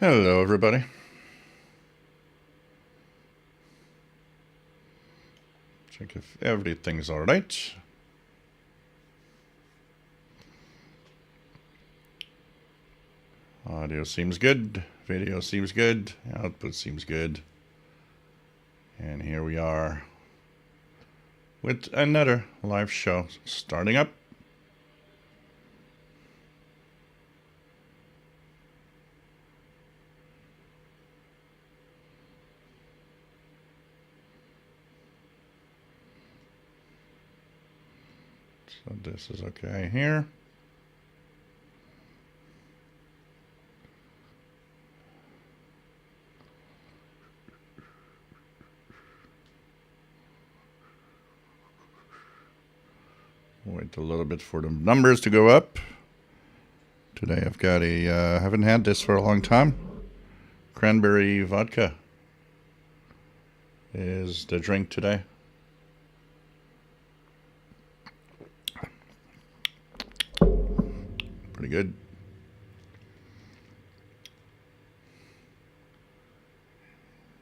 Hello, everybody. Check if everything's all right. Audio seems good. Video seems good. Output seems good. And here we are with another live show starting up. So this is okay here. Wait a little bit for the numbers to go up. Today I've got a, haven't had this for a long time. Cranberry vodka is the drink today. Pretty good.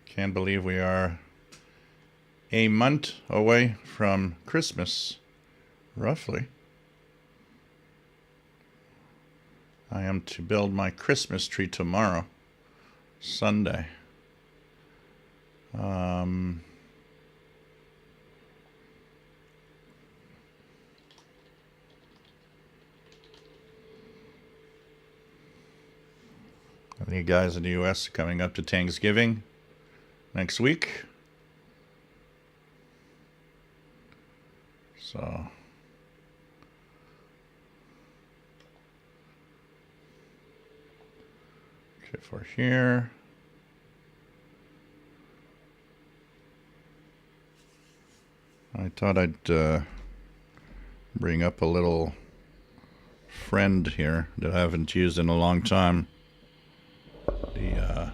Can't believe we are a month away from Christmas, roughly. I am to build my Christmas tree tomorrow, Sunday. You guys in the U.S. coming up to Thanksgiving next week. So okay, for here. I thought I'd bring up a little friend here that I haven't used in a long time. The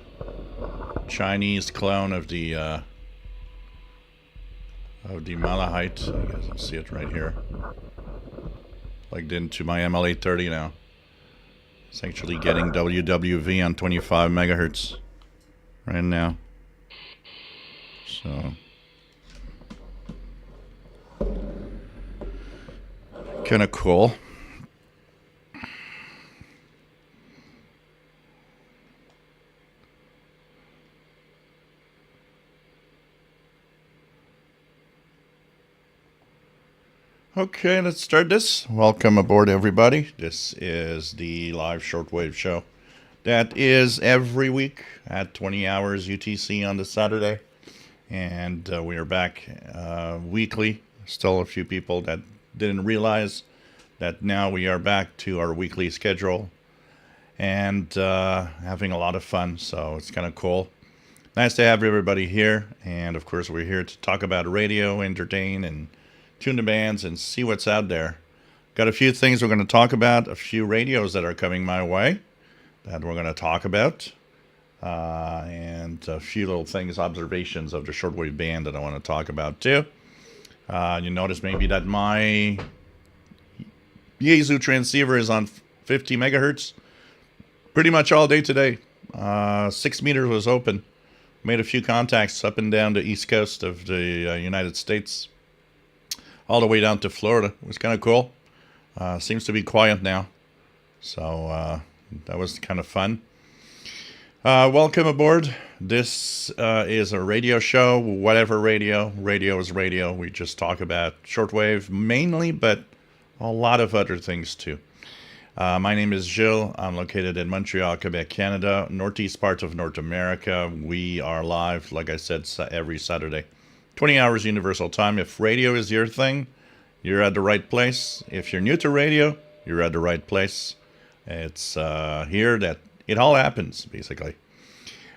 Chinese clone of the Malahite. You guys can see it right here. Plugged into my ML830 now. It's actually getting WWV on 25 megahertz right now. So kind of cool. Okay, let's start this. Welcome aboard, everybody. This is the live shortwave show. That is every week at 20 hours UTC on the Saturday. And we are back weekly. Still a few people that didn't realize that now we are back to our weekly schedule and having a lot of fun. So it's kind of cool. Nice to have everybody here. And of course, we're here to talk about radio, entertain, and tune the bands and see what's out there. Got a few things we're going to talk about, a few radios that are coming my way that we're going to talk about, and a few little things, observations of the shortwave band that I want to talk about too. You notice maybe that my Yaesu transceiver is on 50 megahertz pretty much all day today. 6 meters was open. Made a few contacts up and down the east coast of the United States, all the way down to Florida. It was kind of cool. Seems to be quiet now. So that was kind of fun. Welcome aboard. This is a radio show. Whatever radio. Radio is radio. We just talk about shortwave mainly, but a lot of other things too. My name is Gilles. I'm located in Montreal, Quebec, Canada, northeast part of North America. We are live, like I said, every Saturday. 20 hours Universal Time. If radio is your thing, you're at the right place. If you're new to radio, you're at the right place. It's here that it all happens, basically.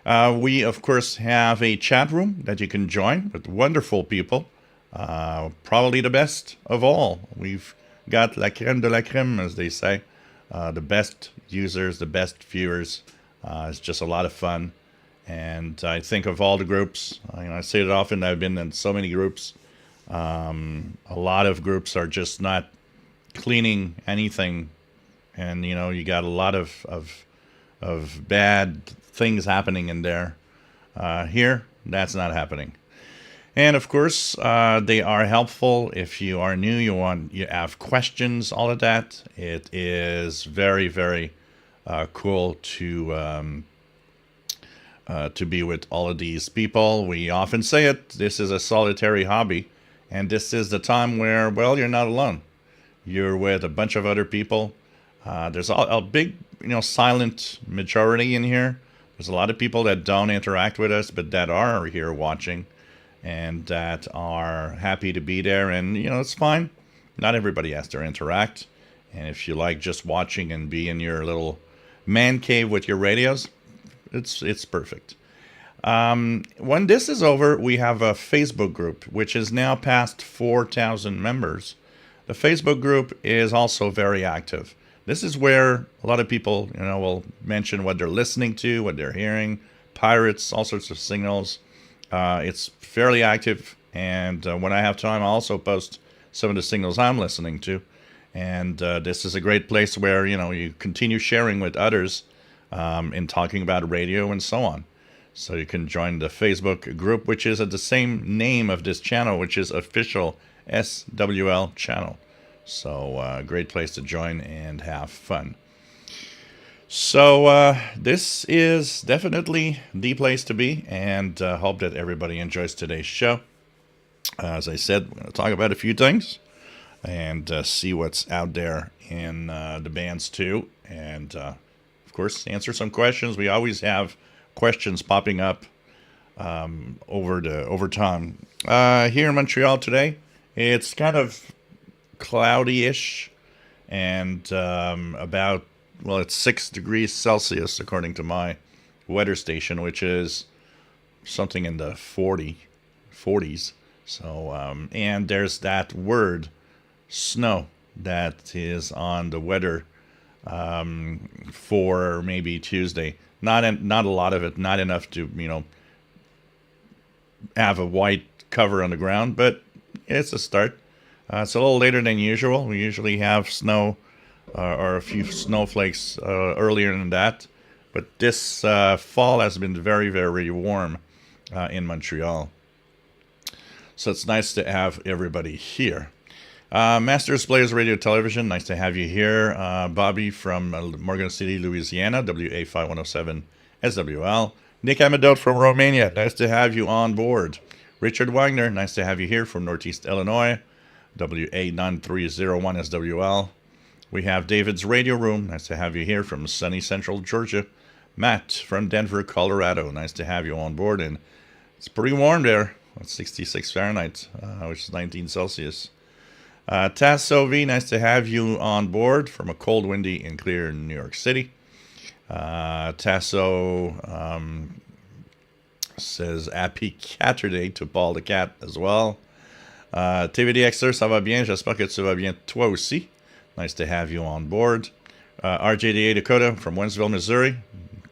We, of course, have a chat room that you can join with wonderful people. Probably the best of all. We've got la crème de la crème, as they say. The best users, the best viewers. It's just a lot of fun. And I think of all the groups, I say it often, I've been in so many groups. A lot of groups are just not cleaning anything. And, you got a lot of of bad things happening in there. Here, that's not happening. And of course, they are helpful if you are new, you have questions, all of that. It is very, very cool to be with all of these people. We often say it, this is a solitary hobby, and this is the time where, well, you're not alone. You're with a bunch of other people. There's a big, silent majority in here. There's a lot of people that don't interact with us, but that are here watching and that are happy to be there. And, it's fine. Not everybody has to interact. And if you like just watching and be in your little man cave with your radios, it's perfect. When this is over, we have a Facebook group, which is now past 4,000 members. The Facebook group is also very active. This is where a lot of people, will mention what they're listening to, what they're hearing, pirates, all sorts of signals. It's fairly active, and when I have time, I also post some of the signals I'm listening to. And this is a great place where, you continue sharing with others in talking about radio and so on. So you can join the Facebook group, which is at the same name of this channel, which is Official SWL Channel. So great place to join and have fun. So this is definitely the place to be, and hope that everybody enjoys today's show. As I said, we're going to talk about a few things and see what's out there in the bands too, and of course answer some questions. We always have questions popping up over time. Here in Montreal today, it's kind of cloudy-ish and it's 6 degrees Celsius according to my weather station, which is something in the 40s. So and there's that word snow that is on the weather for maybe Tuesday. Not a lot of it, not enough to have a white cover on the ground, but it's a start. It's a little later than usual. We usually have snow or a few snowflakes earlier than that. But this fall has been very, very warm in Montreal. So it's nice to have everybody here. Masters Players Radio Television, nice to have you here. Bobby from Morgan City, Louisiana, WA5107 SWL. Nick Amadot from Romania, nice to have you on board. Richard Wagner, nice to have you here from Northeast Illinois, WA9301 SWL. We have David's Radio Room, nice to have you here from sunny Central Georgia. Matt from Denver, Colorado, nice to have you on board. And it's pretty warm there, it's 66 Fahrenheit, which is 19 Celsius. Tasso V, nice to have you on board from a cold, windy, and clear New York City. Tasso says happy Catterday to Paul the Cat as well. TVDXer, ça va bien? J'espère que tu vas bien toi aussi. Nice to have you on board. RJDA Dakota from Wentzville, Missouri.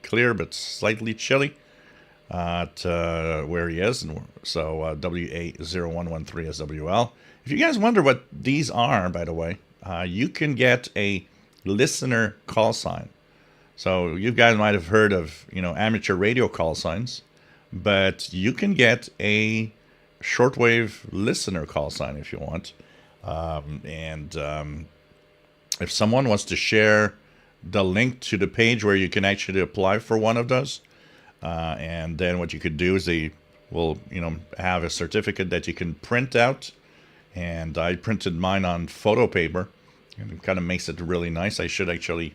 Clear but slightly chilly at where he is. And so WA0113 SWL. If you guys wonder what these are, by the way, you can get a listener call sign. So you guys might have heard of, amateur radio call signs, but you can get a shortwave listener call sign if you want. If someone wants to share the link to the page where you can actually apply for one of those, and then what you could do is they will, have a certificate that you can print out. And I printed mine on photo paper, and it kind of makes it really nice. I should actually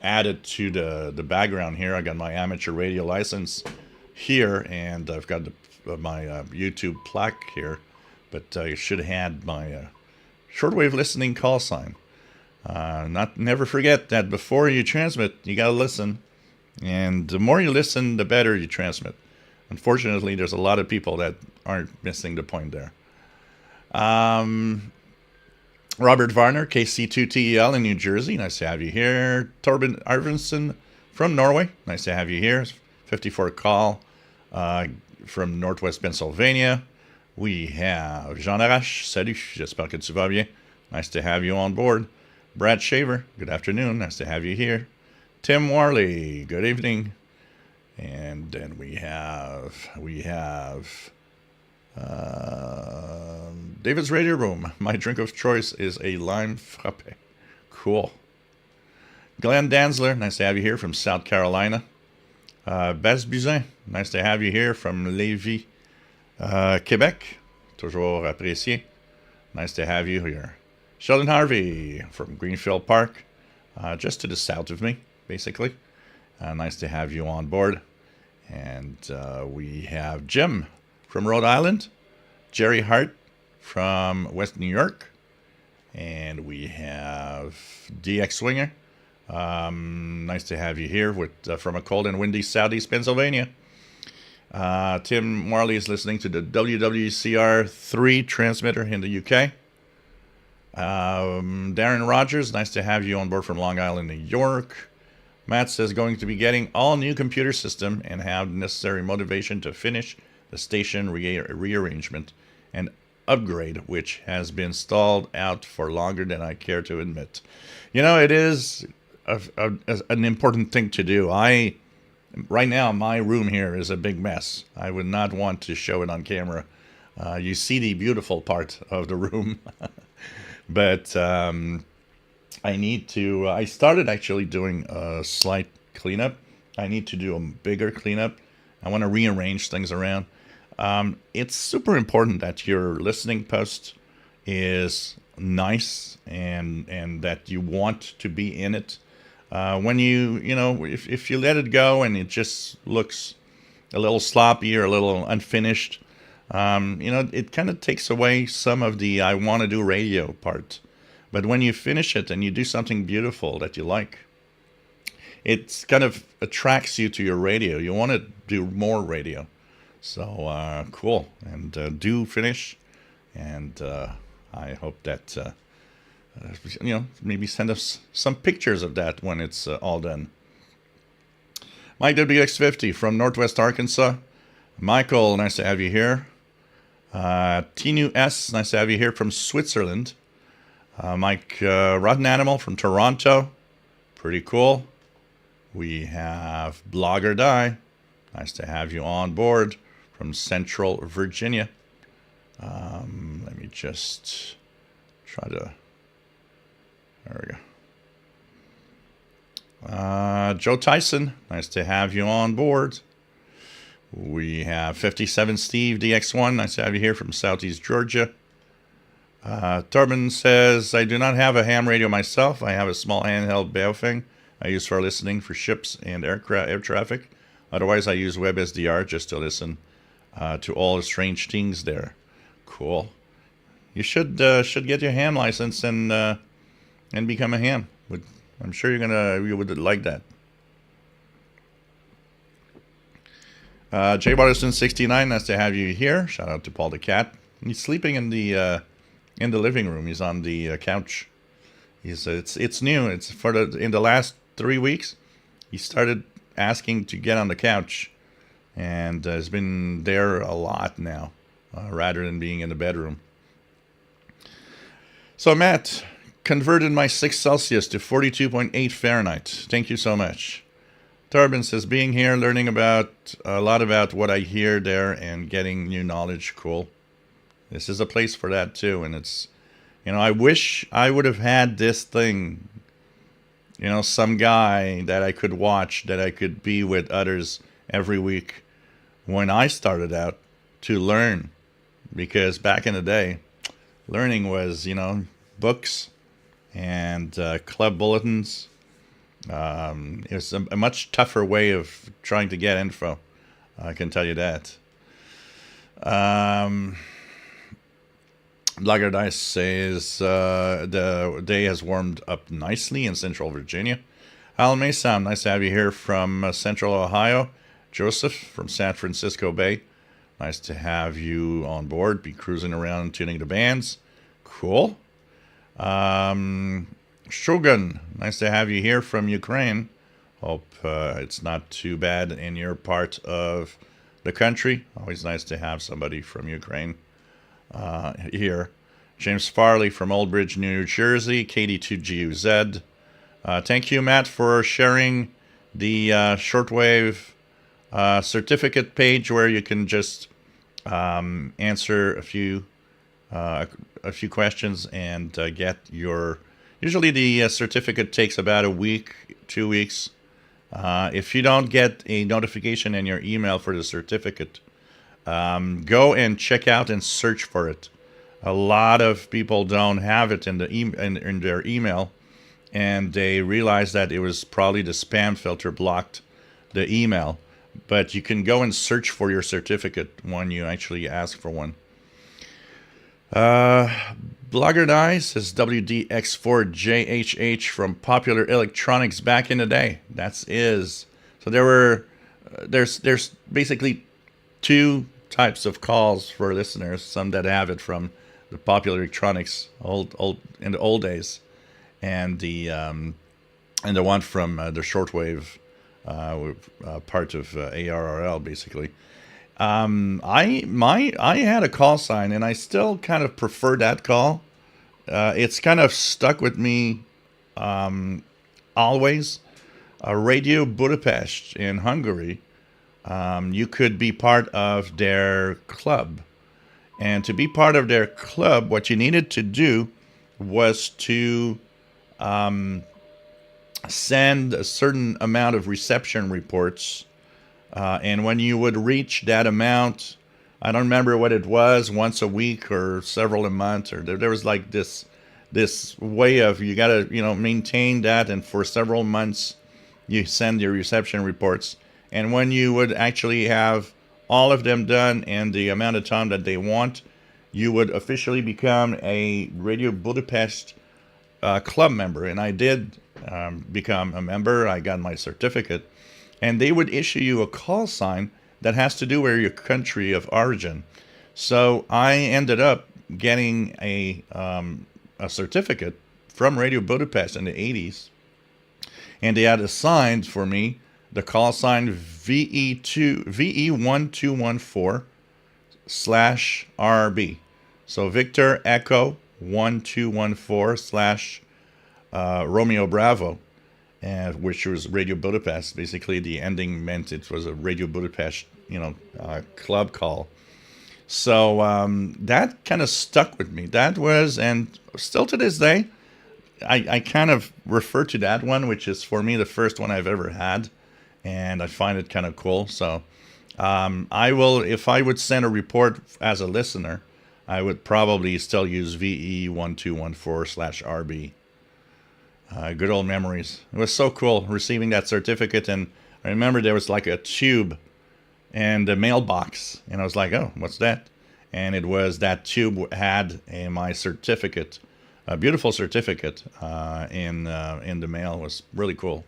add it to the background here. I got my amateur radio license here, and I've got my YouTube plaque here, but I should have had my shortwave listening call sign. Never forget that before you transmit, you got to listen, and the more you listen, the better you transmit. Unfortunately, there's a lot of people that aren't missing the point there. Robert Varner, KC2TEL in New Jersey. Nice to have you here. Torben Arvinsson from Norway. Nice to have you here. 54 call from Northwest Pennsylvania. We have Jean Arrache. Salut, j'espère que tu vas bien. Nice to have you on board. Brad Shaver, good afternoon. Nice to have you here. Tim Warley, good evening. And then we have David's Radio Room. My drink of choice is a lime frappe. Cool. Glenn Danzler, nice to have you here from South Carolina. Baz Buzin, nice to have you here from Lévis, Quebec. Toujours apprécié. Nice to have you here. Sheldon Harvey from Greenfield Park, just to the south of me, basically. Nice to have you on board. And we have Jim from Rhode Island, Jerry Hart from West New York, and we have DX Swinger. Nice to have you here from a cold and windy southeast Pennsylvania. Tim Marley is listening to the WWCR3 transmitter in the UK. Darren Rogers, nice to have you on board from Long Island, New York. Matt says going to be getting all new computer system and have necessary motivation to finish the station rearrangement and upgrade, which has been stalled out for longer than I care to admit. You know, it is an important thing to do. Right now, my room here is a big mess. I would not want to show it on camera. You see the beautiful part of the room. But I started actually doing a slight cleanup. I need to do a bigger cleanup. I want to rearrange things around. It's super important that your listening post is nice and that you want to be in it. When if you let it go and it just looks a little sloppy or a little unfinished, it kind of takes away some of the I want to do radio part. But when you finish it and you do something beautiful that you like, it kind of attracts you to your radio. You want to do more radio. So cool. And do finish. And I hope that, maybe send us some pictures of that when it's all done. Mike WX50 from Northwest Arkansas. Michael, nice to have you here. Tinu S, nice to have you here from Switzerland. Mike Rotten Animal from Toronto. Pretty cool. We have Blog or Die. Nice to have you on board from Central Virginia. Let me just try to... There we go. Joe Tyson. Nice to have you on board. We have 57 Steve DX1. Nice to have you here from Southeast Georgia. Torben says, I do not have a ham radio myself. I have a small handheld Baofeng I use for listening for ships and air traffic. Otherwise, I use WebSDR just to listen to all the strange things there. Cool. You should get your ham license and become a ham. I'm sure you would like that. Jay Watterson 69, nice to have you here. Shout out to Paul the Cat. He's sleeping in the living room. He's on the couch. It's new. It's in the last 3 weeks. He started asking to get on the couch, and has been there a lot now, rather than being in the bedroom. So Matt converted my 6 Celsius to 42.8 Fahrenheit. Thank you so much. Torben says, being here, learning a lot about what I hear there and getting new knowledge. Cool. This is a place for that too. And it's, I wish I would have had this thing, some guy that I could watch, that I could be with others every week when I started out to learn. Because back in the day, learning was, books and club bulletins. It was a much tougher way of trying to get info. I can tell you that. Blogger Dice says the day has warmed up nicely in Central Virginia. Al Mason, nice to have you here from Central Ohio. Joseph from San Francisco Bay, nice to have you on board. Be cruising around tuning the bands. Cool. Shogun, nice to have you here from Ukraine. Hope it's not too bad in your part of the country. Always nice to have somebody from Ukraine here. James Farley from Old Bridge, New Jersey. KD2GUZ. Thank you, Matt, for sharing the Shortwave certificate page where you can just answer a few questions and get your. Usually, the certificate takes about a week, 2 weeks. If you don't get a notification in your email for the certificate, go and check out and search for it. A lot of people don't have it in in their email, and they realize that it was probably the spam filter blocked the email. But you can go and search for your certificate when you actually ask for one. Blogger Dice says WDX4JHH from Popular Electronics back in the day. That's is. So there's basically two types of calls for listeners. Some that have it from the Popular Electronics old in the old days, and the one from the Shortwave part of ARRL basically. I had a call sign, and I still kind of prefer that call. It's kind of stuck with me always. Radio Budapest in Hungary. You could be part of their club, and to be part of their club, what you needed to do was to send a certain amount of reception reports. And when you would reach that amount, I don't remember what it was, once a week or several a month, or there was like this way of you got to maintain that, and for several months you send your reception reports. And when you would actually have all of them done and the amount of time that they want, you would officially become a Radio Budapest club member. And I did become a member. I got my certificate. And they would issue you a call sign that has to do with your country of origin. So I ended up getting a certificate from Radio Budapest in the 80s. And they had assigned for me the call sign VE1214/RB. So Victor Echo 1214/Romeo Bravo. Which was Radio Budapest. Basically, the ending meant it was a Radio Budapest, club call. So that kind of stuck with me. That was, and still to this day, I kind of refer to that one, which is for me the first one I've ever had, and I find it kind of cool. So I will, if I would send a report as a listener, I would probably still use VE1214/RB. Good old memories. It was so cool receiving that certificate, and I remember there was like a tube and a mailbox, and I was like, oh, what's that? And it was that tube had my certificate, a beautiful certificate in the mail. It was really cool.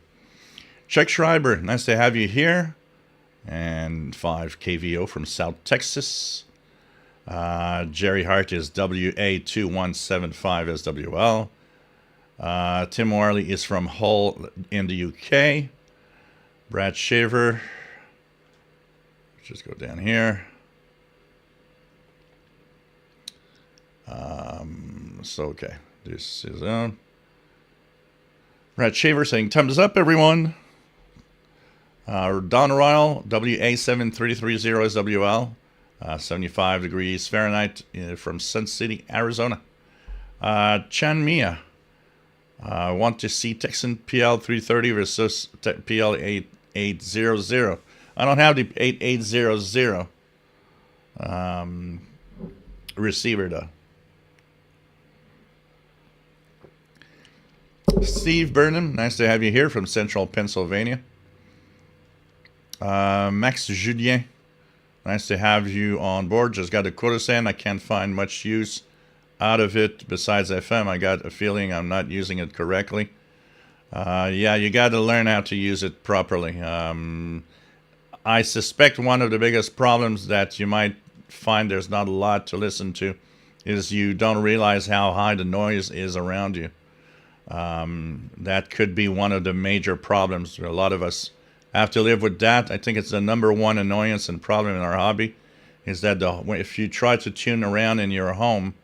Chuck Schreiber, nice to have you here. And 5 KVO from South Texas. Jerry Hart is WA2175SWL. Tim Warley is from Hull in the UK. Brad Shaver. Let's just go down here. Okay. This is Brad Shaver saying, thumbs up, everyone. Don Ryle, WA7330SWL. 75 degrees Fahrenheit from Sun City, Arizona. Chan Mia. Want to see Texan PL330 versus PL8800. I don't have the 8800 receiver though. Steve Burnham, nice to have you here from Central Pennsylvania. Max Julien, nice to have you on board. Just got a quota send. I can't find much use out of it besides FM. I got a feeling I'm not using it correctly. Yeah, you got to learn how to use it properly. I suspect one of the biggest problems that you might find there's not a lot to listen to is you don't realize how high the noise is around you. That could be one of the major problems. A lot of us have to live with that. I think it's the number one annoyance and problem in our hobby is that if you try to tune around in your home,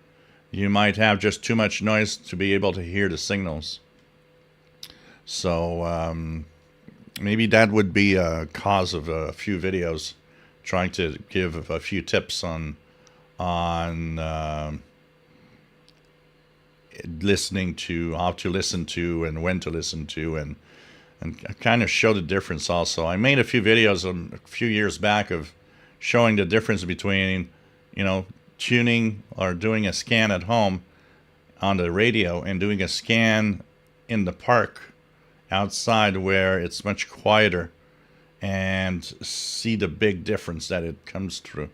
you might have just too much noise to be able to hear the signals. So maybe that would be a cause of a few videos, trying to give a few tips on listening to, how to listen to, and when to listen to, and kind of show the difference. Also, I made a few videos a few years back of showing the difference between, tuning or doing a scan at home on the radio and doing a scan in the park outside where it's much quieter, and see the big difference that it comes through.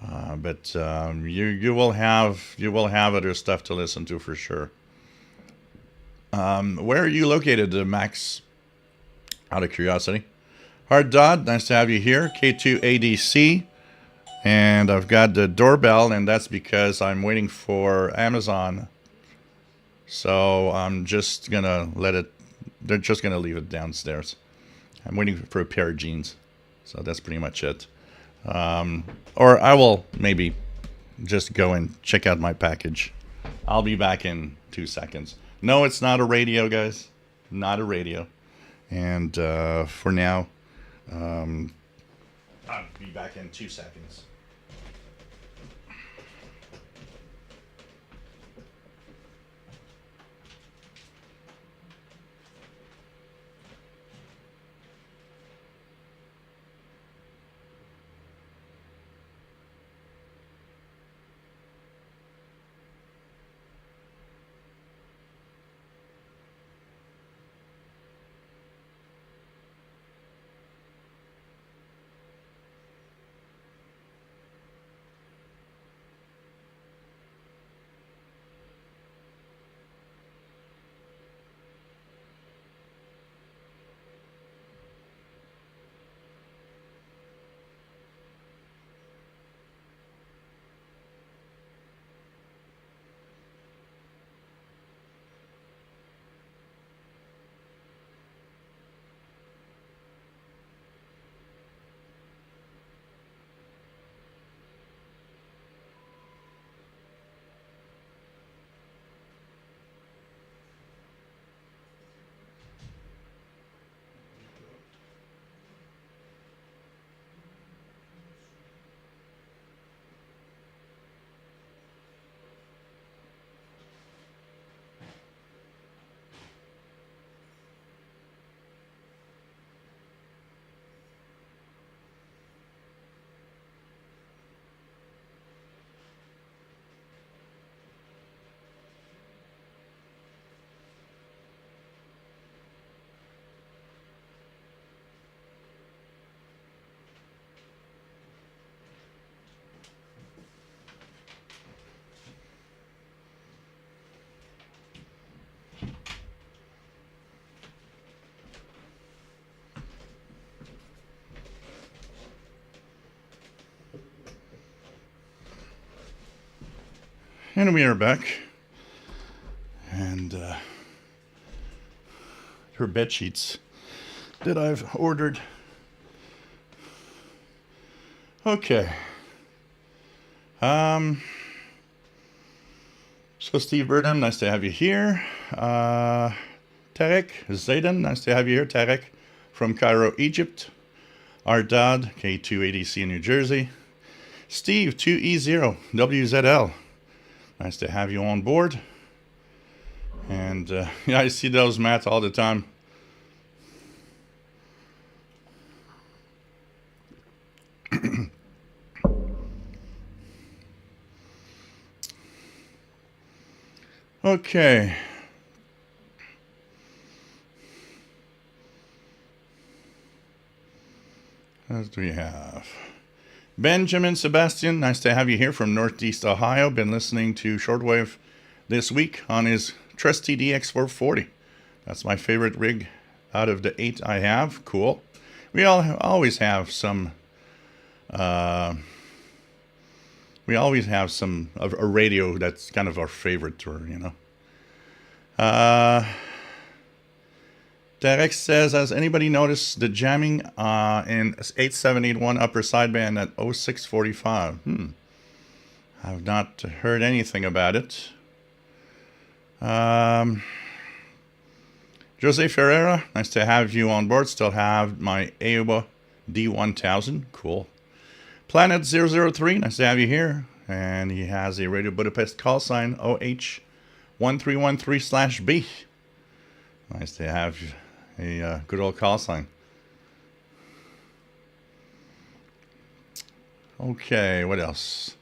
But you will have other stuff to listen to for sure. Where are you located, Max? Out of curiosity. Hard Dodd, nice to have you here. K2ADC, and I've got the doorbell, and that's because I'm waiting for Amazon. So I'm just gonna let it. They're just gonna leave it downstairs. I'm waiting for a pair of jeans, so that's pretty much it. Or I will maybe just go and check out my package. I'll be back in 2 seconds. No, it's not a radio, guys. Not a radio. And for now, I'll be back in 2 seconds. And we are back. And her bed sheets that I've ordered. Okay. So Steve Burnham, nice to have you here. Tarek Zayden, nice to have you here. Tarek from Cairo, Egypt. Ardad, K2ADC in New Jersey. Steve, 2E0, WZL. Nice to have you on board. And yeah, I see those, Matt, all the time. Okay. What do we have? Benjamin Sebastian, nice to have you here from Northeast Ohio. Been listening to Shortwave this week on his trusty DX440. That's my favorite rig out of the 8 I have. Cool. We always have some. We always have a radio that's kind of our favorite tour, Derek says, has anybody noticed the jamming in 8781 upper sideband at 0645? I've not heard anything about it. Jose Ferreira, nice to have you on board. Still have my AOA D1000. Cool. Planet 003, nice to have you here. And he has a Radio Budapest call sign OH1313/B. Nice to have a good old call sign. Okay, what else?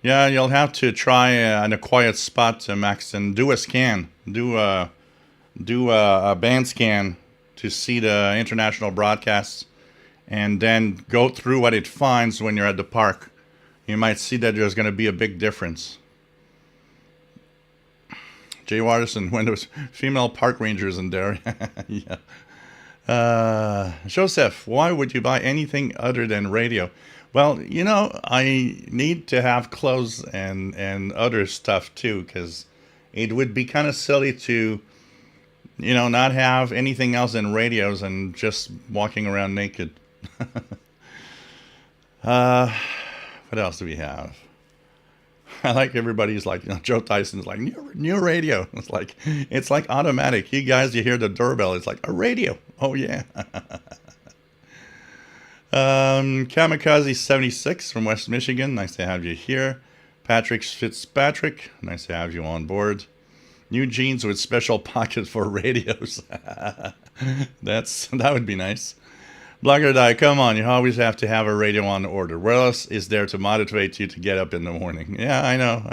Yeah, you'll have to try in a quiet spot, Max, and do a scan. Do a band scan to see the international broadcasts, and then go through what it finds when you're at the park. You might see that there's going to be a big difference. Jay Watterson, when there's female park rangers in there. Yeah. Joseph, why would you buy anything other than radio? Well, you know, I need to have clothes and other stuff too, because it would be kind of silly to, you know, not have anything else than radios and just walking around naked. What else do we have? I like everybody's like, you know, Joe Tyson's like, new radio. It's like automatic. You guys, you hear the doorbell. It's like a radio. Oh, yeah. Kamikaze 76 from West Michigan. Nice to have you here. Patrick Fitzpatrick. Nice to have you on board. New jeans with special pockets for radios. That would be nice. Blogger Die, come on, you always have to have a radio on order. What else is there to motivate you to get up in the morning? Yeah, I know.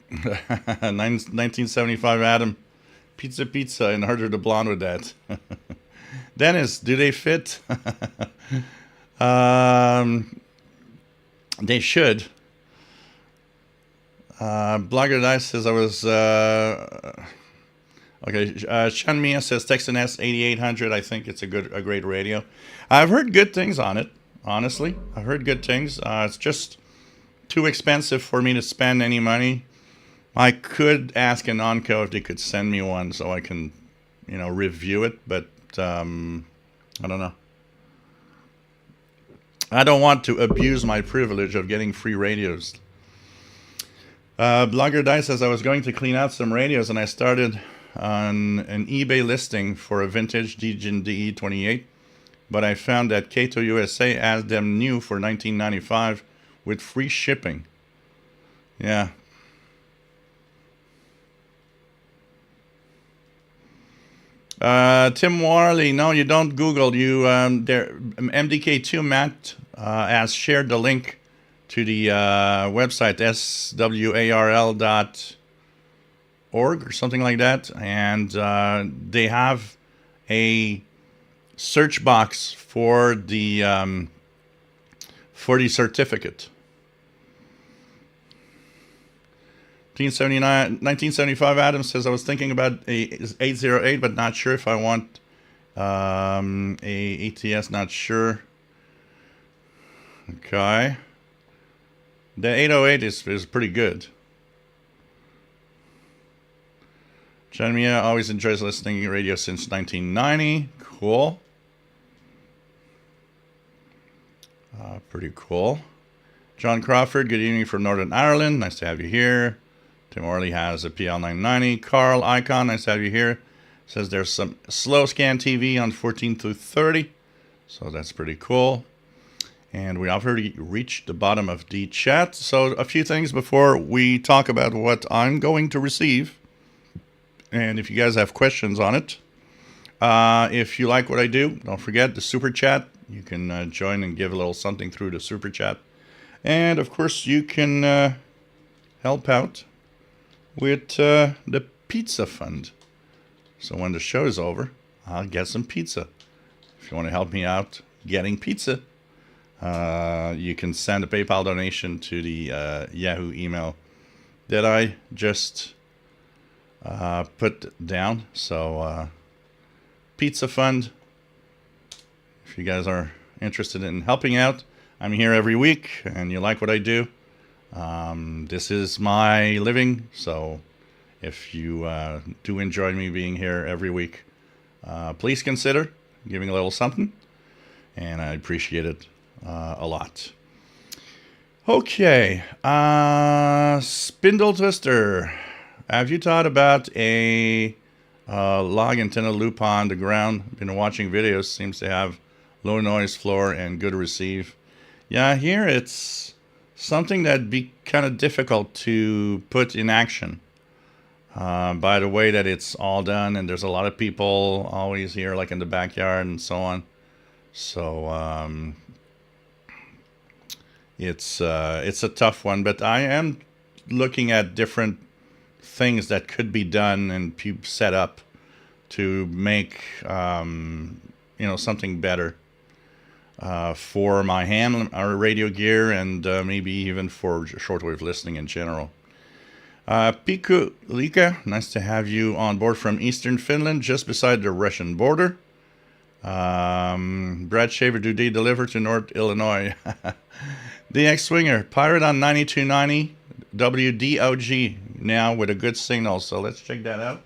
1975 Adam. Pizza, and harder to blonde with that. Dennis, do they fit? They should. Blogger Dice says I was okay. Sean Mia says Texan S 8800. I think it's a great radio. I've heard good things on it. Honestly, I've heard good things. It's just too expensive for me to spend any money. I could ask an Onco if they could send me one so I can, you know, review it. But I don't know. I don't want to abuse my privilege of getting free radios. Blogger Dice says I was going to clean out some radios and I started on an eBay listing for a vintage Degen DE28, but I found that Kato USA has them new for $19.95 with free shipping. Yeah. Tim Warley, no, you don't Google. You MDK2 Matt has shared the link to the website swarl.org or something like that, and they have a search box for the certificate. 1975 Adam says I was thinking about a 808, but not sure if I want a ATS. Not sure. Okay. The 808 is pretty good. John Mia always enjoys listening to radio since 1990. Cool. Pretty cool. John Crawford, good evening from Northern Ireland. Nice to have you here. Tim Orley has a PL990. Carl Icon, nice to have you here. Says there's some slow scan TV on 14 through 30. So that's pretty cool. And we have already reached the bottom of the chat. So a few things before we talk about what I'm going to receive. And if you guys have questions on it. If you like what I do, don't forget the super chat. You can join and give a little something through the super chat. And of course you can help out with the pizza fund. So when the show is over, I'll get some pizza. If you want to help me out getting pizza, you can send a PayPal donation to the Yahoo email that I just put down. So pizza fund, if you guys are interested in helping out, I'm here every week and you like what I do. This is my living, so if you do enjoy me being here every week, please consider giving a little something, and I appreciate it a lot. Okay, spindle twister. Have you thought about a log antenna loop on the ground? Been watching videos. Seems to have low noise floor and good receive. Yeah, here it's something that'd be kind of difficult to put in action. By the way that it's all done, and there's a lot of people always here, like in the backyard and so on. So it's a tough one, but I am looking at different things that could be done and set up to make something better for my ham radio gear and maybe even for shortwave listening in general. Piku Lika, nice to have you on board from Eastern Finland, just beside the Russian border. Brad Shaver, do they deliver to North Illinois? DX Swinger, Pirate on 9290, WDOG now with a good signal. So let's check that out.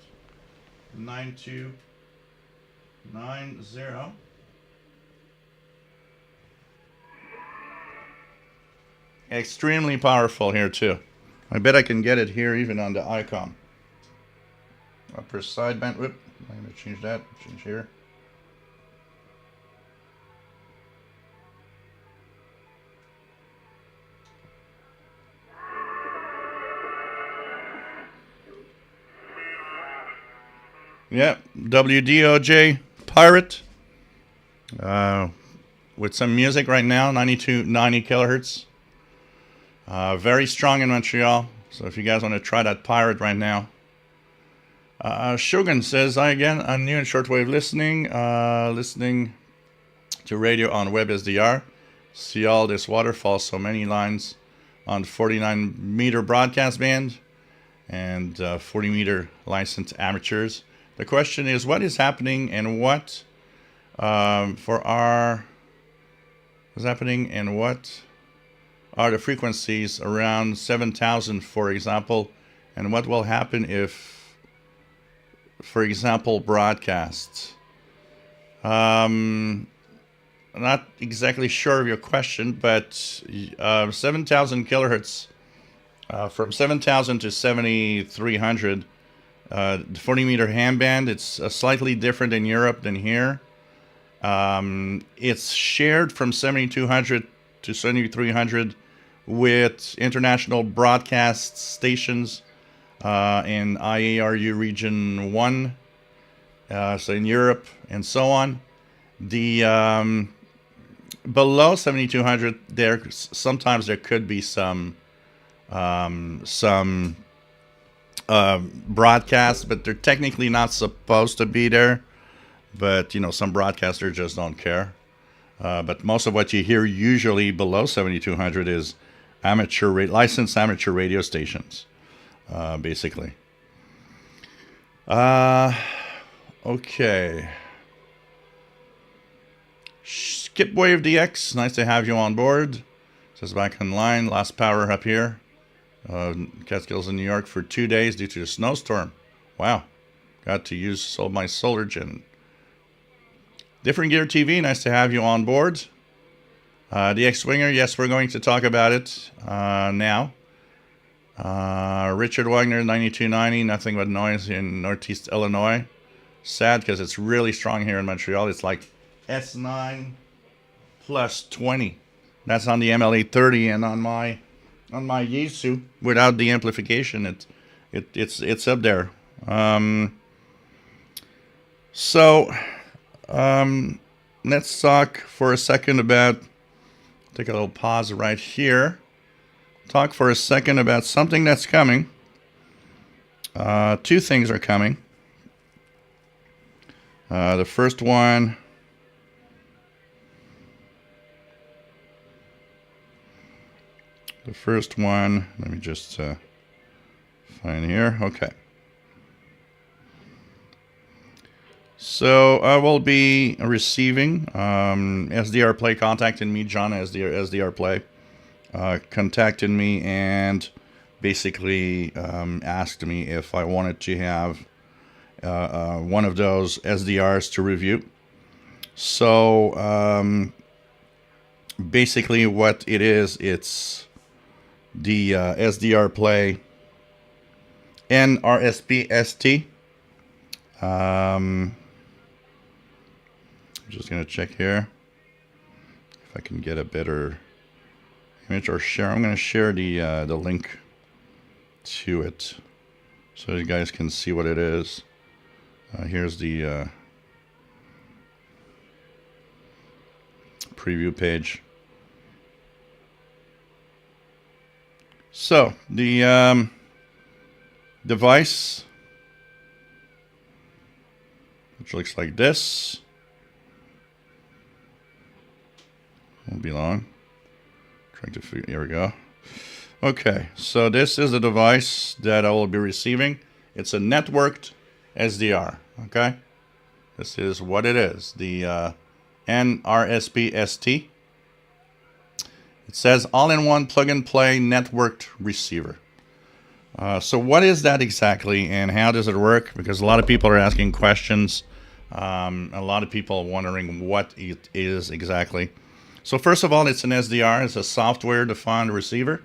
9290. Extremely powerful here too. I bet I can get it here even on the icon. Upper sideband. Whoop. I'm going to change that. Change here. Yeah, WDOJ Pirate. With some music right now, 9290 kilohertz. Very strong in Montreal. So if you guys want to try that Pirate right now. Shogun says, hi again. I'm new in shortwave listening. Listening to radio on WebSDR. See all this waterfall, so many lines on 49 meter broadcast band and 40 meter licensed amateurs. The question is, what is happening and what is happening and what are the frequencies around 7,000, for example, and what will happen if, for example, broadcasts? Not exactly sure of your question, but 7,000 kilohertz, from 7,000 to 7,300. The 40 meter ham band, it's slightly different in Europe than here. It's shared from 7,200 to 7,300 with international broadcast stations in IARU Region 1, so in Europe and so on. The below 7,200, sometimes there could be some broadcasts, but they're technically not supposed to be there. But some broadcasters just don't care. But most of what you hear usually below 7,200 is licensed amateur radio stations, basically. Okay. Skipwave DX, nice to have you on board. Says back online, lost power up here. Catskills in New York for 2 days due to a snowstorm. Wow. Got to use my solar gen. Different Gear TV, nice to have you on board. DX Swinger, yes, we're going to talk about it now. Richard Wagner, 9290, nothing but noise in Northeast Illinois. Sad because it's really strong here in Montreal. It's like S9 plus 20. That's on the MLA30, and on my Yaesu without the amplification, it's up there. Let's talk for a second about. Take a little pause right here. Talk for a second about something that's coming. Two things are coming. The first one. Let me just find here. Okay. So I will be receiving SDR Play contacted me. John SDR Play contacted me and basically asked me if I wanted to have one of those SDRs to review. So basically what it is, it's the SDR play NRSPST. I'm just going to check here if I can get a better image or share. I'm going to share the link to it so you guys can see what it is. Here's the preview page. So the device, which looks like this, won't be long. Trying to figure. Here we go. Okay, so this is the device that I will be receiving. It's a networked SDR. Okay, this is what it is. The NRSPST. It says all-in-one plug-and-play networked receiver. So what is that exactly, and how does it work? Because a lot of people are asking questions. A lot of people are wondering what it is exactly. So first of all, it's an SDR. It's a software-defined receiver.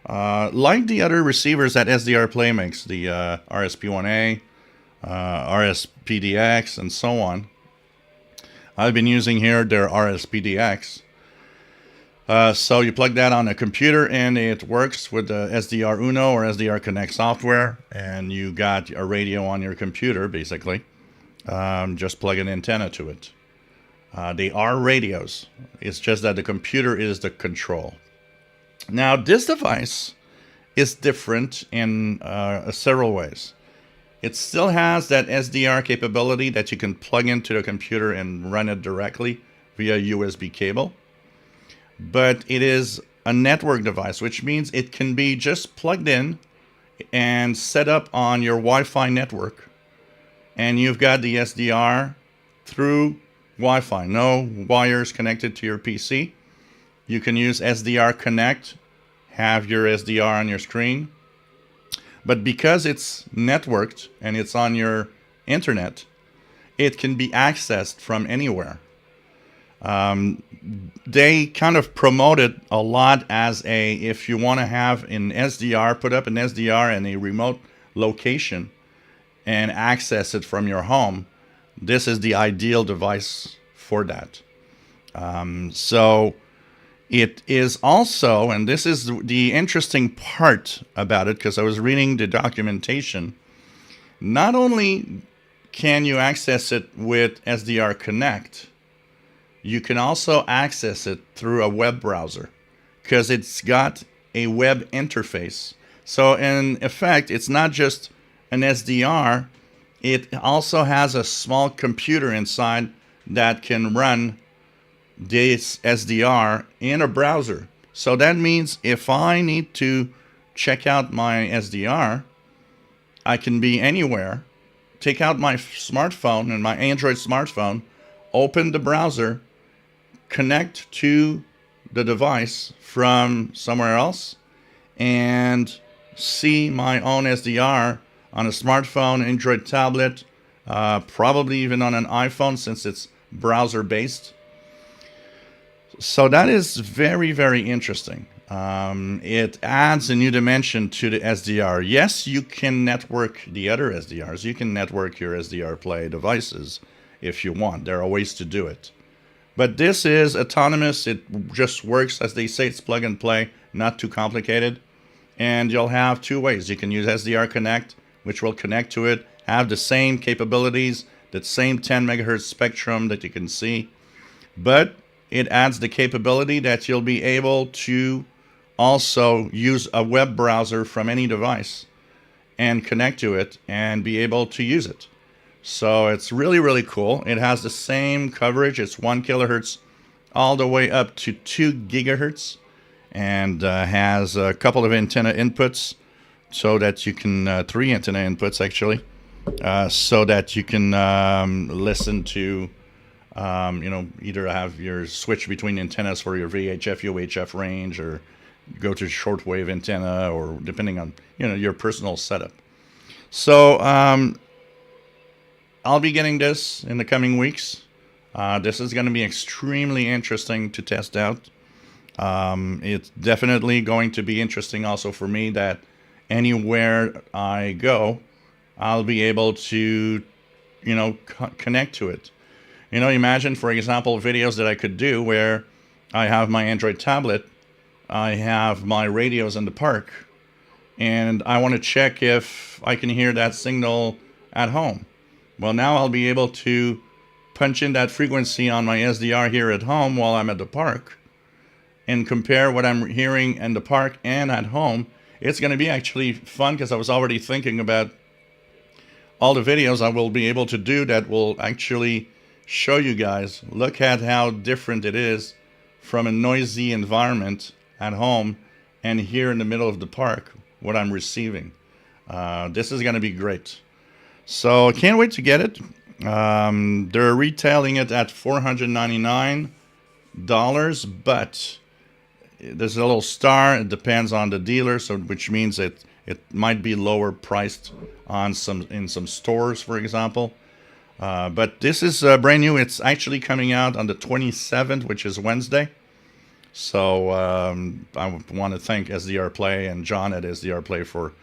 Like the other receivers that SDR Play makes, the RSP1A, RSPDX, and so on. I've been using here their RSPDX. So you plug that on a computer and it works with the SDR Uno or SDR Connect software, and you got a radio on your computer basically. Just plug an antenna to it. They are radios. It's just that the computer is the control. Now this device is different in several ways. It still has that SDR capability that you can plug into the computer and run it directly via USB cable. But it is a network device, which means it can be just plugged in and set up on your Wi-Fi network. And you've got the SDR through Wi-Fi, no wires connected to your PC. You can use SDR Connect, have your SDR on your screen. But because it's networked and it's on your internet, it can be accessed from anywhere. They kind of promote it a lot as if you want to have an SDR, put up an SDR in a remote location and access it from your home, this is the ideal device for that. So it is also, and this is the interesting part about it, because I was reading the documentation, not only can you access it with SDR Connect, you can also access it through a web browser because it's got a web interface. So in effect, it's not just an SDR, it also has a small computer inside that can run this SDR in a browser. So that means if I need to check out my SDR, I can be anywhere, take out my smartphone and my Android smartphone, open the browser, connect to the device from somewhere else, and see my own SDR on a smartphone, Android tablet, probably even on an iPhone since it's browser based. So that is very, very interesting. It adds a new dimension to the SDR. Yes, you can network the other SDRs. You can network your SDR Play devices if you want. There are ways to do it. But this is autonomous. It just works, as they say, it's plug and play, not too complicated. And you'll have two ways. You can use SDR Connect, which will connect to it, have the same capabilities, that same 10 megahertz spectrum that you can see. But it adds the capability that you'll be able to also use a web browser from any device and connect to it and be able to use it. So it's really, really cool. It has the same coverage. It's 1 kilohertz all the way up to 2 gigahertz, and has a couple of antenna inputs so that you can, 3 antenna inputs actually, so that you can listen to, either have your switch between antennas for your VHF, UHF range, or go to shortwave antenna, or depending on, your personal setup. So, I'll be getting this in the coming weeks. This is going to be extremely interesting to test out. It's definitely going to be interesting also for me that anywhere I go, I'll be able to, connect to it. Imagine, for example, videos that I could do where I have my Android tablet, I have my radios in the park, and I want to check if I can hear that signal at home. Well, now I'll be able to punch in that frequency on my SDR here at home while I'm at the park and compare what I'm hearing in the park and at home. It's going to be actually fun because I was already thinking about all the videos I will be able to do that will actually show you guys. Look at how different it is from a noisy environment at home and here in the middle of the park, what I'm receiving. This is going to be great. So I can't wait to get it. They're retailing it at $499, but there's a little star. It depends on the dealer, so which means it might be lower priced in some stores, for example. But this is brand new. It's actually coming out on the 27th, which is Wednesday. So I want to thank SDR Play and John at SDR Play for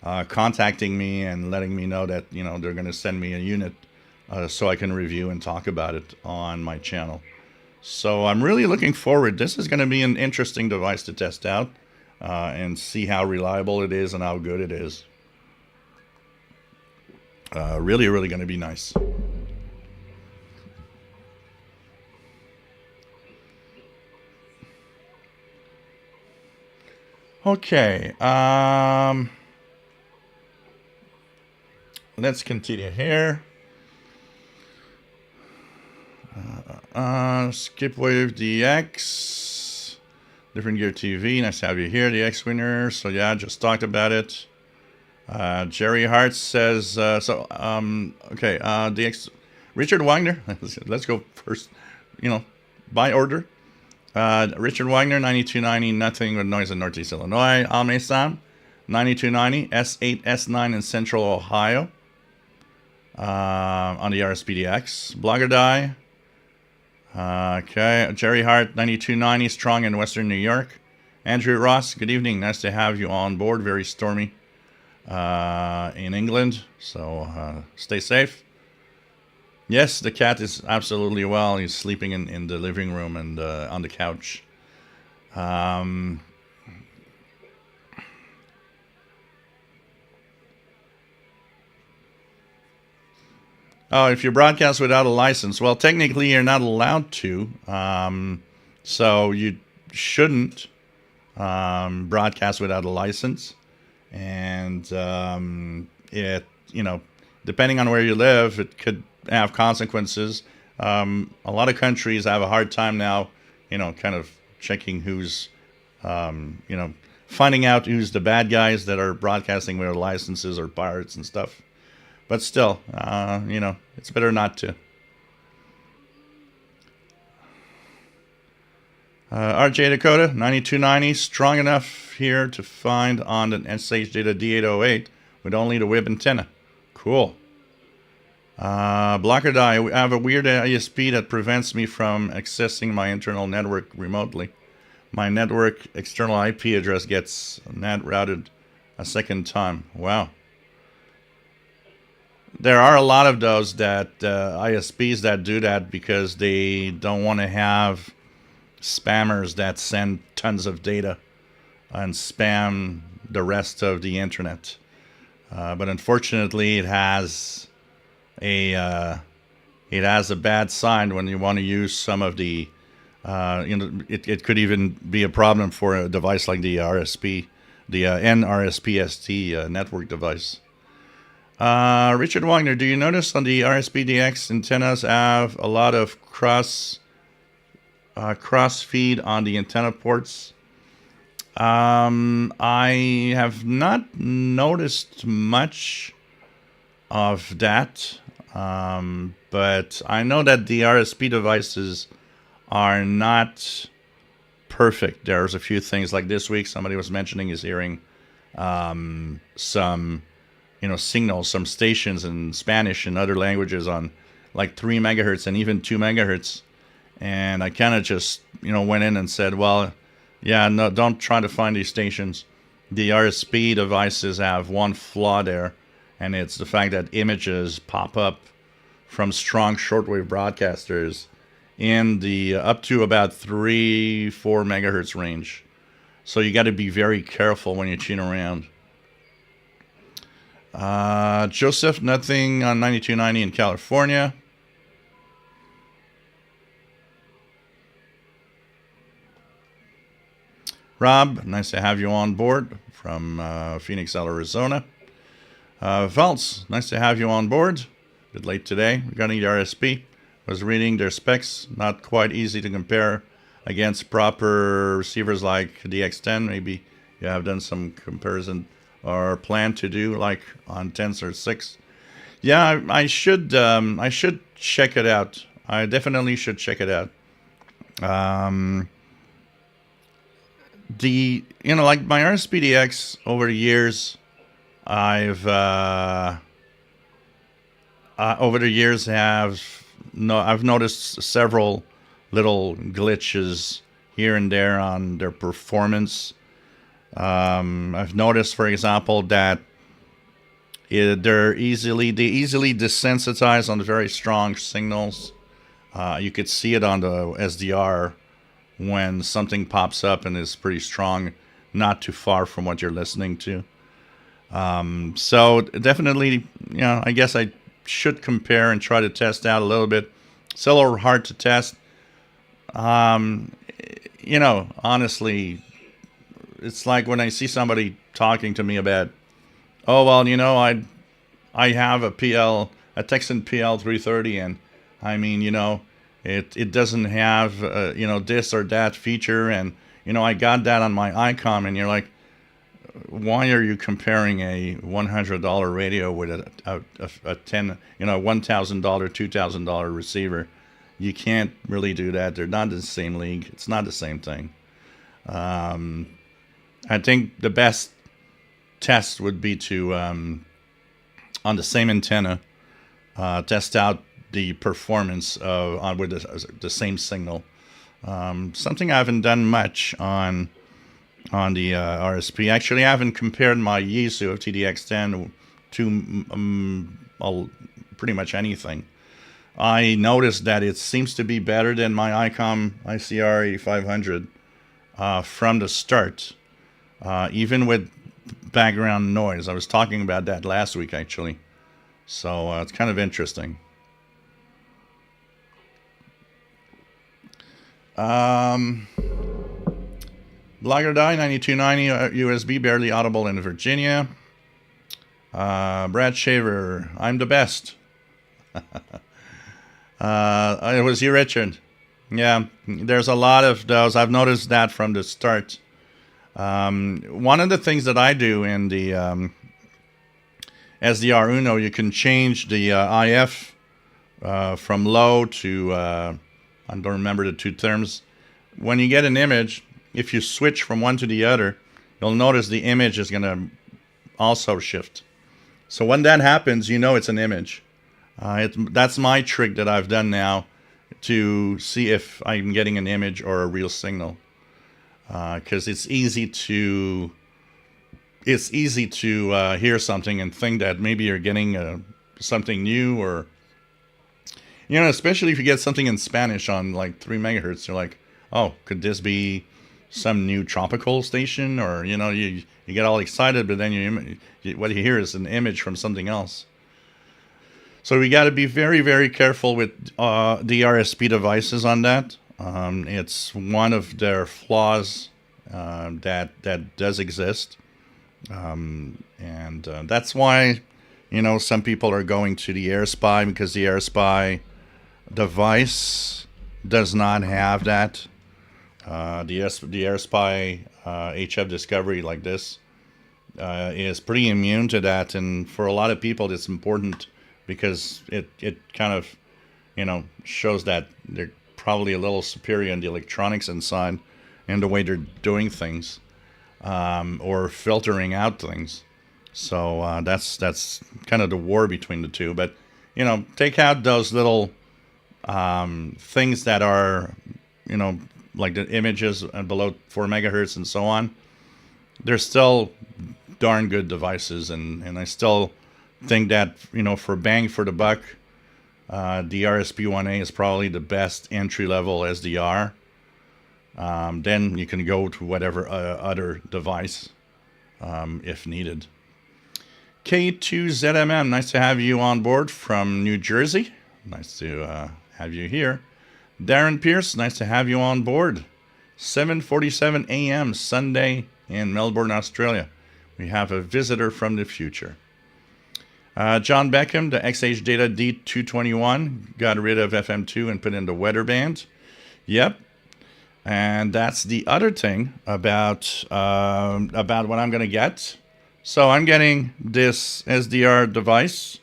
contacting me and letting me know that they're going to send me a unit so I can review and talk about it on my channel. So I'm really looking forward. This is going to be an interesting device to test out and see how reliable it is and how good it is. Really, really going to be nice. Okay. Let's continue here. Skipwave DX. Different Gear TV. Nice to have you here, the X winner. So yeah, just talked about it. Jerry Hart says, okay, DX. Richard Wagner. Let's go first, by order. Richard Wagner, 9290, nothing with noise in Northeast Illinois. Almesan, 9290, S8, S9 in Central Ohio. On the RSPDX. Blogger Die. Okay. Jerry Hart, 9290, strong in Western New York. Andrew Ross, good evening. Nice to have you on board. Very stormy in England. So stay safe. Yes, the cat is absolutely well. He's sleeping in the living room and on the couch. Oh, if you broadcast without a license, well, technically you're not allowed to. So you shouldn't broadcast without a license. And it, depending on where you live, it could have consequences. A lot of countries have a hard time now, kind of checking who's, finding out who's the bad guys that are broadcasting without licenses or pirates and stuff. But still, it's better not to. RJ Dakota, 9290, strong enough here to find on an SH Data D808 with only the WIB antenna. Cool. Blocker Die, I have a weird ISP that prevents me from accessing my internal network remotely. My network external IP address gets NAT routed a second time. Wow. There are a lot of those that ISPs that do that because they don't want to have spammers that send tons of data and spam the rest of the internet. But unfortunately, it has a bad sign when you want to use some of the. It could even be a problem for a device like the RSP, the NRSPST network device. Richard Wagner, do you notice on the RSPDX antennas have a lot of cross feed on the antenna ports? I have not noticed much of that, but I know that the RSP devices are not perfect. There's a few things like this week somebody was mentioning is hearing some signals, some stations in Spanish and other languages on like 3 megahertz and even 2 megahertz. And I kind of just, went in and said, well, Yeah, no, don't try to find these stations. The RSP devices have one flaw there, and it's the fact that images pop up from strong shortwave broadcasters in the up to about 3-4 megahertz range. So you got to be very careful when you tune around. Joseph, nothing on 9290 in California. Rob, nice to have you on board from Phoenix, Arizona. Valtz, nice to have you on board. A bit late today regarding the RSP. Was reading their specs. Not quite easy to compare against proper receivers like the X10. Maybe you have done some comparison or plan to do like on Tensor 6. Yeah, I should check it out. I definitely should check it out. Like my RSPDX over the years, I've I've noticed several little glitches here and there on their performance. I've noticed, for example, that they easily desensitize on the very strong signals. You could see it on the SDR when something pops up and is pretty strong, not too far from what you're listening to. So definitely, I guess I should compare and try to test out a little bit. It's a little hard to test. Honestly, it's like when I see somebody talking to me about, oh, well, I have a Texan PL 330, and I mean, it doesn't have, this or that feature, and, I got that on my ICOM, and you're like, why are you comparing a $100 radio with a $1,000, $2,000 receiver? You can't really do that. They're not in the same league. It's not the same thing. I think the best test would be to, on the same antenna, test out the performance with the same signal. Something I haven't done much on the RSP. Actually, I haven't compared my Yaesu of TDX10 to pretty much anything. I noticed that it seems to be better than my ICOM ICR 8500 from the start, even with background noise. I was talking about that last week, actually. So it's kind of interesting. Blogger Die 9290 USB barely audible in Virginia. Brad Shaver, I'm the best. It was you, Richard. Yeah, there's a lot of those. I've noticed that from the start. One of the things that I do in the SDR Uno, you can change the IF from low to, I don't remember the two terms. When you get an image, if you switch from one to the other, you'll notice the image is going to also shift. So when that happens, it's an image. That's my trick that I've done now to see if I'm getting an image or a real signal. Because it's easy to hear something and think that maybe you're getting something new, or especially if you get something in Spanish on like 3 megahertz, you're like, oh, could this be some new tropical station? Or you get all excited, but then what you hear is an image from something else. So we got to be very, very careful with the RSP devices on that. It's one of their flaws that does exist, and that's why some people are going to the AirSpy, because the AirSpy device does not have that. The AirSpy HF Discovery like this is pretty immune to that, and for a lot of people it's important because it kind of shows that they're probably a little superior in the electronics inside and the way they're doing things, or filtering out things. So that's kind of the war between the two. But take out those little things that are like the images below 4 megahertz and so on, they're still darn good devices, and I still think that, for bang for the buck, the RSP1A is probably the best entry-level SDR. Then you can go to whatever other device if needed. K2ZMM, nice to have you on board from New Jersey. Nice to have you here. Darren Pierce, nice to have you on board. 7:47 a.m. Sunday in Melbourne, Australia. We have a visitor from the future. John Beckham, the XH Data D221, got rid of FM2 and put in the weather band. Yep. And that's the other thing about what I'm going to get. So I'm getting this SDR device,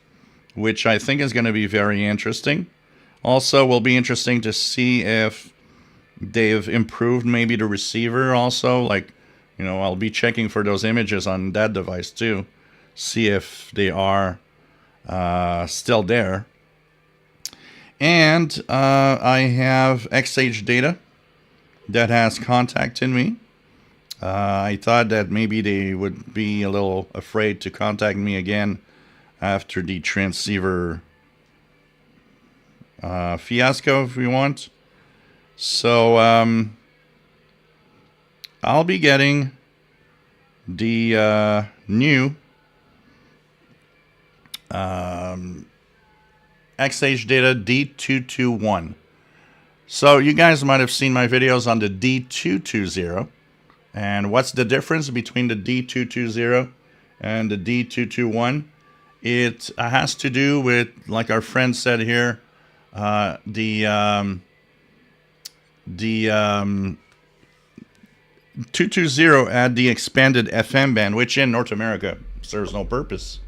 which I think is going to be very interesting. Also, will be interesting to see if they've improved maybe the receiver also. Like, I'll be checking for those images on that device too. See if they are still there. And I have XH Data that has contacted me. I thought that maybe they would be a little afraid to contact me again after the transceiver fiasco, if we want. So I'll be getting the new XH Data D221. So you guys might have seen my videos on the D220. And what's the difference between the D220 and the D221? It has to do with, like our friend said here, the 220 had the expanded FM band, which in North America serves no purpose.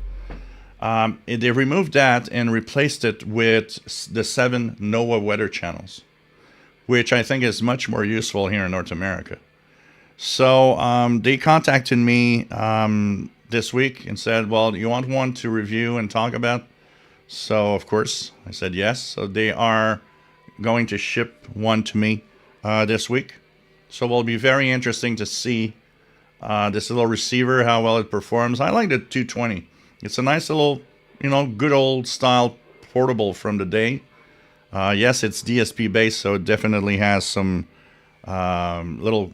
They removed that and replaced it with the 7 NOAA weather channels, which I think is much more useful here in North America. So they contacted me this week and said, well, you want one to review and talk about? So, of course, I said yes. So they are going to ship one to me this week. So it will be very interesting to see this little receiver, how well it performs. I like the 220. It's a nice little, good old style portable from the day. Yes, it's DSP based, so it definitely has some little,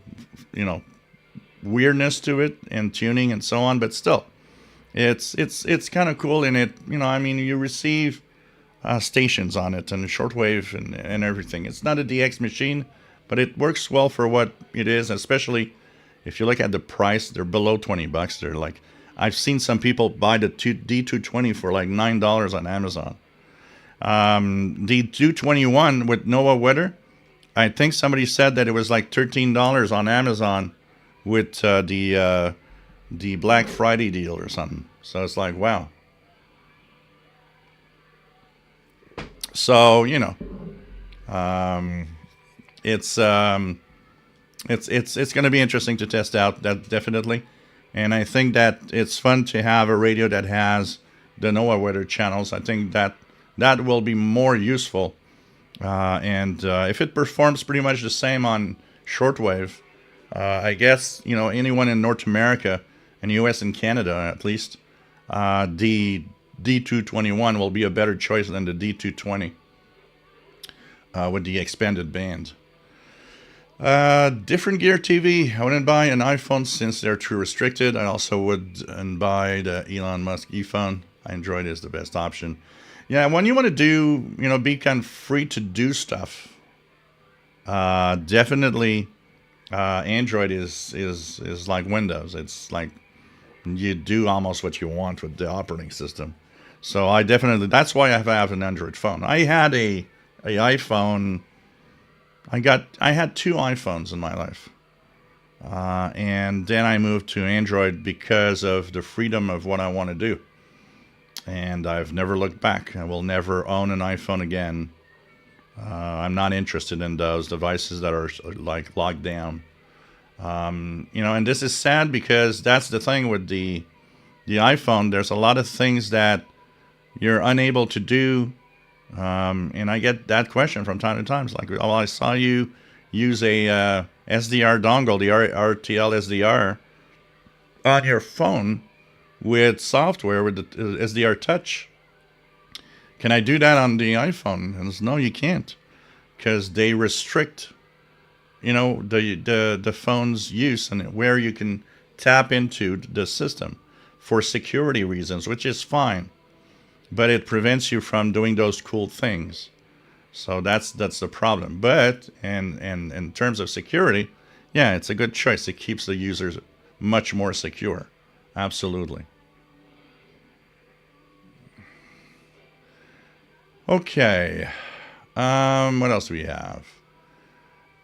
weirdness to it and tuning and so on. But still, it's kind of cool in it. You receive stations on it and shortwave and everything. It's not a DX machine, but it works well for what it is, especially if you look at the price. They're below $20. They're like, I've seen some people buy the D220 for like $9 on Amazon. The D221 with NOAA weather, I think somebody said that it was like $13 on Amazon with the Black Friday deal or something. So it's like, wow. So it's going to be interesting to test out, that definitely. And I think that it's fun to have a radio that has the NOAA weather channels. I think that will be more useful. And if it performs pretty much the same on shortwave, I guess, anyone in North America and US and Canada, at least, the D221 will be a better choice than the D220 with the expanded band. Different gear TV. I wouldn't buy an iPhone since they're too restricted. I also wouldn't buy the Elon Musk ePhone. Android is the best option. Yeah, when you want to do, be kind of free to do stuff, definitely Android is like Windows. It's like you do almost what you want with the operating system. So that's why I have an Android phone. I had a iPhone. I had 2 iPhones in my life. And then I moved to Android because of the freedom of what I want to do. And I've never looked back. I will never own an iPhone again. I'm not interested in those devices that are like locked down. And this is sad because that's the thing with the iPhone. There's a lot of things that you're unable to do. And I get that question from time to time. It's like, oh, I saw you use a SDR dongle, the RTL SDR, on your phone with software, with the SDR Touch. Can I do that on the iPhone? And no, you can't, because they restrict, the phone's use and where you can tap into the system for security reasons, which is fine, but it prevents you from doing those cool things. So that's the problem. But in terms of security, yeah, it's a good choice. It keeps the users much more secure. Absolutely. Okay. What else do we have?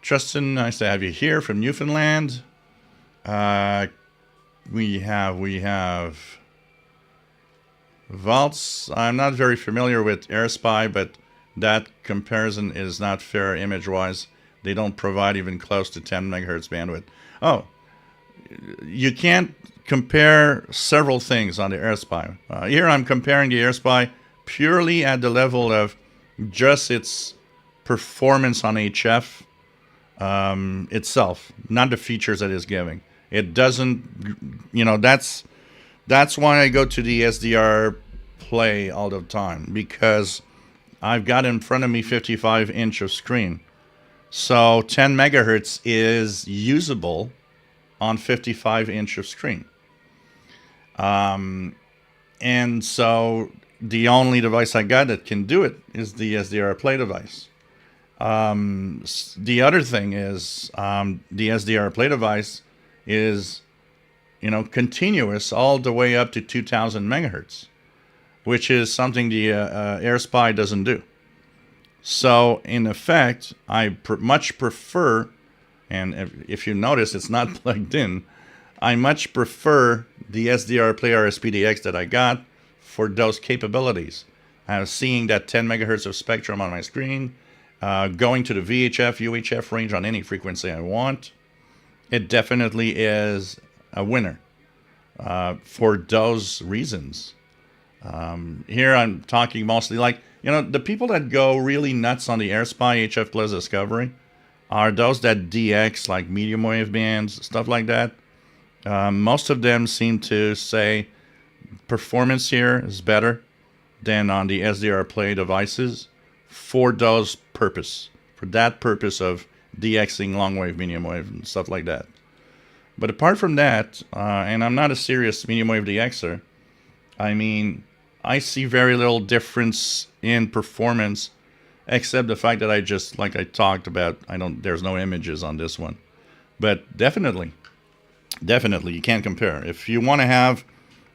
Tristan, nice to have you here from Newfoundland. We have Vaults. I'm not very familiar with AirSpy, but that comparison is not fair image-wise. They don't provide even close to 10 megahertz bandwidth. Oh, you can't compare several things on the AirSpy. Here I'm comparing the AirSpy purely at the level of just its performance on HF itself, not the features that it's giving. It doesn't, that's why I go to the SDR Play all the time, because I've got in front of me 55-inch of screen. So 10 megahertz is usable on 55-inch of screen. And so the only device I got that can do it is the SDR Play device. The other thing is the SDR Play device is, continuous all the way up to 2000 megahertz, which is something the AirSpy doesn't do. So in effect, I much prefer, and if you notice it's not plugged in, I much prefer the SDR Play RSPDX that I got for those capabilities. Seeing that 10 megahertz of spectrum on my screen, going to the VHF, UHF range on any frequency I want, it definitely is a winner for those reasons. Here I'm talking mostly like, the people that go really nuts on the AirSpy HF Plus Discovery are those that DX, like medium wave bands, stuff like that. Most of them seem to say performance here is better than on the SDR Play devices for that purpose of DXing long wave, medium wave, and stuff like that. But apart from that, and I'm not a serious medium wave DXer, I see very little difference in performance, except the fact that like I talked about, there's no images on this one. But definitely, you can't compare. If you want to have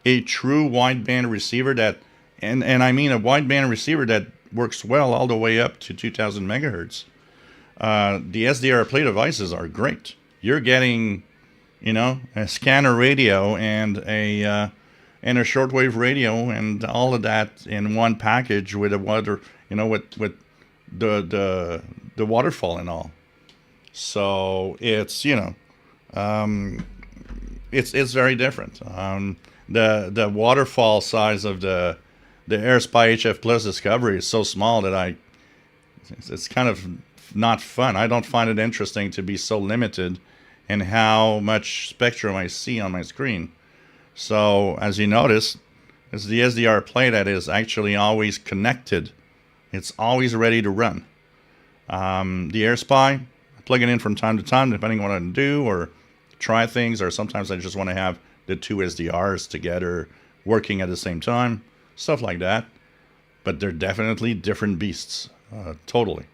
a true wideband receiver and I mean a wideband receiver that works well all the way up to 2000 megahertz, the SDR Play devices are great. You're getting, a scanner radio and a shortwave radio and all of that in one package with a water, with the waterfall and all. So it's, it's very different. The waterfall size of the AirSpy HF Plus Discovery is so small that it's kind of not fun. I don't find it interesting to be so limited in how much spectrum I see on my screen. So as you notice, it's the SDR Play that is actually always connected. It's always ready to run. The AirSpy, I plug it in from time to time, depending on what I do or try things, or sometimes I just want to have the two SDRs together working at the same time, stuff like that. But they're definitely different beasts, totally.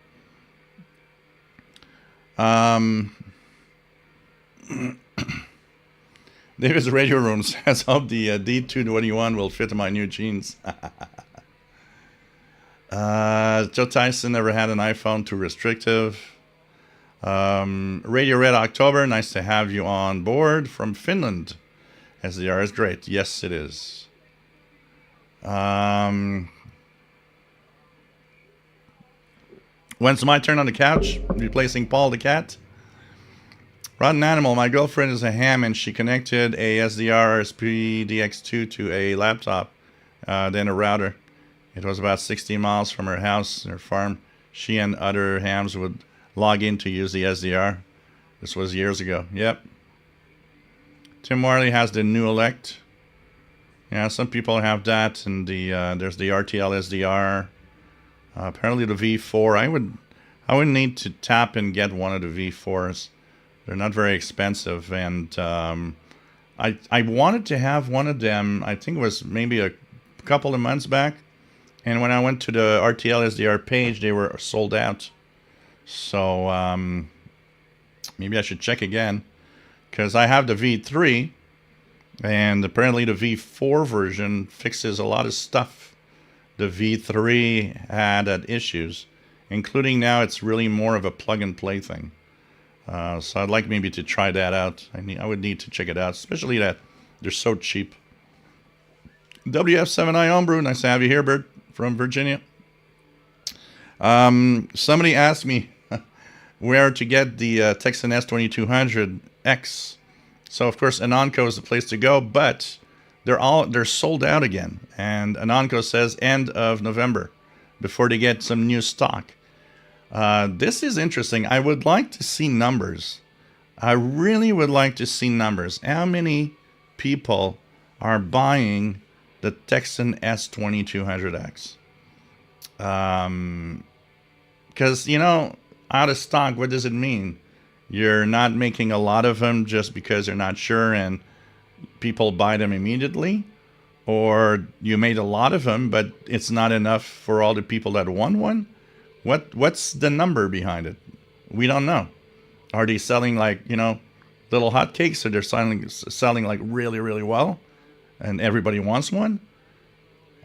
David's Radio Room says, hope the D221 will fit my new jeans. Joe Tyson never had an iPhone, too restrictive. Radio Red October, nice to have you on board from Finland. SDR is great. Yes, it is. When's my turn on the couch? Replacing Paul the cat? Rotten Animal, my girlfriend is a ham and she connected a SDR SPDX2 to a laptop, then a router. It was about 60 miles from her house, her farm. She and other hams would log in to use the SDR. This was years ago. Yep. Tim Warley has the new elect. Yeah, some people have that, and there's the RTL SDR. Apparently the V4. I would need to tap and get one of the V4s. They're not very expensive, and I wanted to have one of them. I think it was maybe a couple of months back, and when I went to the RTL SDR page, they were sold out. So maybe I should check again, because I have the V3, and apparently the V4 version fixes a lot of stuff the V3 had issues, including now it's really more of a plug-and-play thing. So I'd like maybe to try that out. I would need to check it out, especially that they're so cheap. WF7i Homebrew, nice to have you here, Bert, from Virginia. Somebody asked me where to get the Texan S2200X. So of course Anonco is the place to go, but they're sold out again, and Anonco says end of November before they get some new stock. This is interesting. I would like to see numbers. I really would like to see numbers. How many people are buying the Texan S2200X? Because, out of stock, what does it mean? You're not making a lot of them just because you're not sure and people buy them immediately? Or you made a lot of them, but it's not enough for all the people that want one? What's the number behind it? We don't know. Are they selling like, little hotcakes, or they're selling like really, really well and everybody wants one?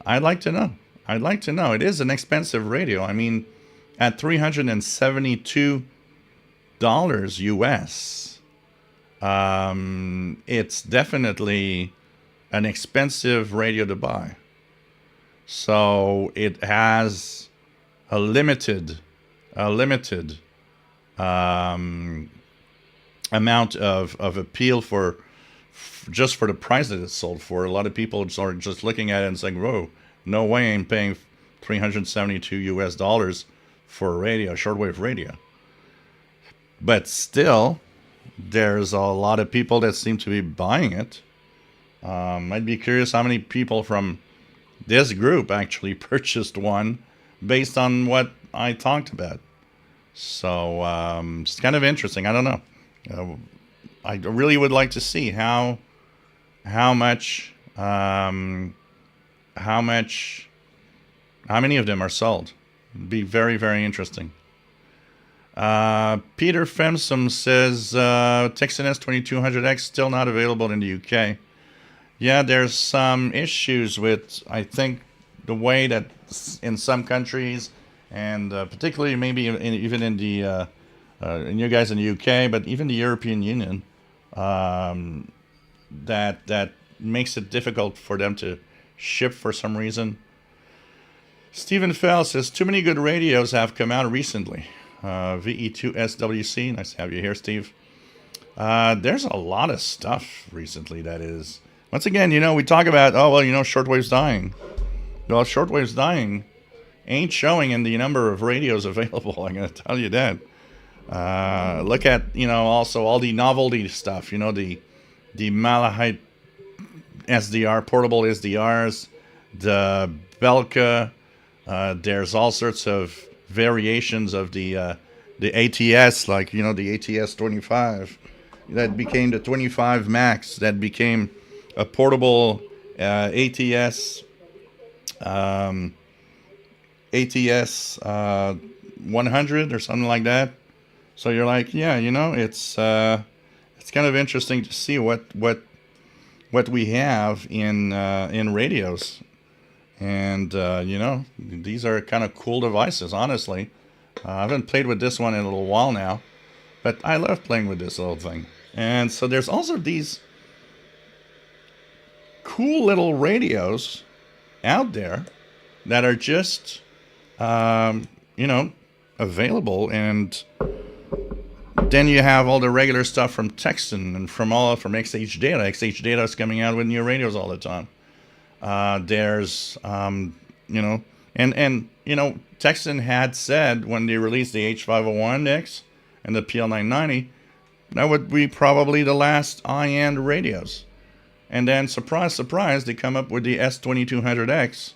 I'd like to know. It is an expensive radio. I mean, at $372 US, it's definitely an expensive radio to buy. So it has a limited amount of appeal for just for the price that it's sold for. A lot of people are just looking at it and saying, whoa, no way I'm paying $372 US for a radio, shortwave radio. But still, there's a lot of people that seem to be buying it. I'd be curious how many people from this group actually purchased one based on what I talked about. So it's kind of interesting. I don't know. I really would like to see how many of them are sold. It'd be very, very interesting. Peter Femsum says Texan S2200X still not available in the UK. Yeah, there's some issues with, I think, the way that in some countries, and particularly maybe even in the in you guys in the UK, but even the European Union, that makes it difficult for them to ship for some reason. Stephen Fell says too many good radios have come out recently. VE2SWC, nice to have you here, Steve. There's a lot of stuff recently that is. Once again, we talk about, shortwave's dying. Well, shortwave's dying ain't showing in the number of radios available, I'm going to tell you that. Look at, also all the novelty stuff, the Malahite SDR, portable SDRs, the Belka. There's all sorts of variations of the ATS, like, the ATS 25. That became the 25 Max. That became a portable ATS 100 or something like that. So you're like, yeah, it's kind of interesting to see what we have in radios, and these are kind of cool devices. Honestly, I haven't played with this one in a little while now, but I love playing with this little thing. And so there's also these cool little radios out there that are just available, and then you have all the regular stuff from Texan and from XH Data. XH Data is coming out with new radios all the time. There's And you know, Texan had said when they released the H501X and the PL990, that would be probably the last high-end radios. And then, surprise, surprise, they come up with the S2200X.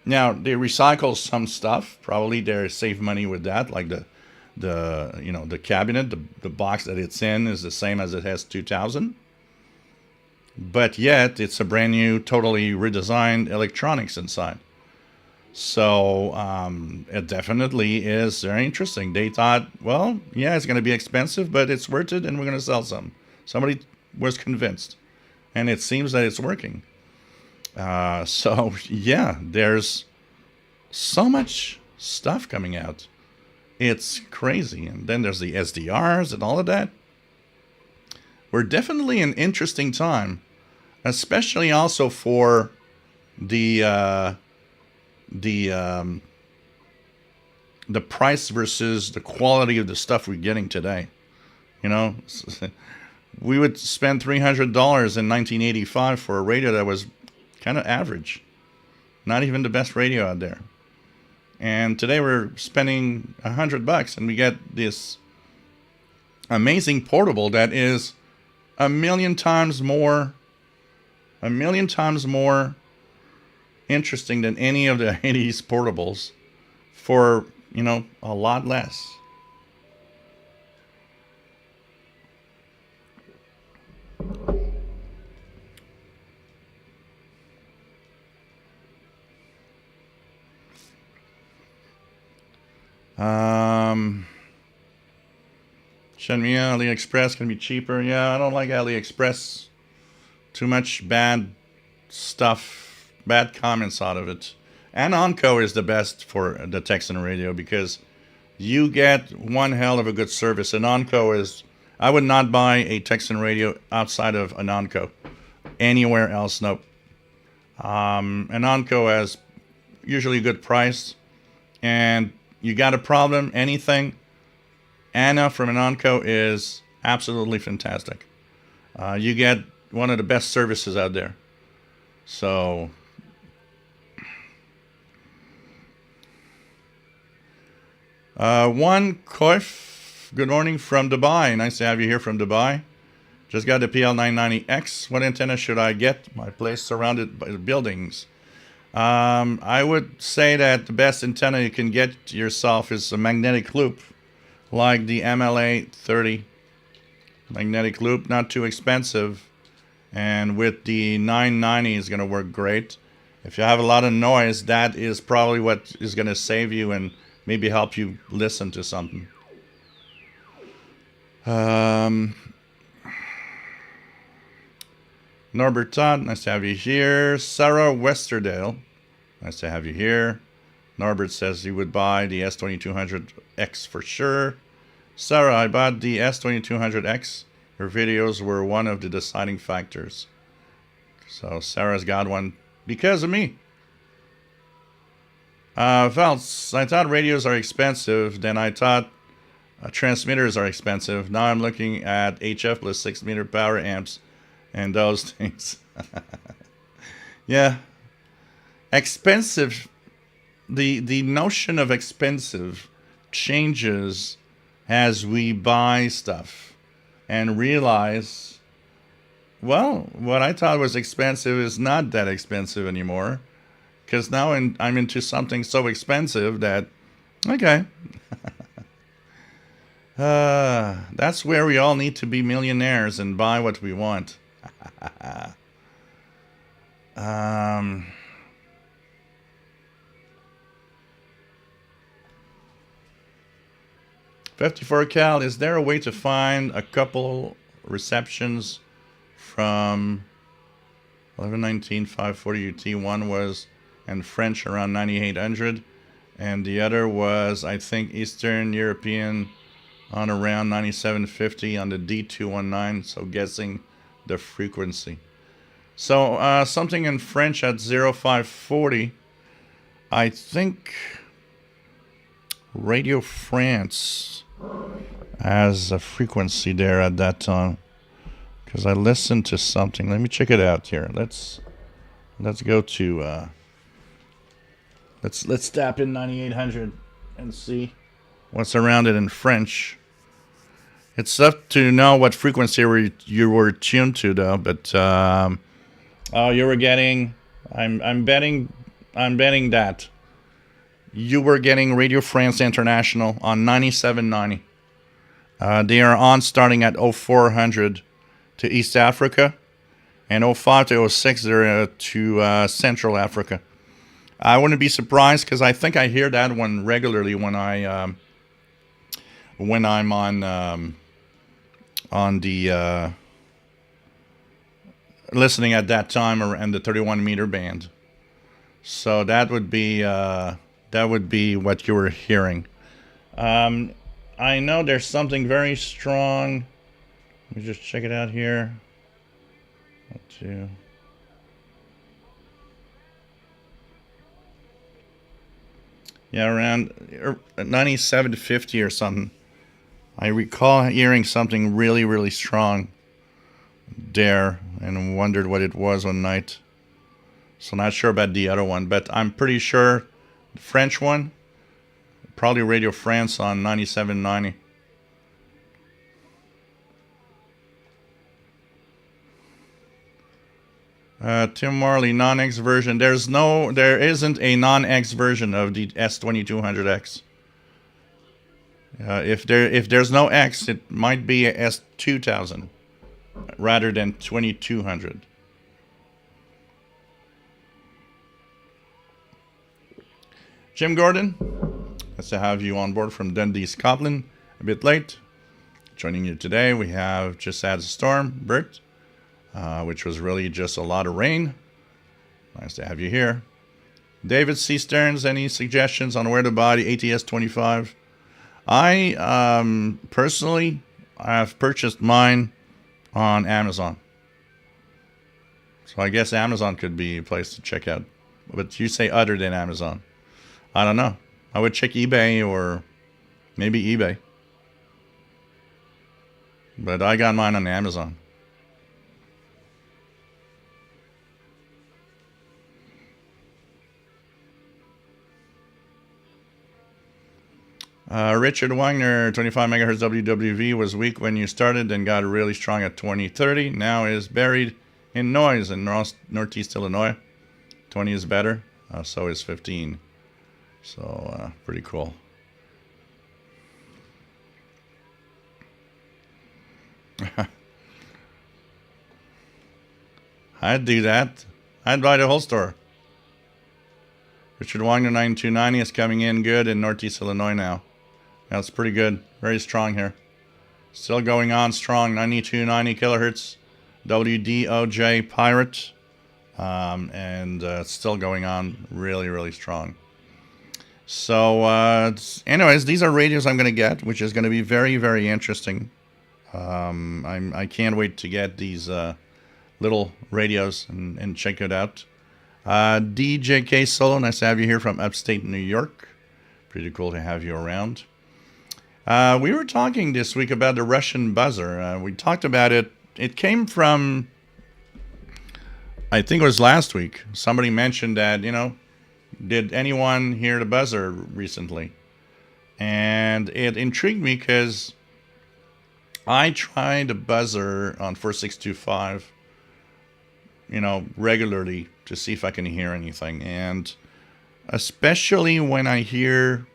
Now, they recycle some stuff. Probably they save money with that, like the cabinet, the box that it's in is the same as it has 2000. But yet, it's a brand new, totally redesigned electronics inside. So it definitely is very interesting. They thought, well, yeah, it's going to be expensive, but it's worth it, and we're going to sell some. Somebody was convinced, and it seems that it's working. So yeah, there's so much stuff coming out. It's crazy. And then there's the SDRs and all of that. We're definitely an interesting time, especially also for the price versus the quality of the stuff we're getting today. You know, we would spend $300 in 1985 for a radio that was kind of average, not even the best radio out there. And today we're spending $100 and we get this amazing portable that is a million times more interesting than any of the 80s portables for, you know, a lot less. Shenmue, AliExpress can be cheaper. Yeah, I don't like AliExpress. Too much bad stuff, bad comments out of it. And Onco is the best for the Texan radio because you get one hell of a good service. And Onco is, I would not buy a Texan radio outside of an Onco. Anywhere else, nope. An Onco has usually a good price. And you got a problem, anything, Anna from an Onco is absolutely fantastic. You get one of the best services out there. So, one Koif, good morning from Dubai. Nice to have you here from Dubai. Just got the PL990X. What antenna should I get? My place surrounded by buildings. I would say that the best antenna you can get yourself is a magnetic loop, like the MLA 30 magnetic loop. Not too expensive, and with the 990 is going to work great. If you have a lot of noise, that is probably what is going to save you and maybe help you listen to something. Norbert Todd, nice to have you here. Sarah Westerdale, nice to have you here. Norbert says he would buy the S2200X for sure. Sarah, I bought the S2200X. Your videos were one of the deciding factors. So Sarah's got one because of me. Valls, I thought radios are expensive. Then I thought transmitters are expensive. Now I'm looking at HF plus 6 meter power amps and those things. Yeah. Expensive. The notion of expensive changes as we buy stuff and realize, well, what I thought was expensive is not that expensive anymore. Because now I'm into something so expensive that, okay. That's where we all need to be millionaires and buy what we want. 54 cal, is there a way to find a couple receptions from 1119 540 UT? One was in French around 9800, and the other was, I think, Eastern European on around 9750 on the D219, so guessing the frequency. So something in French at 0540, I think Radio France has a frequency there at that time, because I listened to something. Let me check it out here. Let's go to Let's tap in 9800 and see what's around it in French. It's tough to know what frequency you were tuned to, though. But oh, you were getting. I'm betting that you were getting Radio France International on 9790. They are on starting at 0400 to East Africa, and 05 to 06 they're to Central Africa. I wouldn't be surprised because I think I hear that one regularly when I'm on the listening at that time and the 31 meter band. So that would be what you were hearing. I know there's something very strong. Let me just check it out here. Yeah, around 97 to 50 or something. I recall hearing something really, really strong there and wondered what it was one night. So not sure about the other one, but I'm pretty sure the French one, probably Radio France on 97.90. Tim Marley non-X version. There isn't a non-X version of the S2200X. If there's no X, it might be a S2000 rather than 2200. Jim Gordon, nice to have you on board from Dundee, Scotland. A bit late. Joining you today, we have Just Had a Storm, Bert. Which was really just a lot of rain. Nice to have you here. David C. Stearns, any suggestions on where to buy the ATS 25? I personally have purchased mine on Amazon. So I guess Amazon could be a place to check out. But you say other than Amazon. I don't know. I would check eBay or maybe eBay. But I got mine on Amazon. Richard Wagner, 25 megahertz WWV was weak when you started, then got really strong at 2030. Now is buried in noise in northeast Illinois. 20 is better, so is 15. So pretty cool. I'd do that. I'd buy the whole store. Richard Wagner 9290 is coming in good in northeast Illinois now. That's pretty good. Very strong here. Still going on strong. 9290 kilohertz. WDOJ Pirate. And still going on really, really strong. So, anyways, these are radios I'm going to get, which is going to be very, very interesting. I can't wait to get these little radios and check it out. DJK Solo, nice to have you here from upstate New York. Pretty cool to have you around. We were talking this week about the Russian buzzer. We talked about it. It came from, I think it was last week. Somebody mentioned that, did anyone hear the buzzer recently? And it intrigued me because I tried the buzzer on 4625, regularly to see if I can hear anything. And especially when I hear,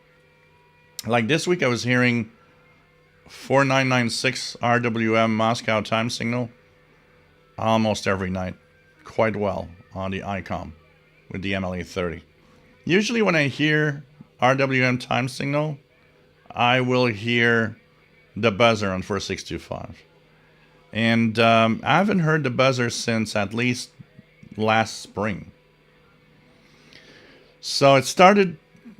like this week I was hearing 4996 RWM Moscow time signal almost every night quite well on the ICOM with the MLA 30. Usually when I hear RWM time signal, I will hear the buzzer on 4625. And I haven't heard the buzzer since at least last spring. So it started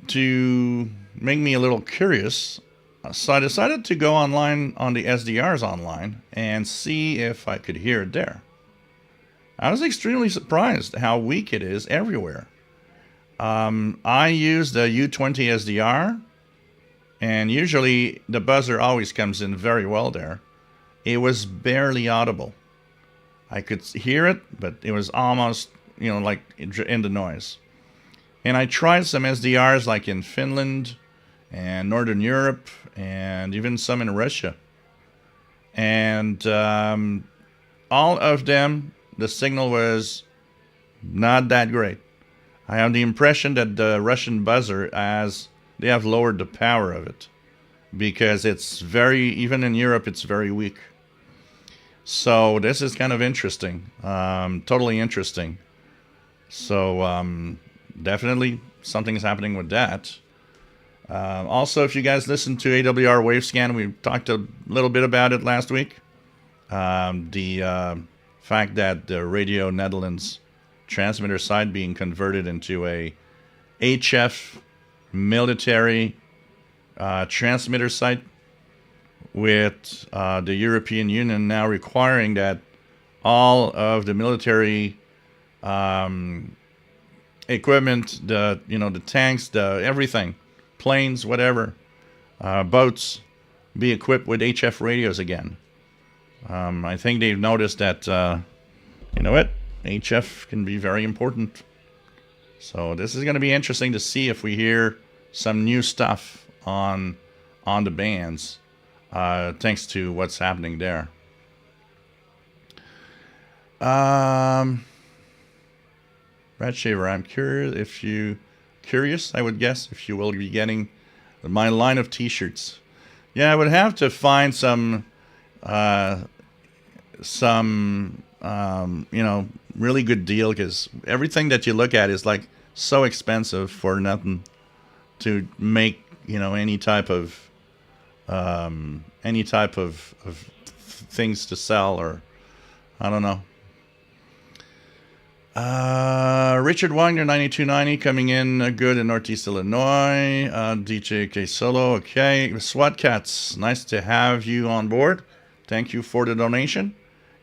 to make me a little curious. So I decided to go online on the SDRs online and see if I could hear it there. I was extremely surprised how weak it is everywhere. I use the U20 SDR, and usually the buzzer always comes in very well there. It was barely audible. I could hear it, but it was almost, like in the noise. And I tried some SDRs like in Finland and Northern Europe and even some in Russia. And all of them, the signal was not that great. I have the impression that the Russian buzzer, as they have lowered the power of it, because it's even in Europe, it's very weak. So this is kind of interesting, totally interesting. So definitely something's happening with that. Also, if you guys listen to AWR Wavescan, we talked a little bit about it last week. The fact that the Radio Netherlands transmitter site being converted into a HF military transmitter site, with the European Union now requiring that all of the military equipment, the tanks, the everything, planes, whatever, boats, be equipped with HF radios again. I think they've noticed that, HF can be very important. So this is going to be interesting to see if we hear some new stuff on the bands, thanks to what's happening there. Brad Shaver, I'm curious, I would guess, if you will be getting my line of t-shirts. Yeah, I would have to find some really good deal, because everything that you look at is like so expensive for nothing to make, any type of things to sell, or I don't know. Richard Wagner 9290 coming in good in Northeast Illinois. DJ K Solo, okay. SWAT Cats, nice to have you on board. Thank you for the donation.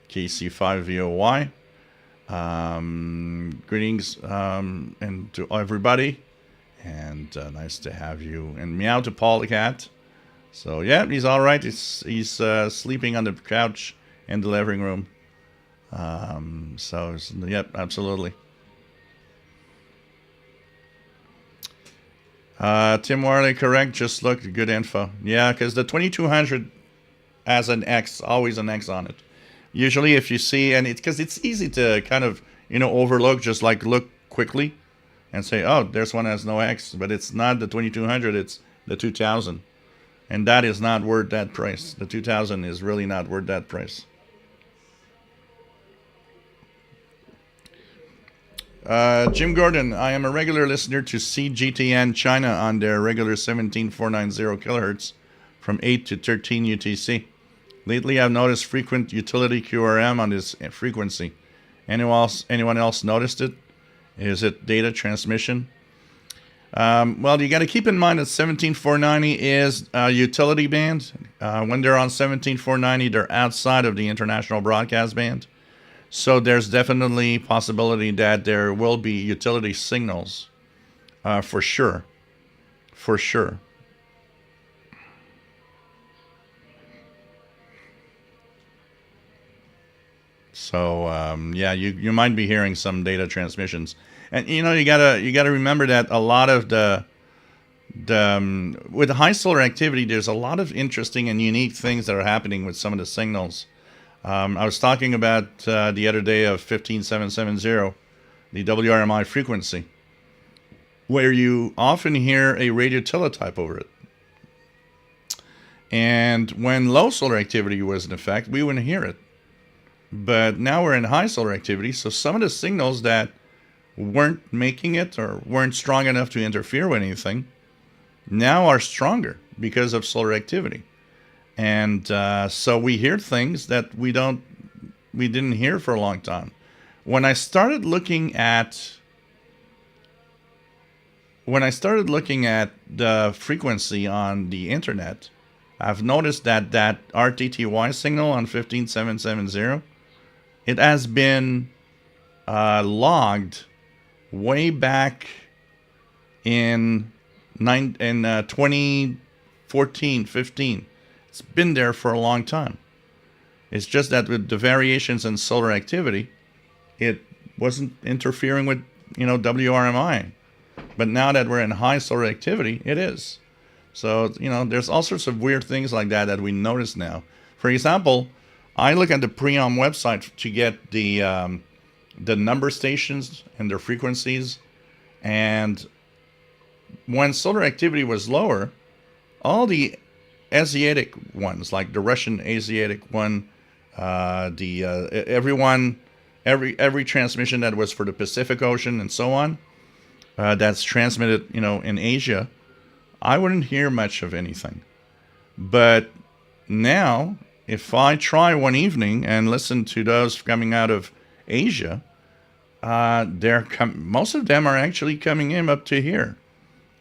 KC5VOY. Greetings and to everybody, and nice to have you. And meow to Paul the cat. So yeah, he's all right. He's sleeping on the couch in the living room. Yep, absolutely. Tim Warley, correct. Just look, good info. Yeah, because the 2200 has an X, always an X on it. Usually, if you see, and it's because it's easy to kind of overlook, just like look quickly, and say, oh, there's one that has no X, but it's not the 2200, it's the 2000, and that is not worth that price. The 2000 is really not worth that price. Jim Gordon, I am a regular listener to CGTN China on their regular 17490 kilohertz from 8 to 13 UTC. Lately, I've noticed frequent utility QRM on this frequency. Anyone else noticed it? Is it data transmission? Well, you got to keep in mind that 17490 is a utility band. When they're on 17490, they're outside of the international broadcast band. So there's definitely possibility that there will be utility signals, for sure. For sure. So yeah, you might be hearing some data transmissions, and you gotta remember that a lot of the with high solar activity, there's a lot of interesting and unique things that are happening with some of the signals. I was talking about the other day of 15770, the WRMI frequency, where you often hear a radio teletype over it. And when low solar activity was in effect, we wouldn't hear it. But now we're in high solar activity, so some of the signals that weren't making it or weren't strong enough to interfere with anything now are stronger because of solar activity. And so we hear things that we didn't hear for a long time. When I started looking at the frequency on the internet, I've noticed that RTTY signal on 15770, it has been logged way back in 2014, 15. It's been there for a long time. It's just that with the variations in solar activity, it wasn't interfering with WRMI. But now that we're in high solar activity, it is. So, there's all sorts of weird things like that we notice now. For example, I look at the Preom website to get the number stations and their frequencies. And when solar activity was lower, all the Asiatic ones, like the Russian Asiatic one, every transmission that was for the Pacific Ocean and so on, that's transmitted, in Asia, I wouldn't hear much of anything. But now, if I try one evening and listen to those coming out of Asia, most of them are actually coming in up to here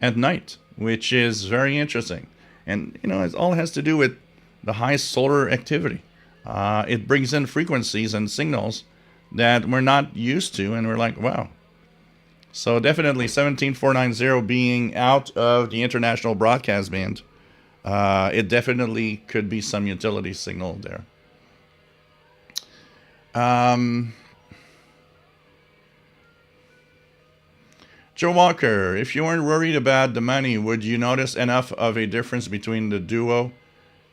at night, which is very interesting. And, it all has to do with the high solar activity. It brings in frequencies and signals that we're not used to, and we're like, wow. So definitely 17490 being out of the international broadcast band, it definitely could be some utility signal there. Joe Walker, if you weren't worried about the money, would you notice enough of a difference between the duo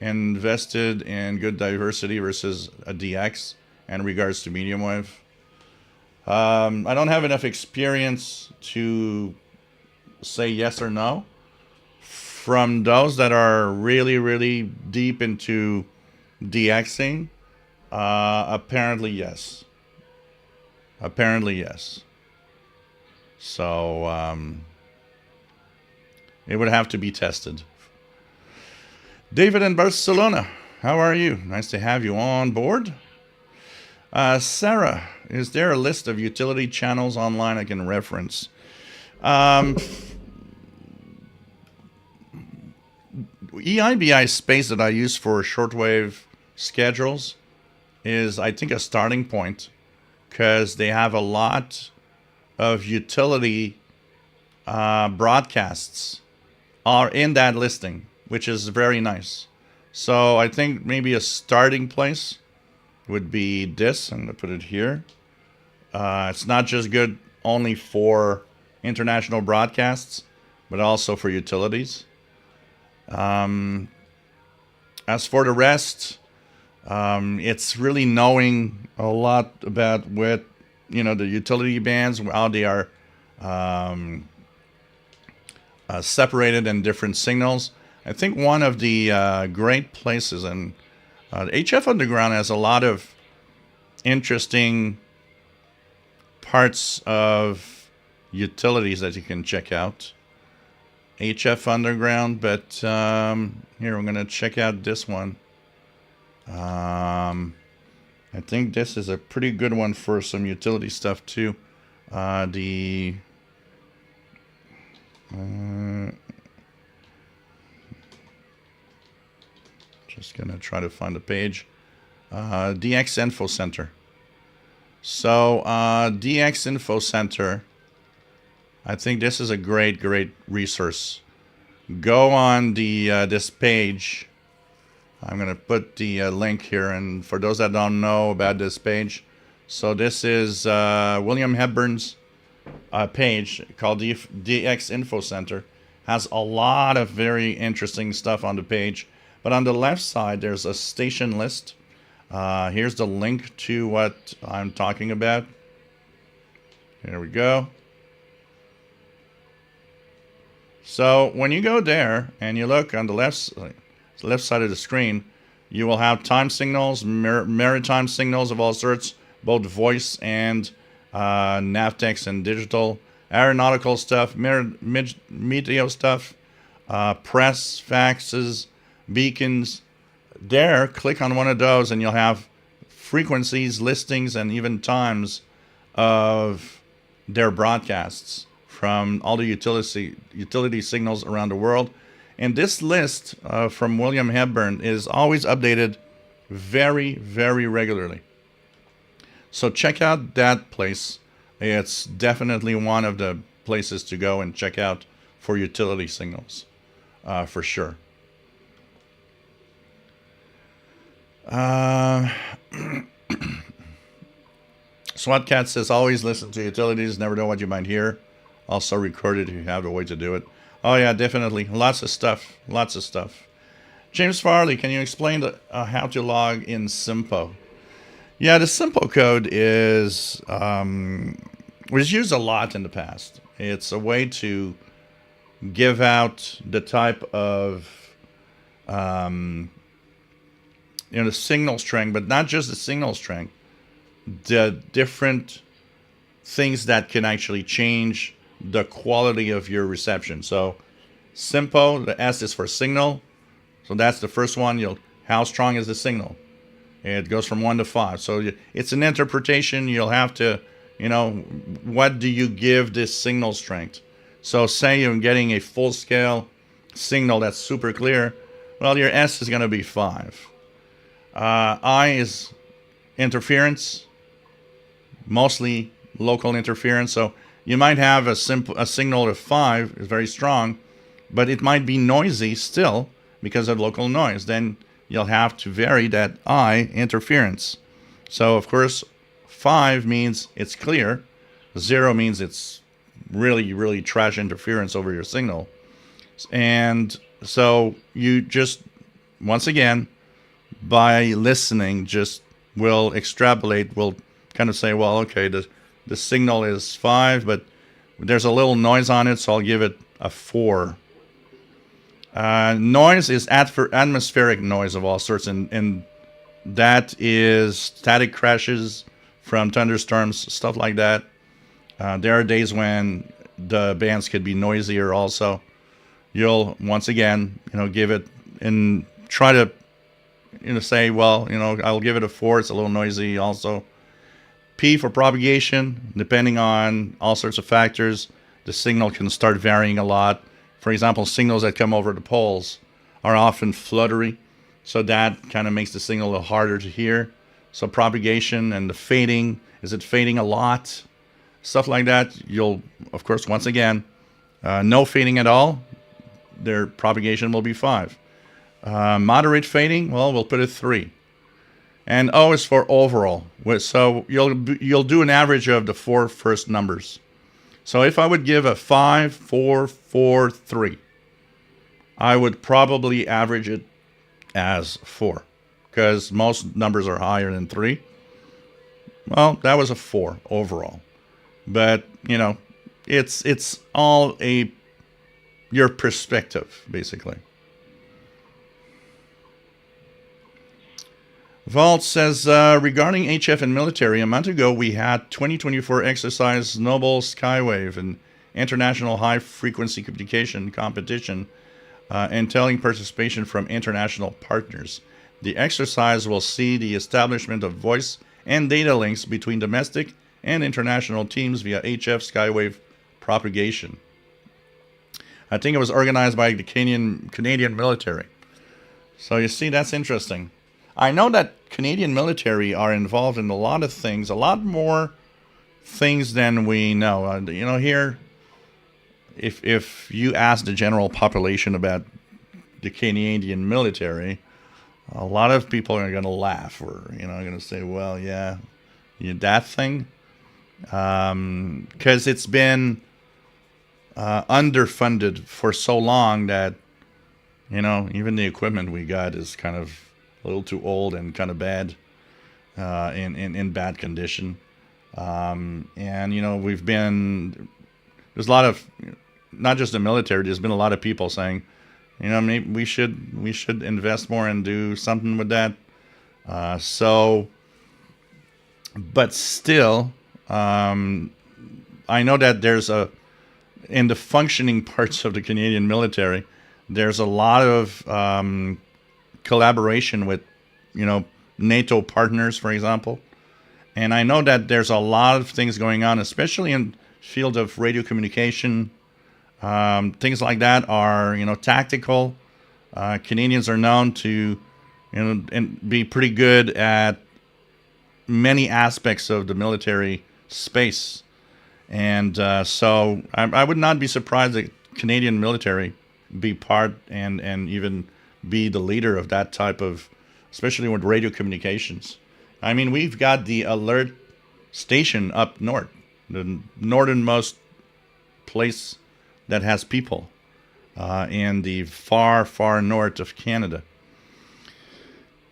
invested in good diversity versus a DX in regards to medium wave? I don't have enough experience to say yes or no. From those that are really, really deep into DXing, apparently yes. Apparently yes. So it would have to be tested. David in Barcelona, how are you? Nice to have you on board. Sarah, is there a list of utility channels online I can reference? EIBI space that I use for shortwave schedules is, I think, a starting point, because they have a lot of utility broadcasts are in that listing, which is very nice. So I think maybe a starting place would be this. I'm going to put it here. It's not just good only for international broadcasts, but also for utilities. As for the rest, it's really knowing a lot about what, the utility bands, how they are separated in different signals. I think one of the great places, and HF Underground has a lot of interesting parts of utilities that you can check out. HF Underground, but here I'm going to check out this one. I think this is a pretty good one for some utility stuff too. Just gonna try to find the page. DX Info Center. So DX Info Center, I think this is a great resource. Go on the this page. I'm going to put the link here, and for those that don't know about this page, so this is William Hepburn's page called DX Info Center. Has a lot of very interesting stuff on the page, but on the left side there's a station list. Here's the link to what I'm talking about. Here we go. So when you go there and you look on the left side of the screen, you will have time signals, maritime signals of all sorts, both voice and Navtex and digital, aeronautical stuff, meteo stuff, press, faxes, beacons. There, click on one of those and you'll have frequencies, listings, and even times of their broadcasts from all the utility signals around the world. And this list from William Hepburn is always updated very, very regularly. So check out that place. It's definitely one of the places to go and check out for utility signals, for sure. SWAT Cat says, always listen to utilities, never know what you might hear. also record it if you have a way to do it. Oh yeah, definitely. Lots of stuff. Lots of stuff. James Farley, can you explain how to log in Simpo? Yeah, the Simpo code is was used a lot in the past. It's a way to give out the type of the signal strength, but not just the signal strength, the different things that can actually change the quality of your reception. So Simpo, the S is for signal. So that's the first one. How strong is the signal? It goes from 1 to 5. So it's an interpretation. You'll have to, what do you give this signal strength? So say you're getting a full scale signal that's super clear. Well, your S is going to be 5. I is interference, mostly local interference. So you might have a signal of 5 is very strong, but it might be noisy still because of local noise. Then you'll have to vary that I interference. So of course 5 means it's clear, 0 means it's really, really trash interference over your signal. And so you just, once again, by listening, just will extrapolate, will kind of say, well, okay, the signal is 5, but there's a little noise on it, so I'll give it a 4. Noise is atmospheric noise of all sorts, and that is static crashes from thunderstorms, stuff like that. There are days when the bands could be noisier also. You'll, once again, give it and try to, say, well, I'll give it a 4. It's a little noisy also. P for propagation, depending on all sorts of factors, the signal can start varying a lot. For example, signals that come over the poles are often fluttery, so that kind of makes the signal a little harder to hear. So propagation and the fading, is it fading a lot? Stuff like that, you'll, of course, once again, no fading at all, their propagation will be 5. Moderate fading, well, we'll put it 3. And O is for overall. So you'll do an average of the 4 first numbers. So if I would give a 5, 4, 4, 3, I would probably average it as 4, because most numbers are higher than 3. Well, that was a 4 overall. But, it's all your perspective, basically. Vault says, regarding HF and military, a month ago we had 2024 exercise Noble Skywave, an international high-frequency communication competition, entailing participation from international partners. The exercise will see the establishment of voice and data links between domestic and international teams via HF Skywave propagation. I think it was organized by the Canadian military. So you see, that's interesting. I know that Canadian military are involved in a lot of things, a lot more things than we know. Here, if you ask the general population about the Canadian military, a lot of people are going to laugh, or going to say, "Well, yeah, that thing," because it's been underfunded for so long that even the equipment we got is kind of a little too old and kind of bad, in bad condition. And there's a lot of, not just the military, there's been a lot of people saying, maybe we should invest more and do something with that. But still, I know that there's in the functioning parts of the Canadian military, there's a lot of collaboration with, NATO partners, for example. And I know that there's a lot of things going on, especially in field of radio communication. Things like that are, tactical. Canadians are known to, and be pretty good at many aspects of the military space. And so I would not be surprised that Canadian military be part and even be the leader of that type of, especially with radio communications. I mean, we've got the alert station up north, the northernmost place that has people in the far, far north of Canada.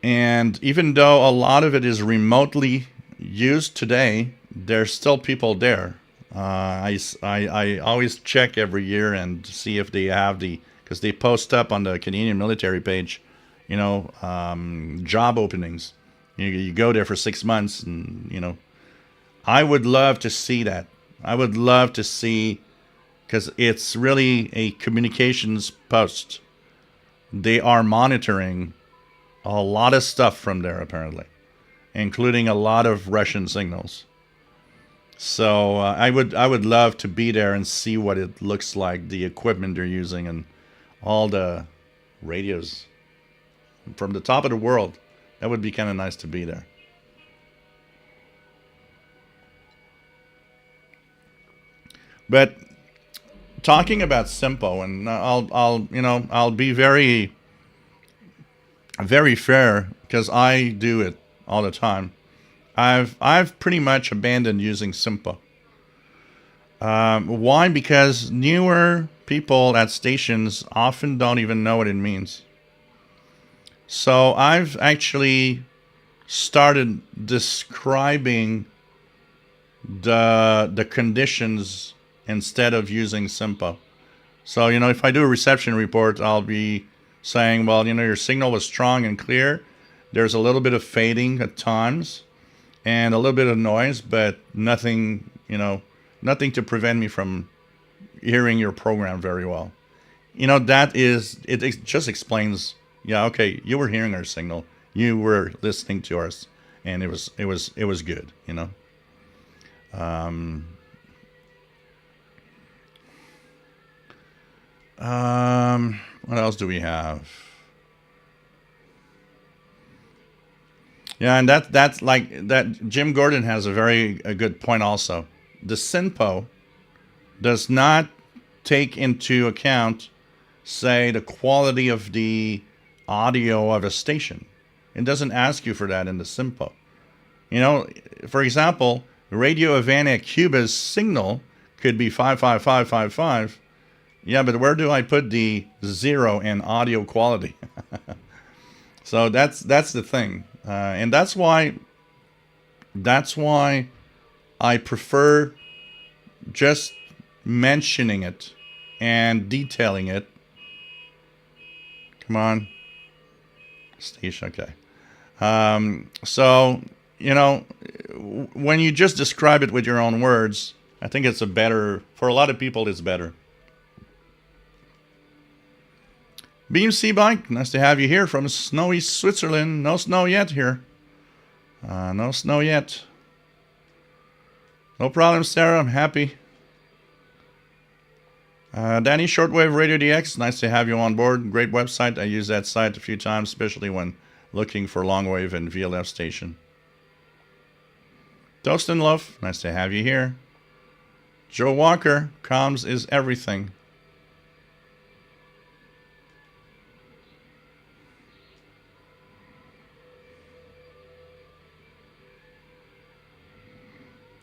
And even though a lot of it is remotely used today, there's still people there. I always check every year and see if they have because they post up on the Canadian military page, job openings. You go there for 6 months, and I would love to see that. I would love to see, because it's really a communications post. They are monitoring a lot of stuff from there, apparently, including a lot of Russian signals. So I would love to be there and see what it looks like, the equipment they're using, and all the radios from the top of the world. That would be kind of nice to be there. But talking about Simpo, and I'll be very, very fair, because I do it all the time. I've pretty much abandoned using Simpo. Why? Because newer people at stations often don't even know what it means. So I've actually started describing the conditions instead of using Simpo. So, if I do a reception report, I'll be saying, well, your signal was strong and clear. There's a little bit of fading at times and a little bit of noise, but nothing to prevent me from hearing your program very well. It just explains, yeah, okay, you were hearing our signal, you were listening to us, and it was good, What else do we have? Yeah, and that's like that. Jim Gordon has a good point also. The SINPO does not take into account, say, the quality of the audio of a station. It doesn't ask you for that in the SINPO. For example, Radio Havana Cuba's signal could be 55555. Yeah, but where do I put the 0 in audio quality? So that's the thing, and that's why I prefer just mentioning it and detailing it. Come on, station. Okay. So when you just describe it with your own words, I think it's for a lot of people, it's better. BMC Bike, nice to have you here from snowy Switzerland. No snow yet here. No snow yet. No problem, Sarah. I'm happy. Danny, Shortwave Radio DX, nice to have you on board. Great website. I use that site a few times, especially when looking for longwave and VLF station. Toast and Love, nice to have you here. Joe Walker, comms is everything.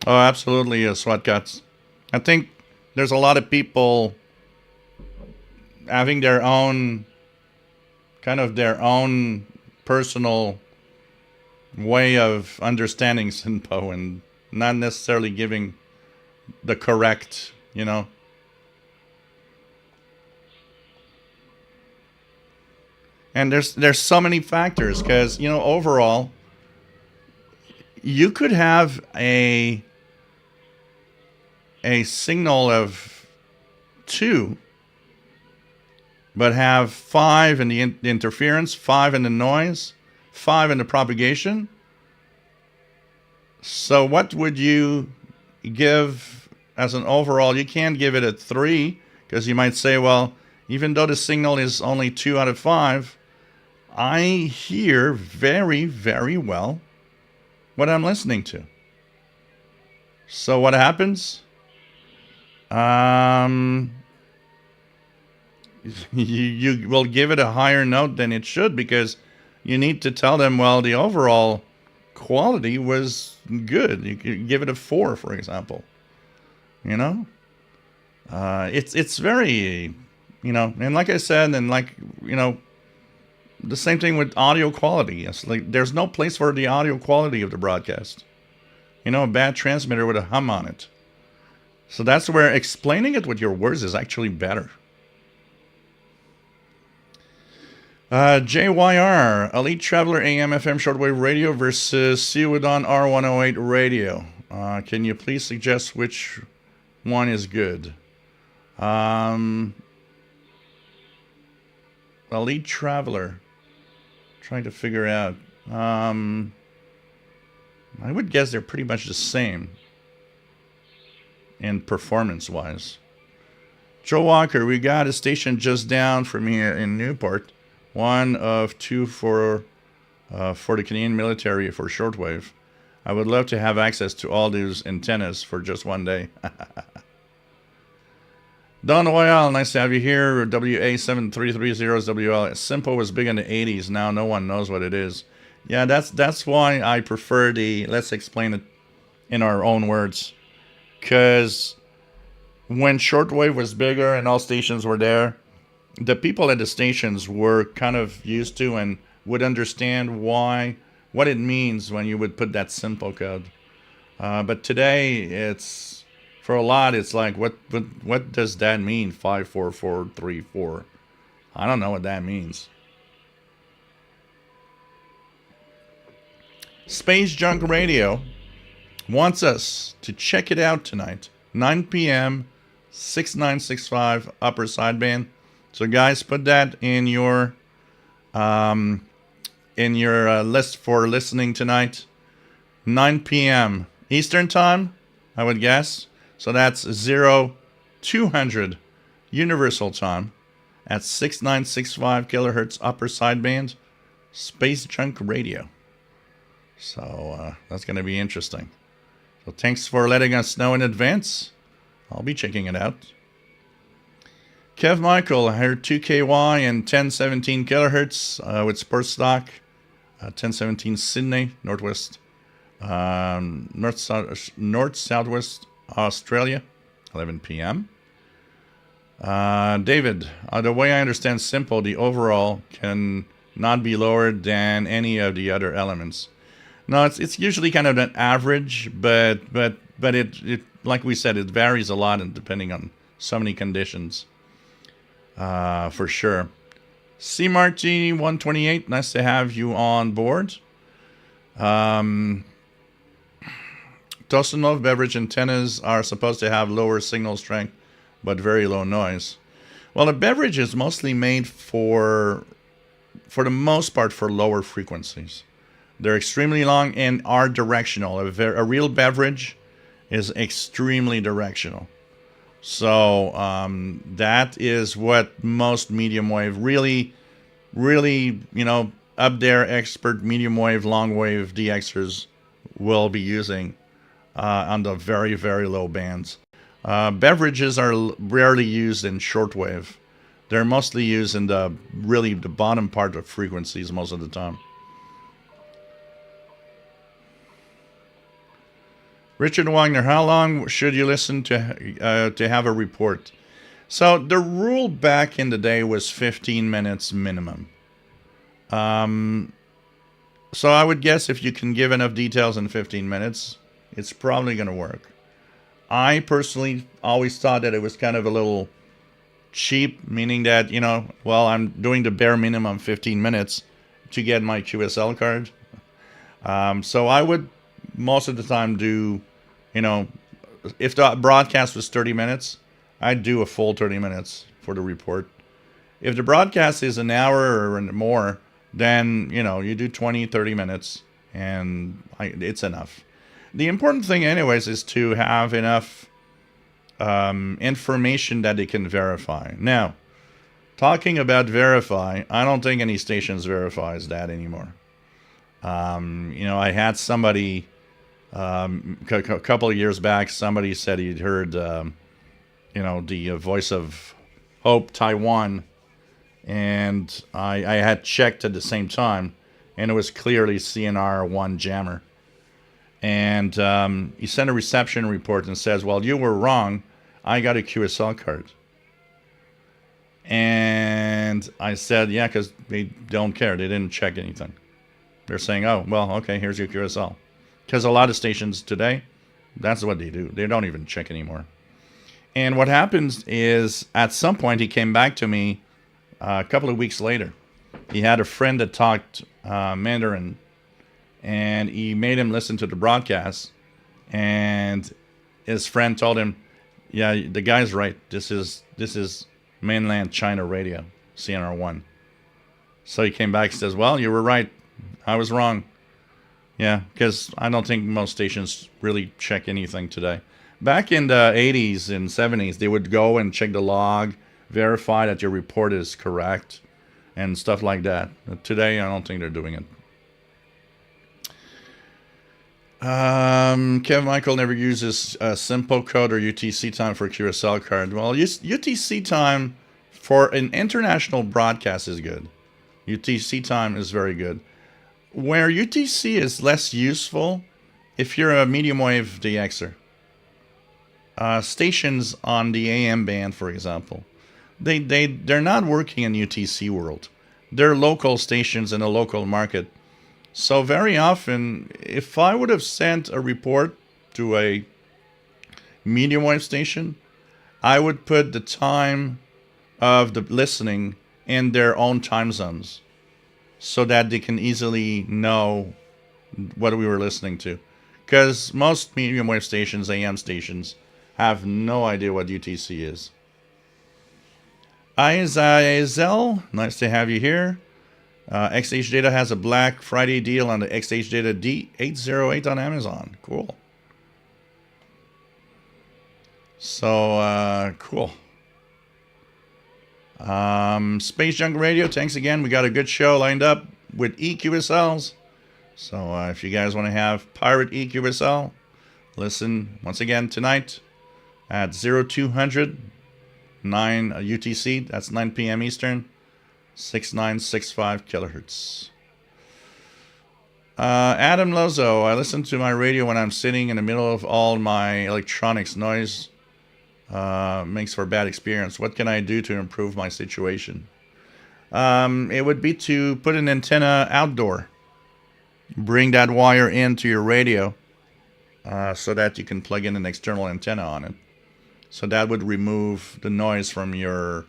Oh, absolutely, SWAT Cuts. I think there's a lot of people having their own personal way of understanding SINPO and not necessarily giving the correct, And there's so many factors, because overall, you could have a signal of 2, but have 5 in the interference, 5 in the noise, 5 in the propagation. So what would you give as an overall? You can't give it a 3, because you might say, well, even though the signal is only 2 out of 5, I hear very, very well what I'm listening to. So what happens? You will give it a higher note than it should, because you need to tell them, well, the overall quality was good. You could give it a 4, for example. It's very, and like I said, and like the same thing with audio quality. It's like there's no place for the audio quality of the broadcast. A bad transmitter with a hum on it. So that's where explaining it with your words is actually better. JYR, Elite Traveler AM FM Shortwave Radio versus Siwadon R108 Radio. Can you please suggest which one is good? Elite Traveler. Trying to figure out. I would guess they're pretty much the same in performance-wise. Joe Walker, we got a station just down from here in Newport. One of two for the Canadian military for shortwave. I would love to have access to all those antennas for just one day. Don Royale, nice to have you here. WA7330WL. Simple was big in the 80s. Now no one knows what it is. Yeah, that's why I prefer the let's explain it in our own words. Because when shortwave was bigger and all stations were there, the people at the stations were kind of used to and would understand what it means when you would put that simple code. But today, it's for a lot, it's like, what does that mean? 54434. I don't know what that means. Space Junk Radio wants us to check it out tonight, 9 p.m., 6965 upper sideband. So guys, put that in your list for listening tonight. 9 p.m. Eastern Time, I would guess. So that's 0200 Universal Time at 6965 kilohertz upper sideband, Space Junk Radio. So that's going to be interesting. So thanks for letting us know in advance. I'll be checking it out. Kev Michael, I heard 2KY and 1017 kilohertz with Sports Stock, 1017 Sydney, Northwest, North-Southwest Australia, 11 p.m. David, the way I understand Simple, the overall can not be lower than any of the other elements. No, it's usually kind of an average, but it like we said, it varies a lot and depending on so many conditions. For sure. C Marty 128, nice to have you on board. Tostanov beverage antennas are supposed to have lower signal strength, but very low noise. Well, a beverage is mostly made for the most part, for lower frequencies. They're extremely long and are directional. A real beverage is extremely directional. So that is what most medium wave, really, up there, expert medium wave, long wave DXers will be using on the very, very low bands. Beverages are rarely used in shortwave. They're mostly used in the bottom part of frequencies most of the time. Richard Wagner, how long should you listen to have a report? So the rule back in the day was 15 minutes minimum. So I would guess if you can give enough details in 15 minutes, it's probably going to work. I personally always thought that it was kind of a little cheap, meaning that, I'm doing the bare minimum 15 minutes to get my QSL card. So I would most of the time do, if the broadcast was 30 minutes, I'd do a full 30 minutes for the report. If the broadcast is an hour or more, then, you do 20, 30 minutes, and it's enough. The important thing anyways is to have enough information that they can verify. Now, talking about verify, I don't think any stations verifies that anymore. I had somebody, a couple of years back, somebody said he'd heard, the Voice of Hope Taiwan, and I had checked at the same time, and it was clearly CNR1 jammer. And he sent a reception report and says, well, you were wrong. I got a QSL card. And I said, yeah, because they don't care. They didn't check anything. They're saying, oh, well, okay, here's your QSL. Because a lot of stations today, that's what they do. They don't even check anymore. And what happens is, at some point, he came back to me a couple of weeks later. He had a friend that talked Mandarin, and he made him listen to the broadcast. And his friend told him, yeah, the guy's right. This is mainland China radio, CNR1. So he came back and says, well, you were right. I was wrong. Yeah, because I don't think most stations really check anything today. Back in the 80s and 70s, they would go and check the log, verify that your report is correct, and stuff like that. Today, I don't think they're doing it. Kevin Michael never uses Simpo code or UTC time for QSL card. Well, UTC time for an international broadcast is good. UTC time is very good. Where UTC is less useful, if you're a medium wave DXer. Stations on the AM band, for example, they're not working in UTC world. They're local stations in a local market. So very often, if I would have sent a report to a medium wave station, I would put the time of the listening in their own time zones so that they can easily know what we were listening to. Because most medium wave stations, AM stations, have no idea what UTC is. Izazel, nice to have you here. XH Data has a Black Friday deal on the XH Data D808 on Amazon. Cool. So, cool. Space Junk Radio, thanks again. We got a good show lined up with EQSLs. So, if you guys want to have Pirate EQSL, listen once again tonight at 0200 9 UTC. That's 9 p.m. Eastern. 6965 kilohertz. Adam Lozo, I listen to my radio when I'm sitting in the middle of all my electronics. Noise makes for a bad experience. What can I do to improve my situation? It would be to put an antenna outdoor. Bring that wire into your radio so that you can plug in an external antenna on it. So that would remove the noise from your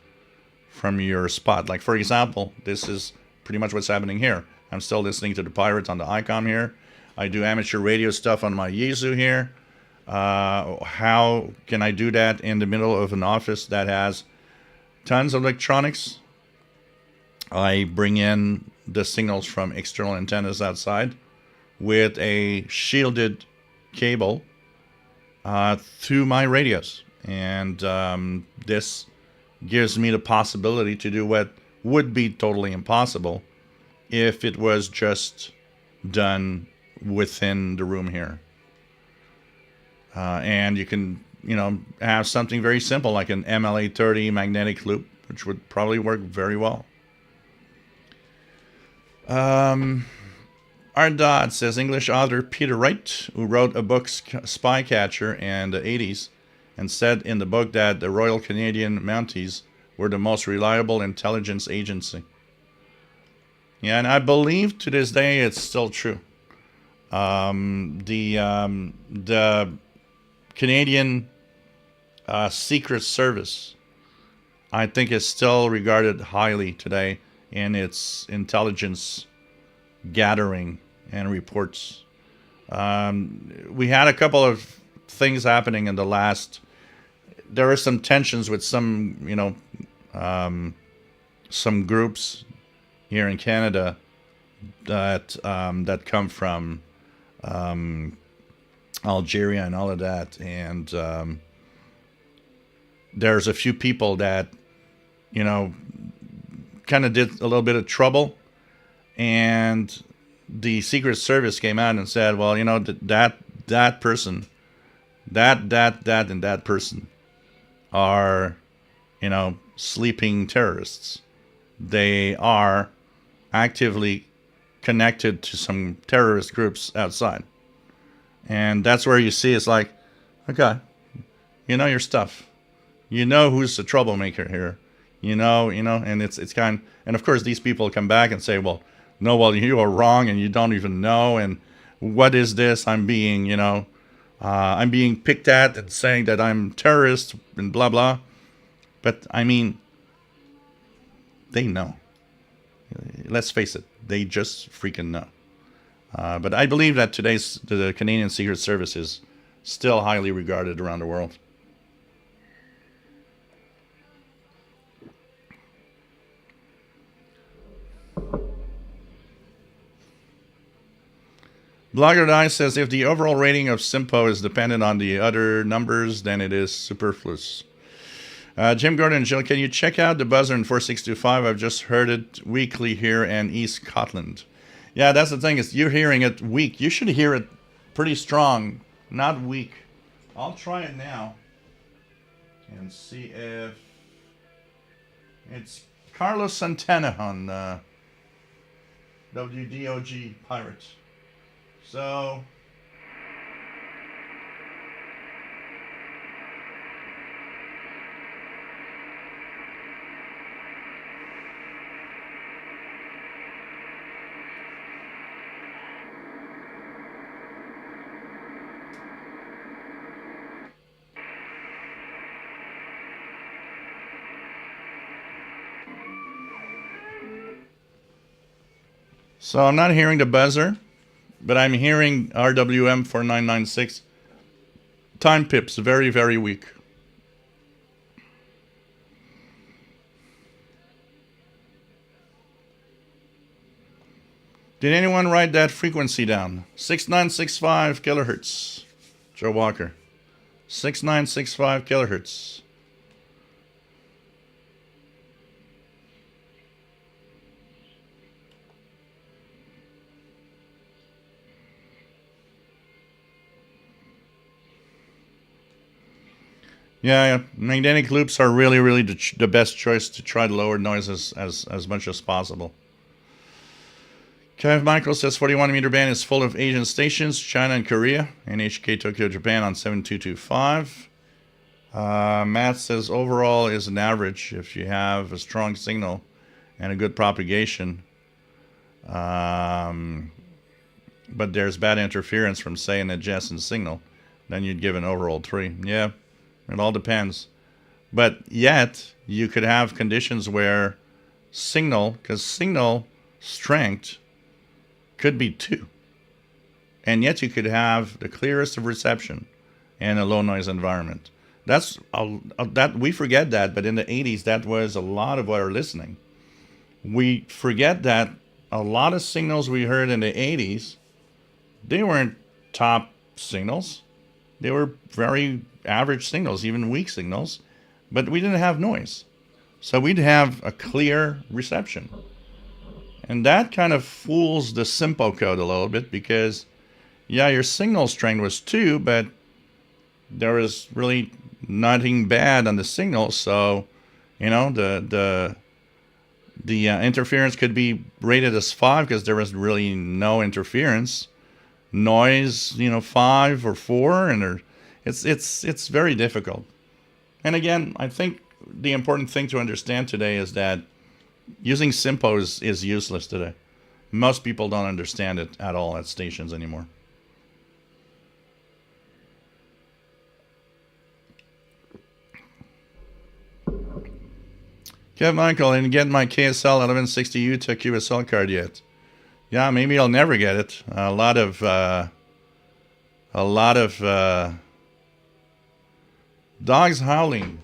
spot. Like, for example, this is pretty much what's happening here. I'm still listening to the Pirates on the ICOM here. I do amateur radio stuff on my Yaesu here. How can I do that in the middle of an office that has tons of electronics? I bring in the signals from external antennas outside with a shielded cable through my radios. And this gives me the possibility to do what would be totally impossible if it was just done within the room here. And you can, have something very simple like an MLA30 magnetic loop, which would probably work very well. Our Dodd says English author Peter Wright, who wrote a book, Spycatcher, in the 80s, and said in the book that the Royal Canadian Mounties were the most reliable intelligence agency. Yeah, and I believe to this day it's still true. The Canadian Secret Service, I think, is still regarded highly today in its intelligence gathering and reports. We had a couple of things happening in the last. There were some tensions with some, some groups here in Canada that come from Algeria and all of that, and there's a few people that, kind of did a little bit of trouble, and the Secret Service came out and said, well, that person, and that person are, sleeping terrorists. They are actively connected to some terrorist groups outside. And that's where you see it's like, okay, you know your stuff. You know who's the troublemaker here. And it's kind. And of course, these people come back and say, "Well, no, well, you are wrong, and you don't even know." And what is this? I'm being picked at and saying that I'm terrorist and blah blah. But I mean, they know. Let's face it, they just freaking know. But I believe that the Canadian Secret Service is still highly regarded around the world. Blogger Die says if the overall rating of Simpo is dependent on the other numbers, then it is superfluous. Jim Gordon, Jill, can you check out the buzzer in 4625? I've just heard it weekly here in East Scotland. Yeah, that's the thing, is you're hearing it weak. You should hear it pretty strong, not weak. I'll try it now and see if it's Carlos Santana on WDOG Pirate. So I'm not hearing the buzzer, but I'm hearing RWM 4996. Time pips, very, very weak. Did anyone write that frequency down? 6965 kilohertz. Joe Walker. 6965 kilohertz. Yeah, magnetic loops are really, really the best choice to try to lower noise as much as possible. Kev Michael says 41 meter band is full of Asian stations, China and Korea, NHK Tokyo, Japan on 7225. Matt says overall is an average if you have a strong signal and a good propagation. But there's bad interference from, say, an adjacent signal, then you'd give an overall 3. Yeah. It all depends. But yet, you could have conditions where because signal strength could be 2. And yet you could have the clearest of reception in a low noise environment. That we forget that, but in the 80s, that was a lot of our listening. We forget that a lot of signals we heard in the 80s, they weren't top signals. They were very average signals, even weak signals, but we didn't have noise. So we'd have a clear reception. And that kind of fools the Simpo code a little bit because, yeah, your signal strength was 2, but there was really nothing bad on the signal. So, the interference could be rated as 5 because there was really no interference. Noise, 5 or 4, and it's very difficult. And again, I think the important thing to understand today is that using Simpo is useless today. Most people don't understand it at all at stations anymore. Kev Michael, I didn't get my KSL 1160 UTA QSL card yet. Yeah, maybe I'll never get it. A lot of dogs howling.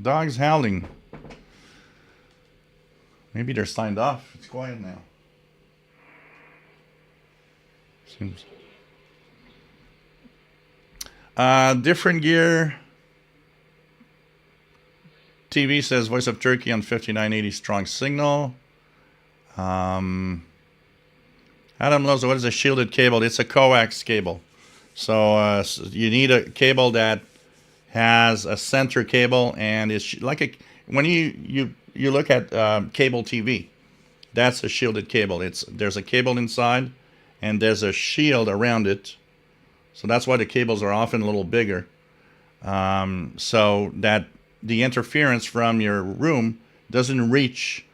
Dogs howling. Maybe they're signed off. It's quiet now. Seems. Different gear. TV says Voice of Turkey on 5980 strong signal. Adam Loza, what is a shielded cable? It's a coax cable. So you need a cable that has a center cable and it's when you look at cable TV, that's a shielded cable. There's a cable inside, and there's a shield around it. So that's why the cables are often a little bigger, so that the interference from your room doesn't reach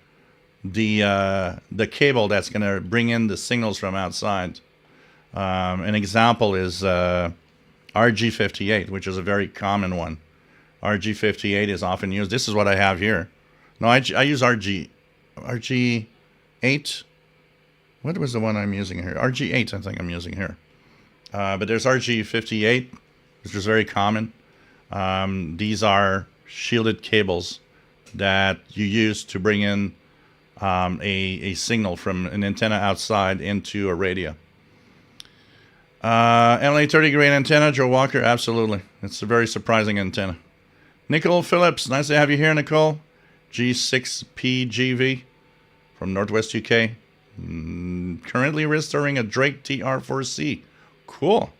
the cable that's going to bring in the signals from outside. An example is RG58, which is a very common one. RG58 is often used. This is what I have here. No, I use RG8. What was the one I'm using here? RG8, I think I'm using here. But there's RG58, which is very common. These are shielded cables that you use to bring in a signal from an antenna outside into a radio. MLA 30 grain antenna, Joe Walker, absolutely. It's a very surprising antenna. Nicole Phillips, nice to have you here, Nicole. G6PGV from Northwest UK. Currently restoring a Drake TR4C. Cool.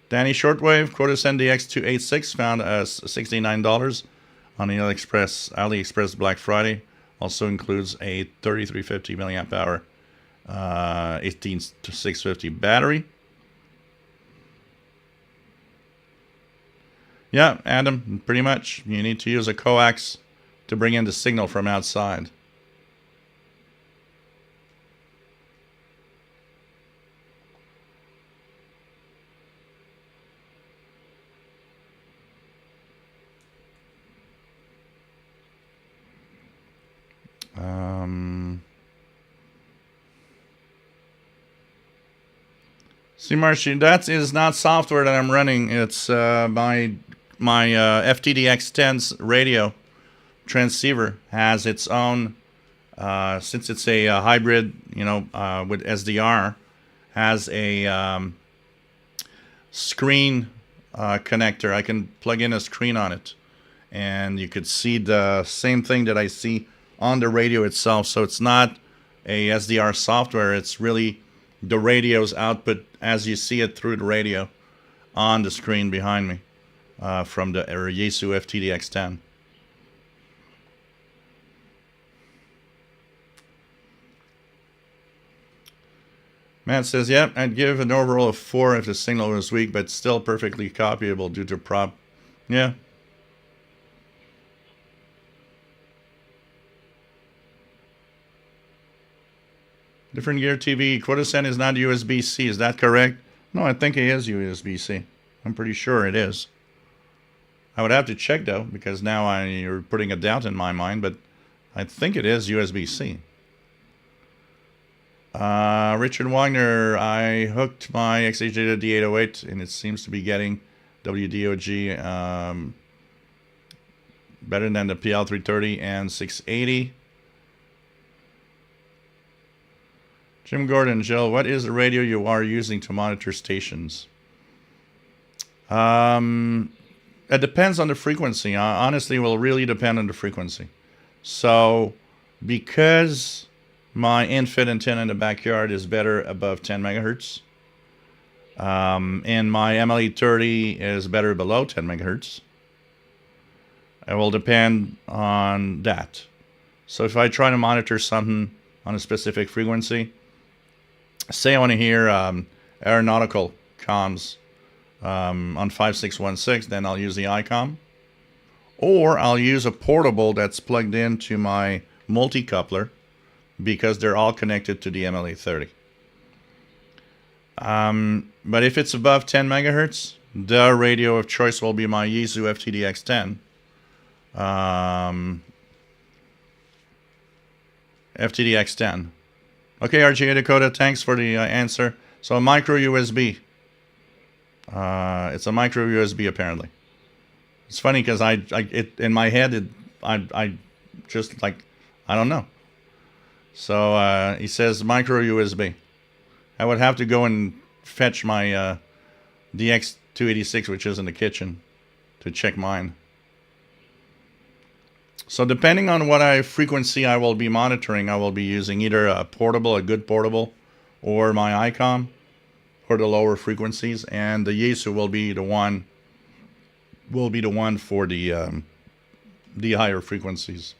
Danny Shortwave, Quotas NDX286, found as $69 on the AliExpress Black Friday. Also includes a 3350 milliamp hour 18650 battery. Yeah, Adam, pretty much. You need to use a coax to bring in the signal from outside. See, Marcy, that is not software that I'm running. It's my FTDX10's radio transceiver has its own, since it's a hybrid, with SDR, has a screen connector. I can plug in a screen on it, and you could see the same thing that I see on the radio itself. So it's not a SDR software. It's really the radio's output as you see it through the radio on the screen behind me from the Yaesu FTDX10. Matt says, yep, I'd give an overall of 4 if the signal was weak, but still perfectly copyable due to prop. Yeah. Different gear TV. Quotasen is not USB-C. Is that correct? No, I think it is USB-C. I'm pretty sure it is. I would have to check, though, because now you're putting a doubt in my mind, but I think it is USB-C. Richard Wagner, I hooked my XHJ to D808, and it seems to be getting WDOG better than the PL330 and 680. Jim Gordon, Jill, what is the radio you are using to monitor stations? It depends on the frequency. Honestly, it will really depend on the frequency. So, because my infit antenna in the backyard is better above 10 megahertz, and my MLE30 is better below 10 megahertz, it will depend on that. So if I try to monitor something on a specific frequency, say I want to hear aeronautical comms on 5616, then I'll use the ICOM. Or I'll use a portable that's plugged into my multi-coupler because they're all connected to the MLE30. But if it's above 10 megahertz, the radio of choice will be my Yaesu FTDX10. FTDX10. Okay, RGA Dakota, thanks for the answer. So a micro USB. It's a micro USB apparently. It's funny because in my head I just like I don't know. So he says micro USB. I would have to go and fetch my DX286, which is in the kitchen, to check mine. So depending on what frequency I will be monitoring, I will be using either a good portable, or my ICOM, or the lower frequencies, and the Yaesu will be the one for the the higher frequencies.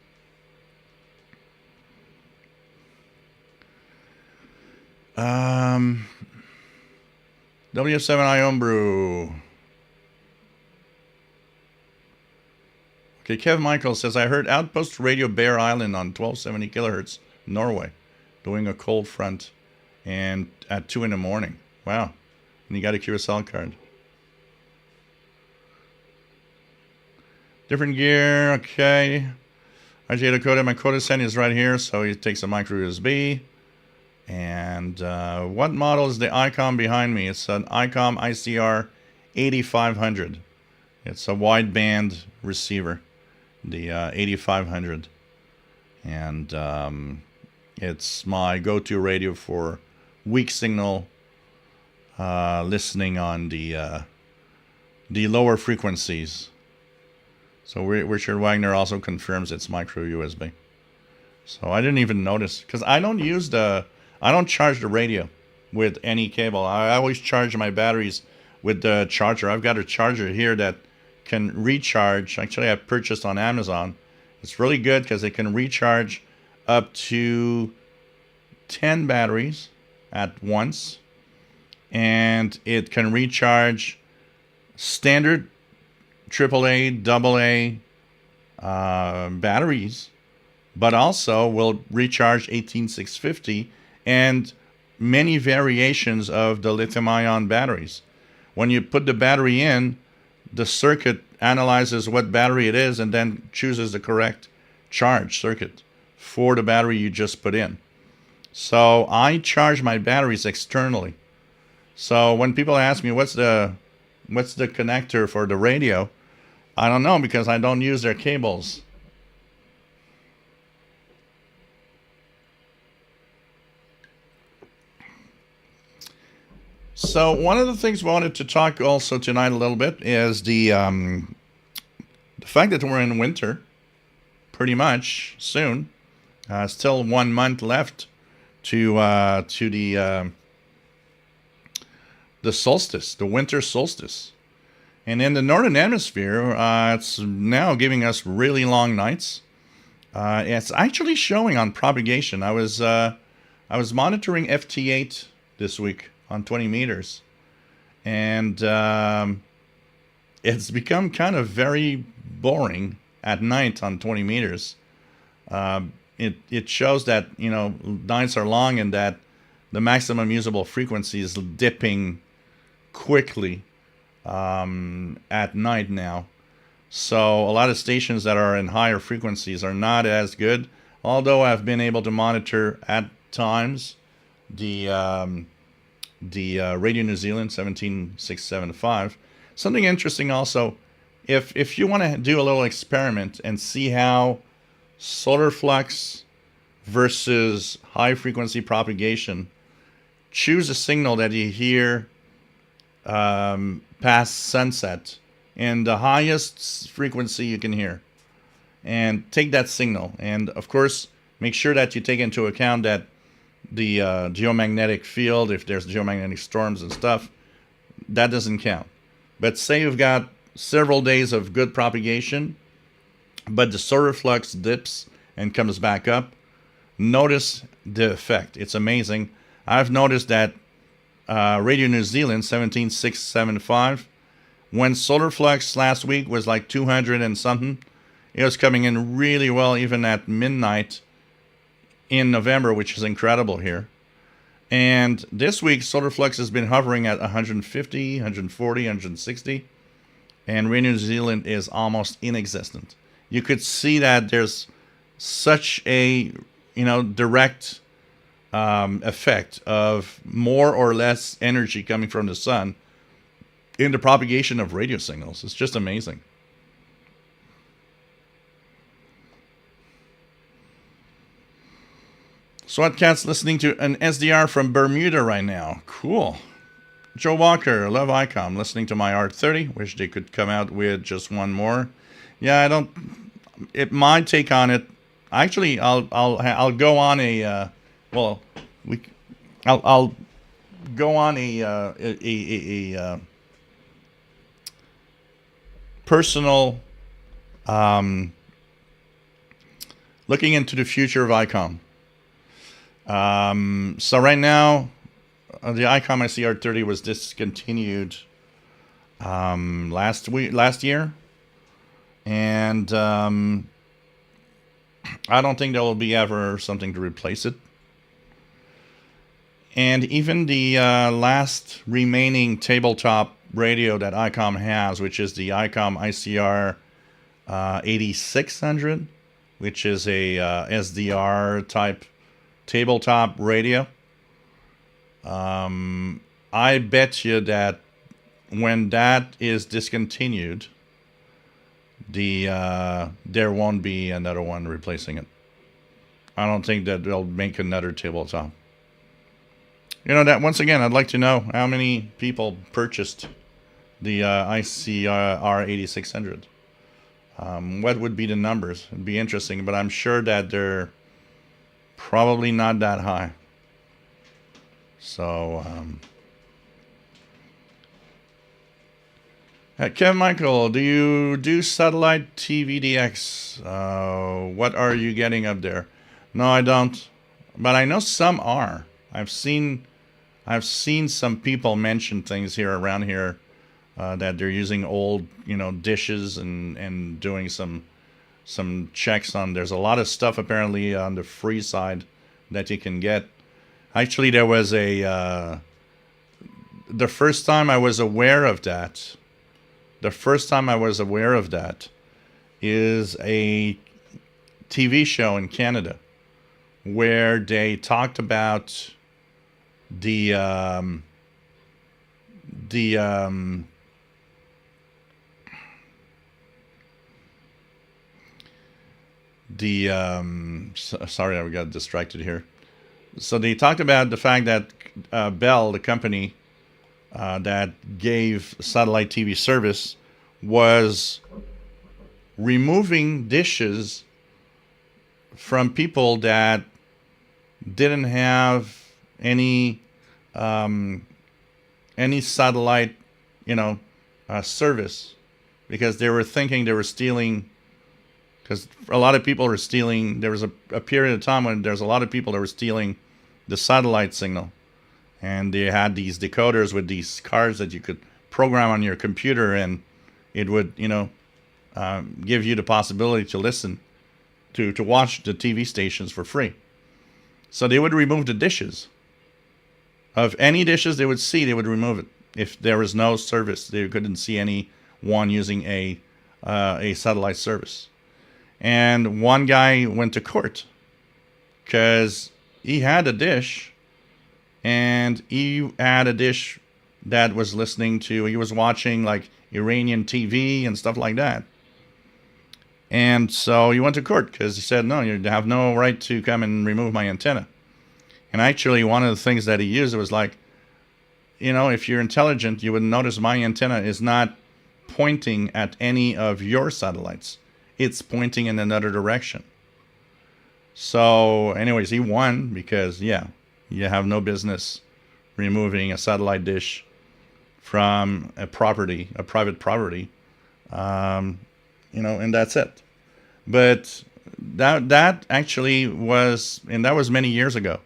WF7I Homebrew. Okay, Kev Michael says, I heard Outpost Radio Bear Island on 1270 kilohertz, Norway, doing a cold front and at 2 in the morning. Wow. And you got a QSL card. Different gear, okay. IJ Dakota, my Coda Sen is right here, so he takes a micro USB. And what model is the ICOM behind me? It's an ICOM ICR 8500. It's a wideband receiver, the 8500. And it's my go-to radio for weak signal listening on the lower frequencies. So Richard Wagner also confirms it's micro USB. So I didn't even notice, because I don't charge the radio with any cable. I always charge my batteries with the charger. I've got a charger here that can recharge. Actually, I purchased on Amazon. It's really good because it can recharge up to 10 batteries at once. And it can recharge standard AAA, AA batteries, but also will recharge 18650 and many variations of the lithium-ion batteries. When you put the battery in, the circuit analyzes what battery it is and then chooses the correct charge circuit for the battery you just put in. So I charge my batteries externally. So when people ask me what's the connector for the radio, I don't know, because I don't use their cables. So one of the things we wanted to talk also tonight a little bit is the fact that we're in winter, pretty much soon. Still 1 month left to the solstice, the winter solstice. And in the northern hemisphere, it's now giving us really long nights. It's actually showing on propagation. I was monitoring FT8 this week on 20 meters, and it's become kind of very boring at night on 20 meters. It shows that nights are long and that the maximum usable frequency is dipping quickly at night now. So a lot of stations that are in higher frequencies are not as good, although I've been able to monitor at times the Radio New Zealand 17675. Something interesting also, if you want to do a little experiment and see how solar flux versus high frequency propagation, choose a signal that you hear past sunset and the highest frequency you can hear, and take that signal. And of course, make sure that you take into account that the geomagnetic field, if there's geomagnetic storms and stuff, that doesn't count. But say you've got several days of good propagation, but the solar flux dips and comes back up, notice the effect. It's amazing. I've noticed that Radio New Zealand 17675, when solar flux last week was like 200 and something, it was coming in really well even at midnight in November, which is incredible here. And this week, solar flux has been hovering at 150, 140, 160, and Radio New Zealand is almost inexistent. You could see that there's such a direct effect of more or less energy coming from the sun in the propagation of radio signals. It's just amazing. Swatcat's listening to an SDR from Bermuda right now. Cool. Joe Walker, love ICOM, listening to my R30. Wish they could come out with just one more. Yeah, I don't. My take on it. Actually, I'll go on a. I'll go on a personal looking into the future of ICOM. So right now, the ICOM ICR30 was discontinued last year, and I don't think there will be ever something to replace it. And even the last remaining tabletop radio that ICOM has, which is the ICOM ICR 8600, which is a SDR type tabletop radio. I bet you that when that is discontinued, there won't be another one replacing it. I don't think that they'll make another tabletop. You know, that once again, I'd like to know how many people purchased the ICR 8600. What would be the numbers? It'd be interesting, but I'm sure that they're probably not that high. So, Kevin Michael, do you do satellite TVDX? What are you getting up there? No, I don't, but I know some are. I've seen some people mention things here around here that they're using old, dishes and doing some checks on. There's a lot of stuff apparently on the free side that you can get. Actually, there was the first time I was aware of that. The first time I was aware of that is a TV show in Canada where they talked about the sorry, I got distracted here. So they talked about the fact that Bell, the company that gave satellite TV service, was removing dishes from people that didn't have any satellite, service, because they were thinking they were stealing. Because a lot of people were stealing. There was a period of time when there's a lot of people that were stealing the satellite signal, and they had these decoders with these cards that you could program on your computer, and it would, give you the possibility to listen, to watch the TV stations for free. So they would remove the dishes. Of any dishes they would see, they would remove it. If there was no service, they couldn't see anyone using a satellite service. And one guy went to court because he had a dish, and he had a dish that was he was watching like Iranian TV and stuff like that. And so he went to court because he said, no, you have no right to come and remove my antenna. And actually, one of the things that he used was like, if you're intelligent, you would notice my antenna is not pointing at any of your satellites. It's pointing in another direction. So anyways, he won because, you have no business removing a satellite dish from a private property, and that's it. But that actually was, and that was many years ago.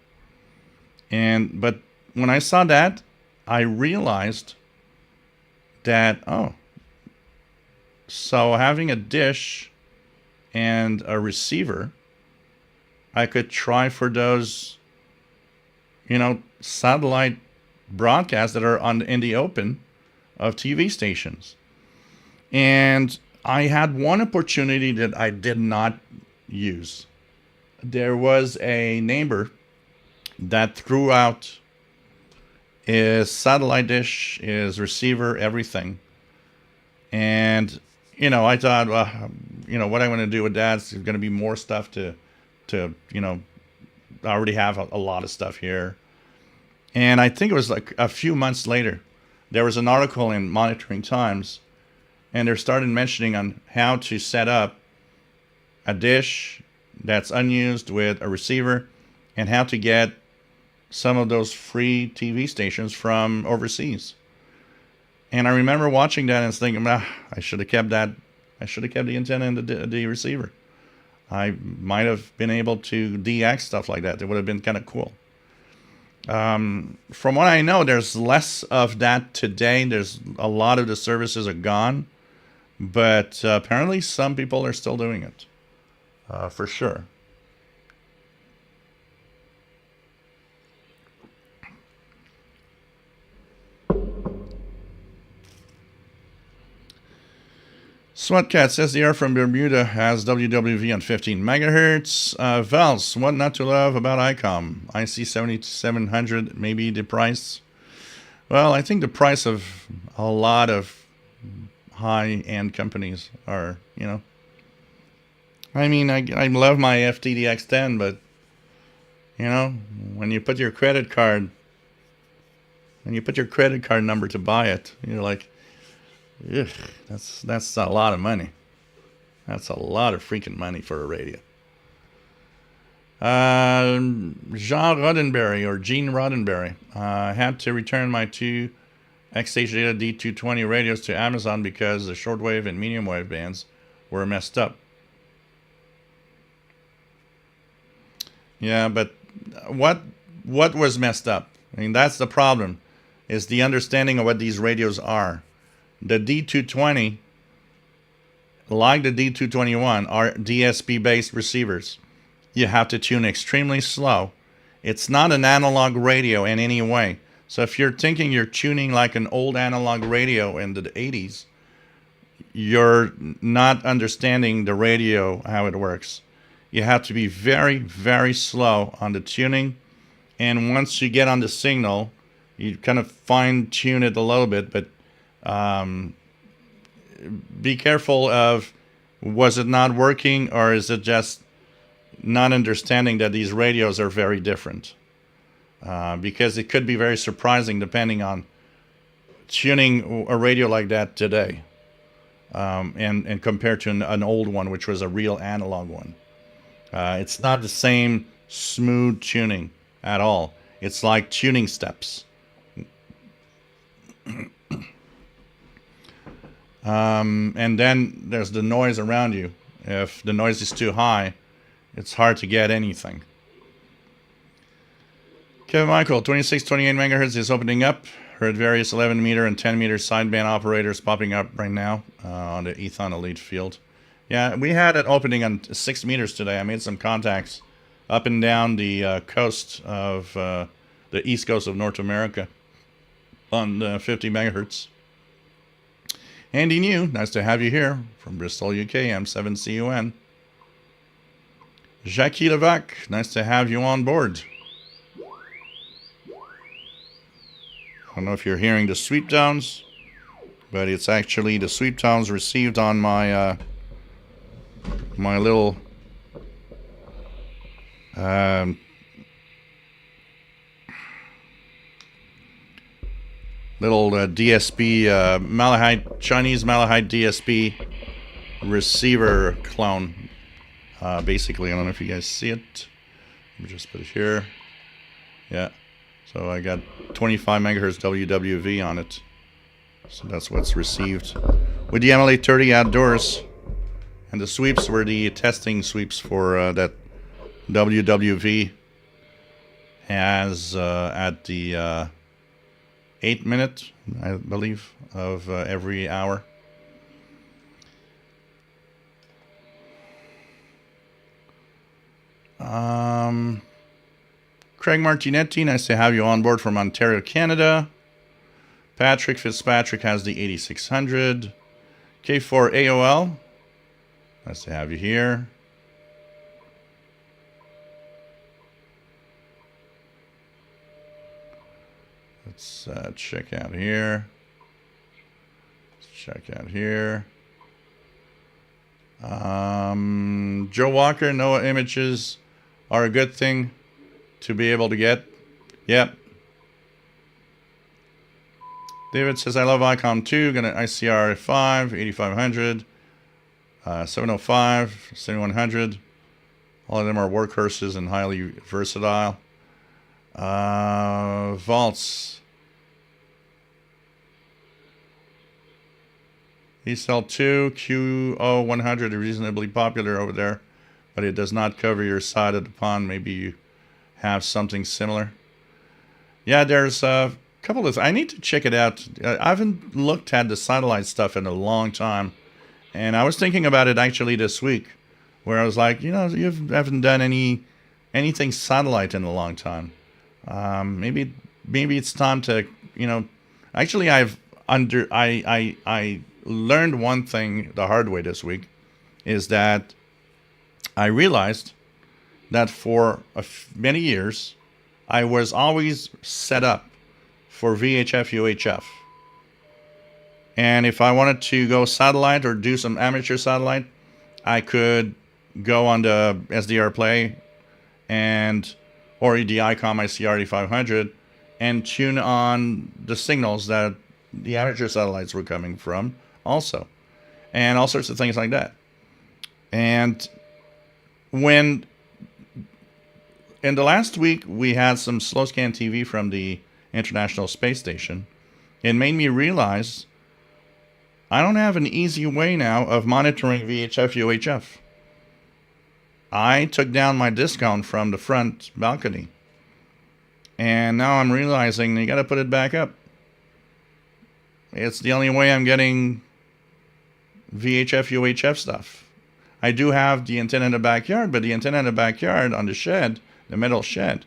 But when I saw that, I realized that, so having a dish and a receiver, I could try for those, satellite broadcasts that are in the open of TV stations. And I had one opportunity that I did not use. There was a neighbor that threw out his satellite dish, his receiver, everything. And I thought, well, what I'm going to do with that is going to be more stuff to I already have a lot of stuff here. And I think it was like a few months later, there was an article in Monitoring Times, and they started mentioning on how to set up a dish that's unused with a receiver, and how to get some of those free TV stations from overseas. And I remember watching that and thinking, I should have kept that. I should have kept the antenna and the receiver. I might have been able to DX stuff like that. It would have been kind of cool. From what I know, there's less of that today. There's a lot of the services are gone, but apparently some people are still doing it, for sure. Sweatcat says the air from Bermuda has WWV on 15 megahertz. Vels, what not to love about ICOM? IC 7700, maybe the price. Well, I think the price of a lot of high-end companies are, you know. I mean, I love my FTDX10, but, you know, when you put your credit card number to buy it, you're like, ugh, that's a lot of money. That's a lot of freaking money for a radio. Jean Roddenberry had to return my two XH Data D220 radios to Amazon because the shortwave and medium wave bands were messed up. Yeah, but what was messed up? I mean, that's the problem, is the understanding of what these radios are. The D220, like the D221, are DSP-based receivers. You have to tune extremely slow. It's not an analog radio in any way. So if you're thinking you're tuning like an old analog radio in the 80s, you're not understanding the radio, how it works. You have to be very, very slow on the tuning. And once you get on the signal, you kind of fine-tune it a little bit, but be careful of, was it not working, or is it just not understanding that these radios are very different? Because it could be very surprising depending on tuning a radio like that today, and compared to an old one, which was a real analog one. It's not the same smooth tuning at all. It's like tuning steps. And then there's the noise around you. If the noise is too high, it's hard to get anything. Kevin Michael, 2628 megahertz is opening up. Heard various 11 meter and 10 meter sideband operators popping up right now on the Ethon Elite field. Yeah, we had it opening on 6 meters today. I made some contacts up and down the coast of the east coast of North America on 50 megahertz. Andy New, nice to have you here from Bristol, UK, M7CUN. Jackie Levac, nice to have you on board. I don't know if you're hearing the sweep downs, but it's actually the sweep downs received on my my little DSP Malahite, Chinese Malahite DSP receiver clone. Basically, I don't know if you guys see it. Let me just put it here. Yeah. So I got 25 megahertz WWV on it. So that's what's received. With the MLA30 outdoors. And the sweeps were the testing sweeps for that WWV as at the 8 minute, I believe, of every hour. Craig Martinetti, nice to have you on board from Ontario, Canada. Patrick Fitzpatrick has the 8600. K4 AOL, nice to have you here. Let's check out here. Let's check out here. Joe Walker, no images are a good thing to be able to get. Yep. David says, I love ICOM 2. Gonna ICR 5, 8500, 705, 7100. All of them are workhorses and highly versatile. Vaults. ESL2, QO100 are reasonably popular over there. but it does not cover your side of the pond. Maybe you have something similar. Yeah, there's a couple of... I need to check it out. I haven't looked at the satellite stuff in a long time. And I was thinking about it actually this week, where I was like, you haven't done anything satellite in a long time. Maybe it's time to, actually I learned one thing the hard way this week, is that I realized that for many years I was always set up for VHF UHF. And if I wanted to go satellite or do some amateur satellite, I could go on the SDR Play or the ICOM ICRD 500 and tune on the signals that the amateur satellites were coming from also. And all sorts of things like that. And when in the last week we had some slow scan TV from the International Space Station, it made me realize I don't have an easy way now of monitoring VHF UHF. I took down my discount from the front balcony, and now I'm realizing you got to put it back up. It's the only way I'm getting VHF UHF stuff. I do have the antenna in the backyard, but the antenna in the backyard on the shed, the metal shed,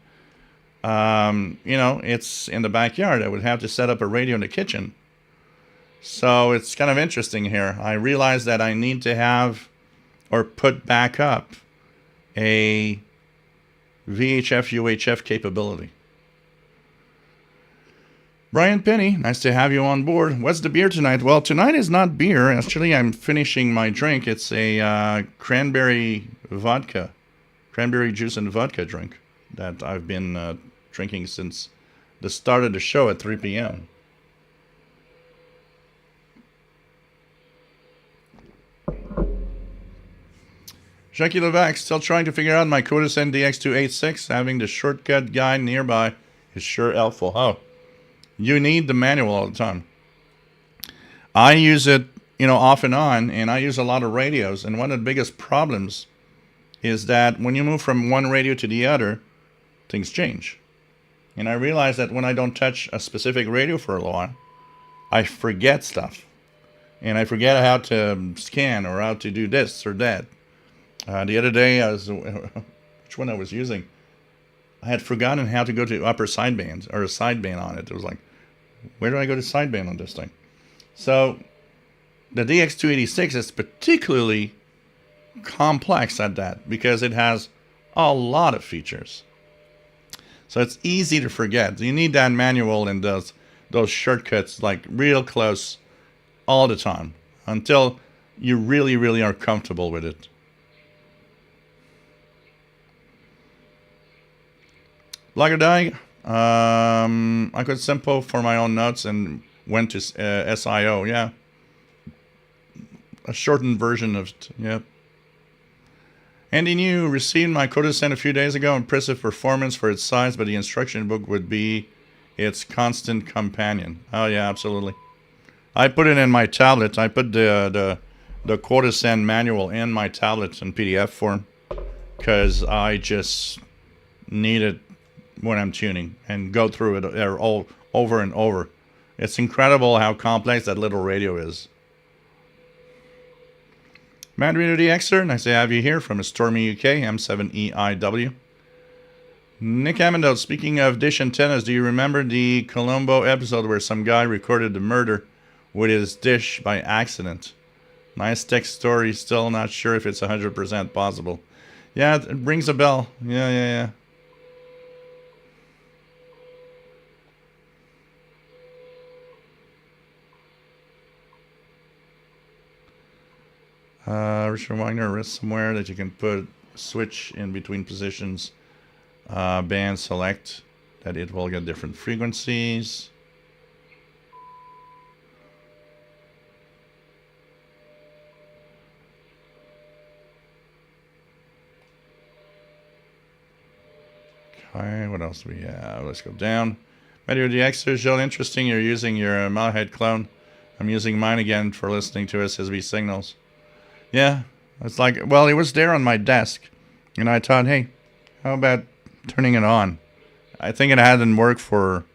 it's in the backyard. I would have to set up a radio in the kitchen. So it's kind of interesting here. I realized that I need to have or put back up a VHF UHF capability. Brian Penny, nice to have you on board. What's the beer tonight? Well, tonight is not beer. Actually, I'm finishing my drink. It's a cranberry juice and vodka drink that I've been drinking since the start of the show at 3 p.m. Jackie Levac, still trying to figure out my Codis NDX286. Having the shortcut guide nearby is sure helpful. Oh, you need the manual all the time. I use it, off and on, and I use a lot of radios. And one of the biggest problems is that when you move from one radio to the other, things change. And I realize that when I don't touch a specific radio for a while, I forget stuff. And I forget how to scan or how to do this or that. The other day, which one I was using, I had forgotten how to go to upper sideband or a sideband on it. It was like, where do I go to sideband on this thing? So the DX286 is particularly complex at that because it has a lot of features. So it's easy to forget. You need that manual and those shortcuts like real close all the time until you really, really are comfortable with it. Blogger I could simple for my own notes and went to SIO. Yeah, a shortened version of it. Yep. Andy New received my Codis a few days ago. Impressive performance for its size, but the instruction book would be its constant companion. Oh yeah, absolutely. I put it in my tablet. I put the Codis manual in my tablet in PDF form because I just need it when I'm tuning and go through it all over and over. It's incredible how complex that little radio is. Madrina DXer, nice to have you here from Stormy UK, M7EIW. Nick Amendold, speaking of dish antennas, do you remember the Colombo episode where some guy recorded the murder with his dish by accident? Nice text story, still not sure if it's 100% possible. Yeah, it rings a bell. Yeah. Richard Wagner writes somewhere that you can put switch in between positions, band select, that it will get different frequencies. Okay, what else do we have? Let's go down. Radio DX, there's Jill, interesting. You're using your Malhead clone. I'm using mine again for listening to SSB signals. Yeah, it's like, well, it was there on my desk, And I thought, hey, how about turning it on? I think it hadn't worked for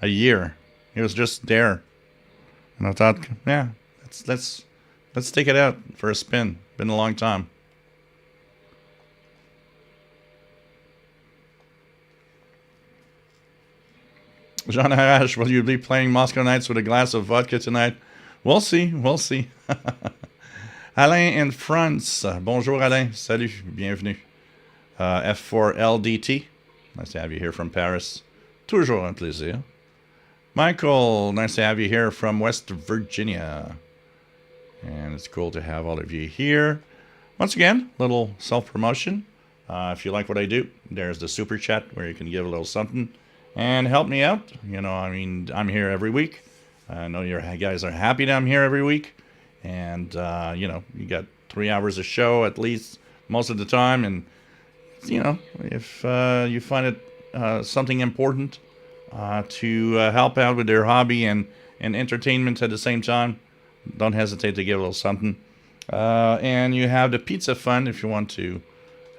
a year. It was just there. And I thought, yeah, let's take it out for a spin. Been a long time. Jean Harash, will you be playing Moscow Nights with a glass of vodka tonight? We'll see, we'll see. Alain in France. Bonjour Alain. Salut, bienvenue. F4LDT. Nice to have you here from Paris. Toujours un plaisir. Michael, nice to have you here from West Virginia. And it's cool to have all of you here. Once again, little self-promotion. If you like what I do, there's the super chat where you can give a little something and help me out. You know, I mean, I'm here every week. I know you guys are happy that I'm here every week. And, you know, you got 3 hours of show at least most of the time. And, you know, if you find it something important to help out with their hobby and entertainment at the same time, don't hesitate to give a little something. And you have the pizza fund if you want to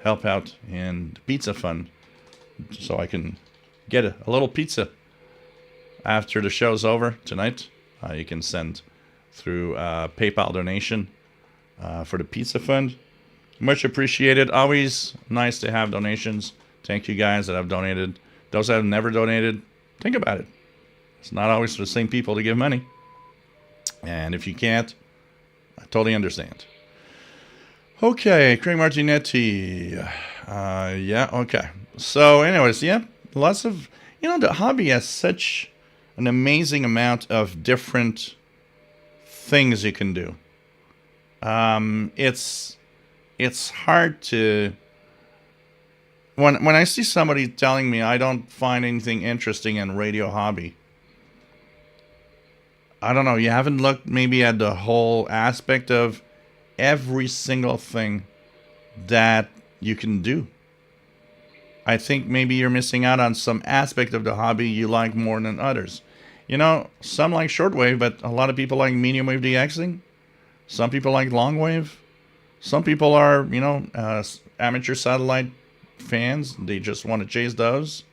help out in the pizza fund, so I can get a little pizza after the show's over tonight. You can send through PayPal donation for the pizza fund. Much appreciated. Always nice to have donations. Thank you guys that have donated. Those that have never donated, think about it. It's not always the same people to give money. And if you can't, I totally understand. Okay, Craig Martinetti. Yeah, okay. So anyways, yeah, lots of, you know, the hobby has such an amazing amount of different things you can do. It's hard to, when I see somebody telling me I don't find anything interesting in radio hobby, I don't know, you haven't looked maybe at the whole aspect of every single thing that you can do. I think maybe you're missing out on some aspect of the hobby you like more than others. You know, some like shortwave, but a lot of people like medium wave DXing. Some people like long wave. Some people are, you know, amateur satellite fans. They just want to chase those.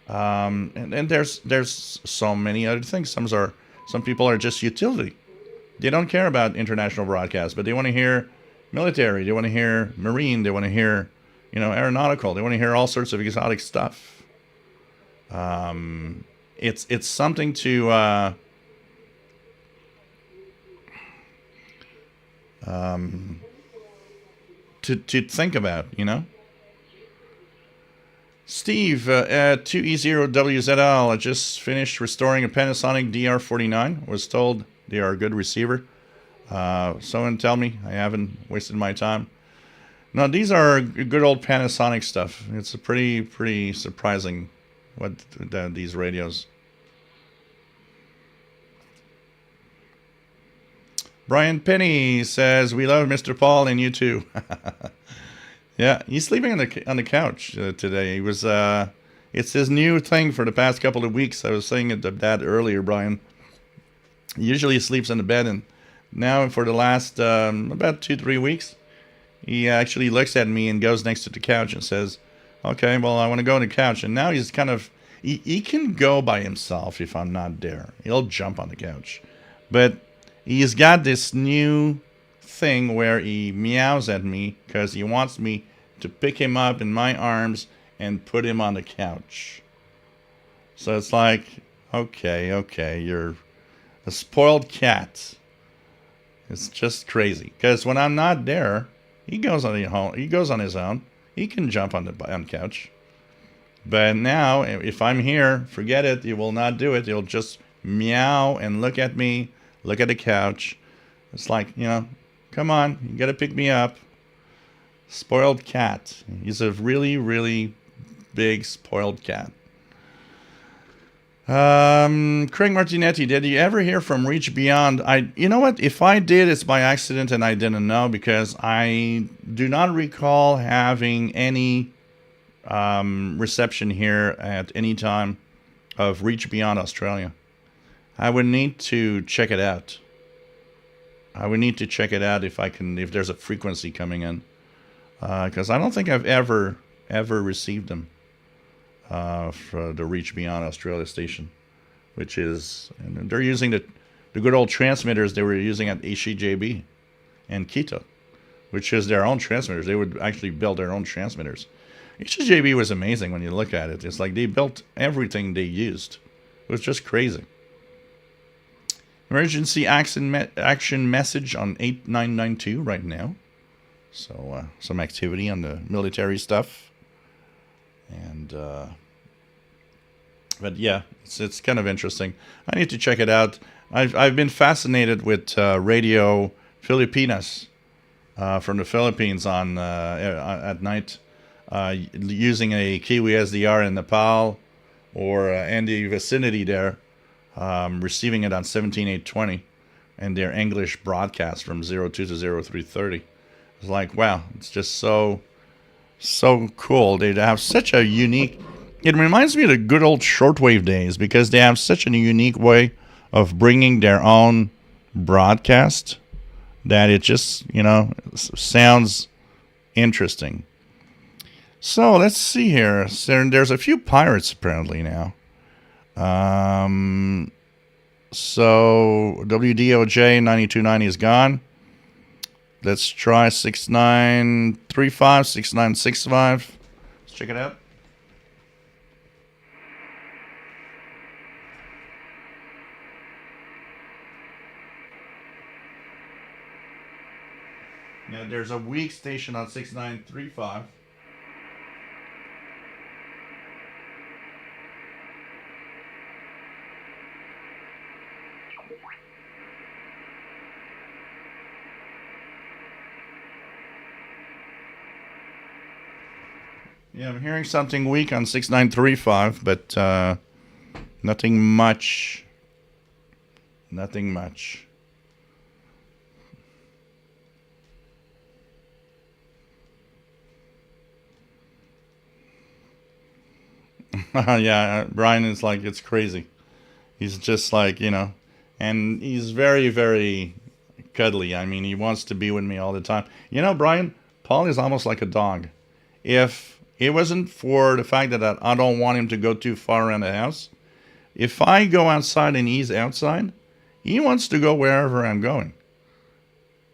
And there's so many other things. Some people are just utility. They don't care about international broadcasts, but they want to hear military. They want to hear marine. They want to hear, you know, aeronautical. They want to hear all sorts of exotic stuff. It's something to think about, you know. Steve at 2E0WZL, I just finished restoring a Panasonic DR49. Was told they are a good receiver. Someone tell me I haven't wasted my time. No, these are good old Panasonic stuff. It's a pretty surprising what these radios. Brian Penny says, we love Mr. Paul and you too. Yeah, he's sleeping on the couch today. He was. It's his new thing for the past couple of weeks. I was saying it to Dad earlier, Brian. Usually he sleeps in the bed, and now for the last about 2-3 weeks, he actually looks at me and goes next to the couch and says, "Okay, well, I want to go on the couch." And now he's kind of he can go by himself if I'm not there. He'll jump on the couch, but he's got this new thing where he meows at me because he wants me to pick him up in my arms and put him on the couch. So it's like, okay, you're a spoiled cat. It's just crazy because when I'm not there, he goes on his own. He can jump on the couch. But now, if I'm here, forget it. He will not do it. He'll just meow and look at me, look at the couch. It's like, you know, come on, you gotta pick me up. Spoiled cat. He's a really, really big spoiled cat. Craig Martinetti, did you ever hear from Reach Beyond? You know what? If I did, it's by accident and I didn't know because I do not recall having any reception here at any time of Reach Beyond Australia. I would need to check it out. if there's a frequency coming in. because I don't think I've ever received them for the Reach Beyond Australia station, which is, and they're using the good old transmitters they were using at HCJB and Quito, which is their own transmitters. They would actually build their own transmitters. HCJB was amazing when you look at it. It's like they built everything they used. It was just crazy. Emergency action message on 8992 right now. So some activity on the military stuff. And but yeah, it's kind of interesting. I need to check it out. I've been fascinated with Radio Filipinas from the Philippines on at night, using a Kiwi SDR in Nepal or in the vicinity there, receiving it on 17820 and their English broadcast from 02 to 0330. It's like, wow, it's just so cool. They have such a unique. It reminds me of the good old shortwave days because they have such a unique way of bringing their own broadcast that it just, sounds interesting. So let's see here. So there's a few pirates apparently now. So WDOJ 9290 is gone. Let's try 6935, 6965. Let's check it out. Yeah, there's a weak station on 6935. Yeah, I'm hearing something weak on 6935, but nothing much. Nothing much. Yeah, Brian is like, it's crazy. He's just like, and he's very, very cuddly. I mean, he wants to be with me all the time. Brian, Paul is almost like a dog. If it wasn't for the fact that I don't want him to go too far around the house, if I go outside and he's outside, he wants to go wherever I'm going.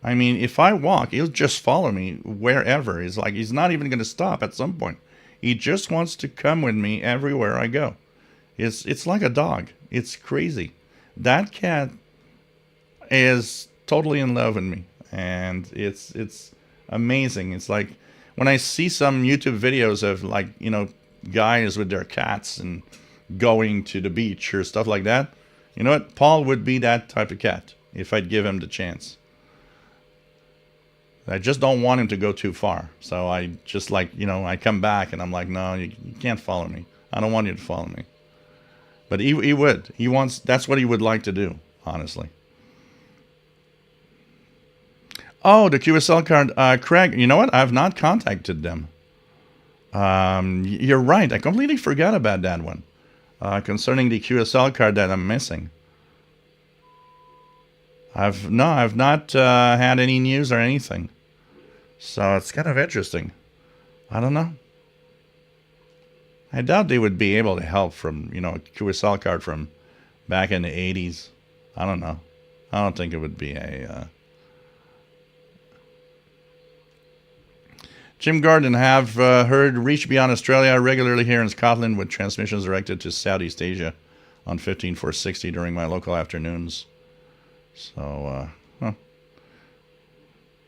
I mean, if I walk, he'll just follow me wherever. It's like he's not even going to stop at some point. He just wants to come with me everywhere I go. It's like a dog. It's crazy. That cat is totally in love with me, and it's amazing. It's like when I see some YouTube videos of guys with their cats and going to the beach or stuff like that. You know what? Paul would be that type of cat if I'd give him the chance. I just don't want him to go too far. So I just I come back and I'm like, no, you can't follow me. I don't want you to follow me. But he would. That's what he would like to do, honestly. Oh, the QSL card. Craig, you know what? I've not contacted them. You're right. I completely forgot about that one. Concerning the QSL card that I'm missing. I've not had any news or anything. So it's kind of interesting. I don't know. I doubt they would be able to help from, a QSL card from back in the 80s. I don't know. I don't think it would be a... Jim Gordon, have heard Reach Beyond Australia regularly here in Scotland with transmissions directed to Southeast Asia on 15460 during my local afternoons. So,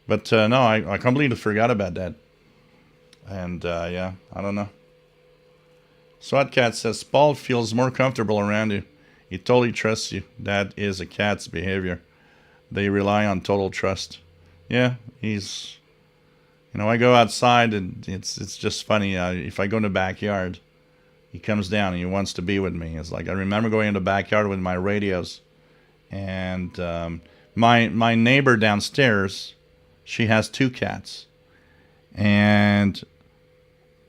But no, I completely forgot about that. And yeah, I don't know. SWAT says, Paul feels more comfortable around you. He totally trusts you. That is a cat's behavior. They rely on total trust. Yeah, he's... I go outside and it's just funny. If I go in the backyard, he comes down and he wants to be with me. It's like I remember going in the backyard with my radios. And my neighbor downstairs, she has 2 cats. And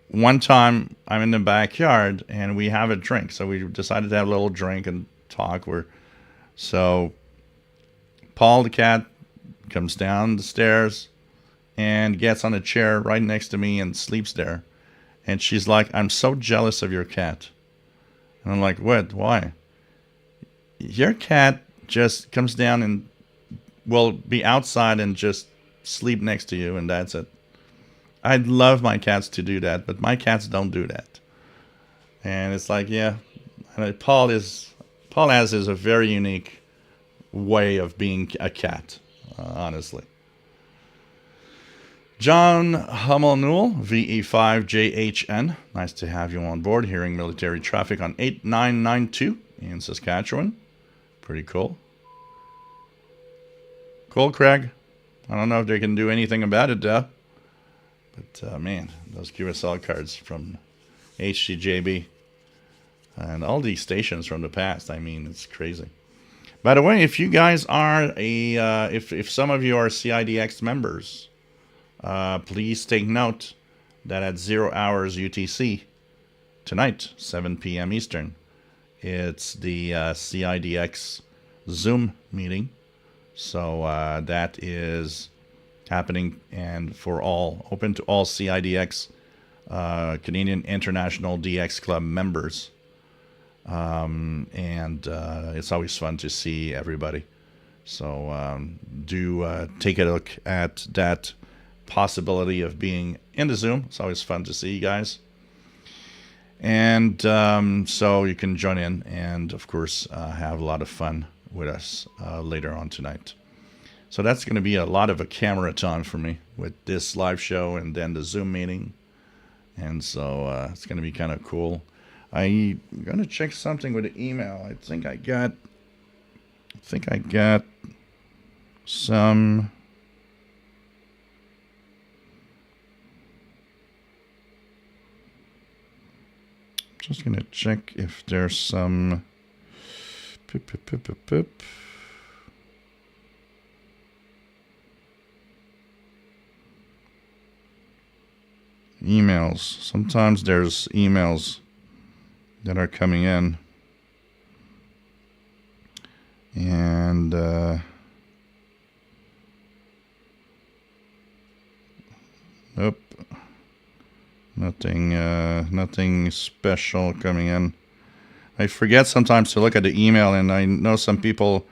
one time I'm in the backyard and we have a drink. So we decided to have a little drink and talk. So Paul the cat comes down the stairs and gets on a chair right next to me and sleeps there. And she's like, I'm so jealous of your cat. And I'm like, what? Why? Your cat just comes down and will be outside and just sleep next to you, and that's it. I'd love my cats to do that, but my cats don't do that. And it's like, yeah, Paul has a very unique way of being a cat, honestly. John Hummel Newell, VE5JHN. Nice to have you on board, hearing military traffic on 8992 in Saskatchewan. Pretty cool. Cool, Craig. I don't know if they can do anything about it, though. But, man, those QSL cards from HCJB and all these stations from the past, I mean, it's crazy. By the way, if you guys are if some of you are CIDX members, please take note that at 0 hours UTC tonight, 7 p.m. Eastern, it's the CIDX Zoom meeting. So that is happening, and for all, open to all CIDX Canadian International DX Club members. And it's always fun to see everybody. So do take a look at that possibility of being in the Zoom. It's always fun to see you guys. And so you can join in and, of course, have a lot of fun with us later on tonight. So that's going to be a lot of a camera-a-thon for me with this live show and then the Zoom meeting. And so it's going to be kind of cool. I'm going to check something with the email. I think I got some... Just going to check if there's some... emails. Sometimes there's emails that are coming in. And nope. Nothing special coming in. I forget sometimes to look at the email, and I know some people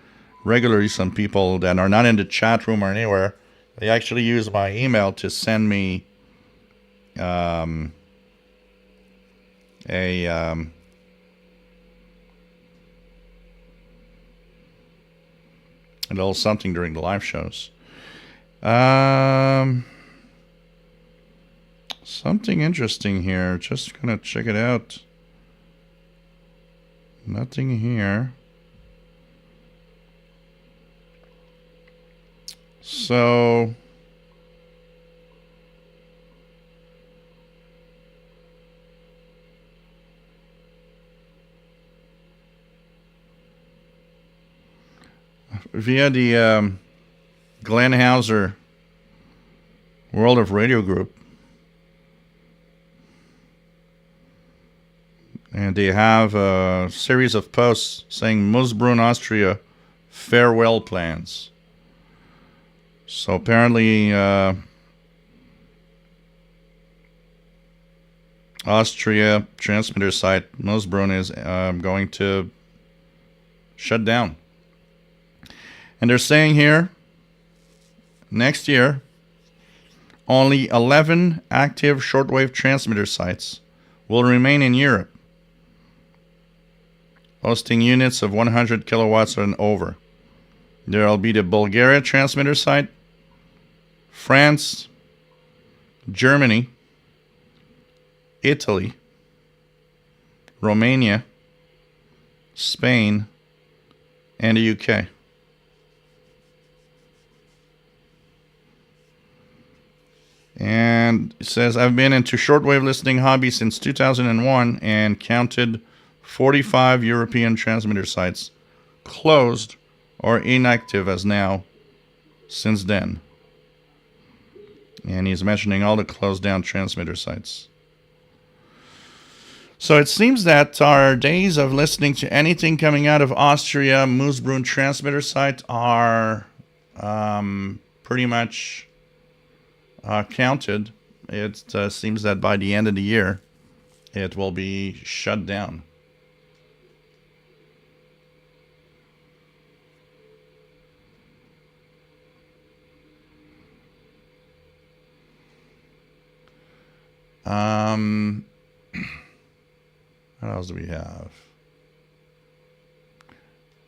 that are not in the chat room or anywhere, they actually use my email to send me a little something during the live shows. Something interesting here. Just gonna check it out. Nothing here. So via the Glenn Hauser World of Radio group, and they have a series of posts saying Moosbrunn, Austria, farewell plans. So apparently Austria transmitter site Moosbrunn is going to shut down. And they're saying here, next year, only 11 active shortwave transmitter sites will remain in Europe, hosting units of 100 kilowatts and over. There will be the Bulgaria transmitter site, France, Germany, Italy, Romania, Spain, and the UK. And it says, I've been into shortwave listening hobby since 2001 and counted 45 European transmitter sites closed or inactive as now since then. And he's mentioning all the closed down transmitter sites. So it seems that our days of listening to anything coming out of Austria, Moosbrunn transmitter site are pretty much counted, it seems that by the end of the year, it will be shut down. What else do we have?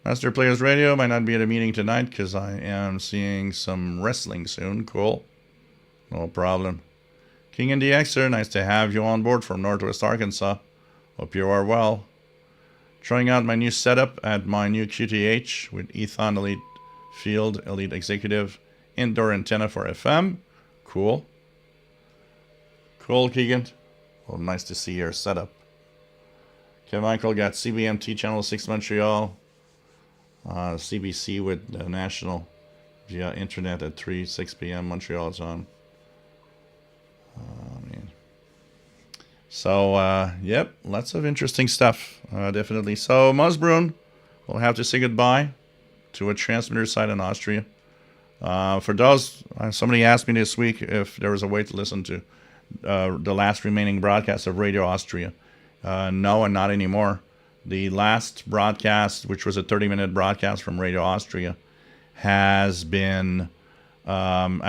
Master Players Radio might not be at a meeting tonight because I am seeing some wrestling soon. Cool. No problem. King and the Xer, nice to have you on board from Northwest Arkansas. Hope you are well. Trying out my new setup at my new QTH with Ethon Elite Field Elite Executive Indoor Antenna for FM. Cool. Cool, Keegan. Well, nice to see your setup. Kevin Michael got CBMT Channel 6 Montreal. CBC with the National via internet at 6 p.m. Montreal is on. Man. So, yep, lots of interesting stuff, definitely. So, Musbrun, we'll have to say goodbye to a transmitter site in Austria. For those, somebody asked me this week if there was a way to listen to the last remaining broadcast of Radio Austria. No, and not anymore. The last broadcast, which was a 30-minute broadcast from Radio Austria, has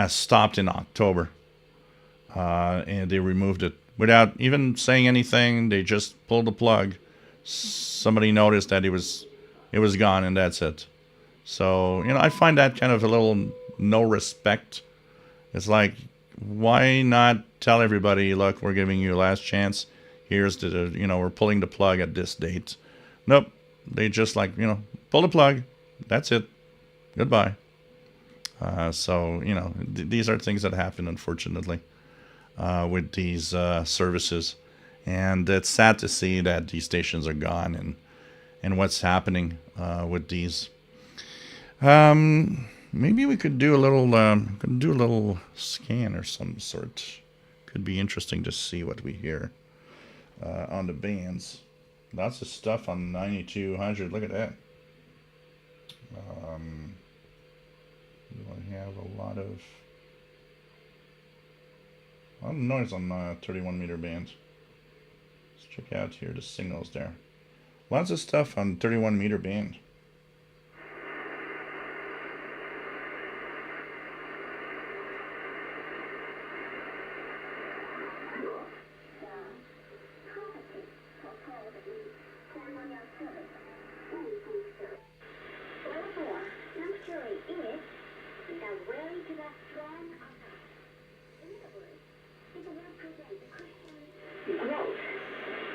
stopped in October. And they removed it without even saying anything. They just pulled the plug. Somebody noticed that it was gone, and that's it. So, I find that kind of a little no respect. It's like, why not tell everybody, look, we're giving you a last chance. Here's we're pulling the plug at this date. Nope. They just pull the plug. That's it. Goodbye. So, these are things that happen, unfortunately, with these services. And it's sad to see that these stations are gone and what's happening with these. Maybe we could do a little scan or some sort. Could be interesting to see what we hear on the bands. Lots of stuff on 9200. Look at that. We have a lot of noise on 31 meter bands. Let's check out here the signals there. Lots of stuff on 31 meter band.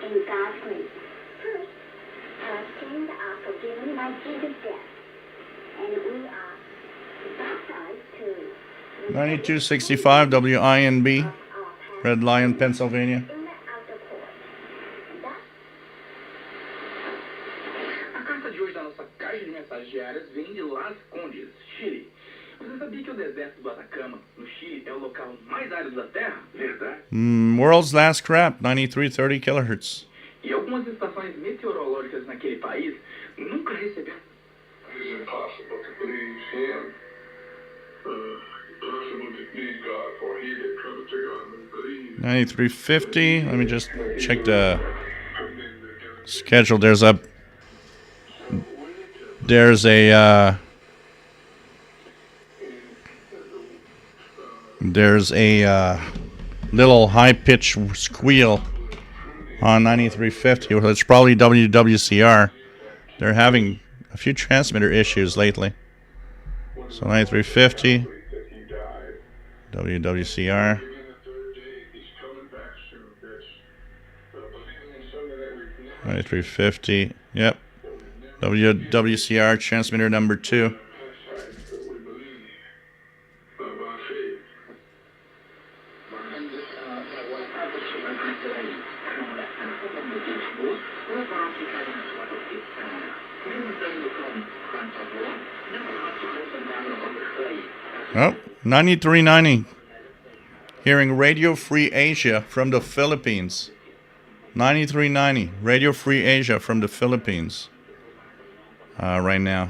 In God's grace. First, our sins are forgiven by Jesus' death, and we are baptized to 9265 WINB, Red Lion, Pennsylvania. in the outer court. Thus, A carta de hoje da nossa caixa de mensagens diárias vem de Las Condes, Chile. Você sabia que o deserto do Atacama, no Chile, é o local mais árido da Terra? Verdade. World's last crap, 9330 kilohertz. E algumas estações meteorológicas naquele país nunca receberam. It is impossible to please him. Impossible to please God, for he that cometh to God must believe. 9350. Let me just check the schedule. There's a little high-pitched squeal on 9350. It's probably WWCR. They're having a few transmitter issues lately. So 9350, WWCR. 9350, yep. WWCR transmitter number 2. Oh, 9390. Hearing Radio Free Asia from the Philippines. 9390. Radio Free Asia from the Philippines. Right now.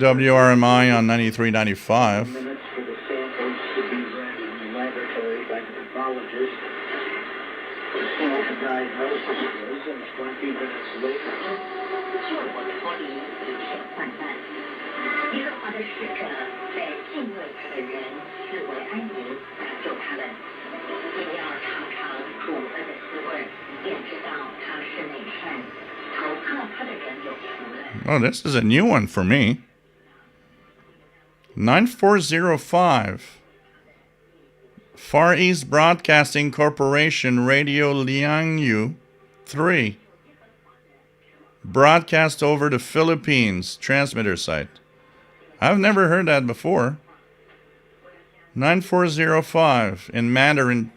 WRMI on 93.95. Minutes for the samples to be read in the laboratory by the pathologist. The sample diagnosis was, and 20 minutes later, 就我脱离一切患难，耶和华的使者在敬畏他的人视为安宁，救他们。你们要尝尝主恩的滋味，便知道他是美善。投靠他的人有福了。 Oh, this is a new one for me. 9405. Far East Broadcasting Corporation Radio Liangyu 3. Broadcast over the Philippines transmitter site. I've never heard that before. 9405 in Mandarin.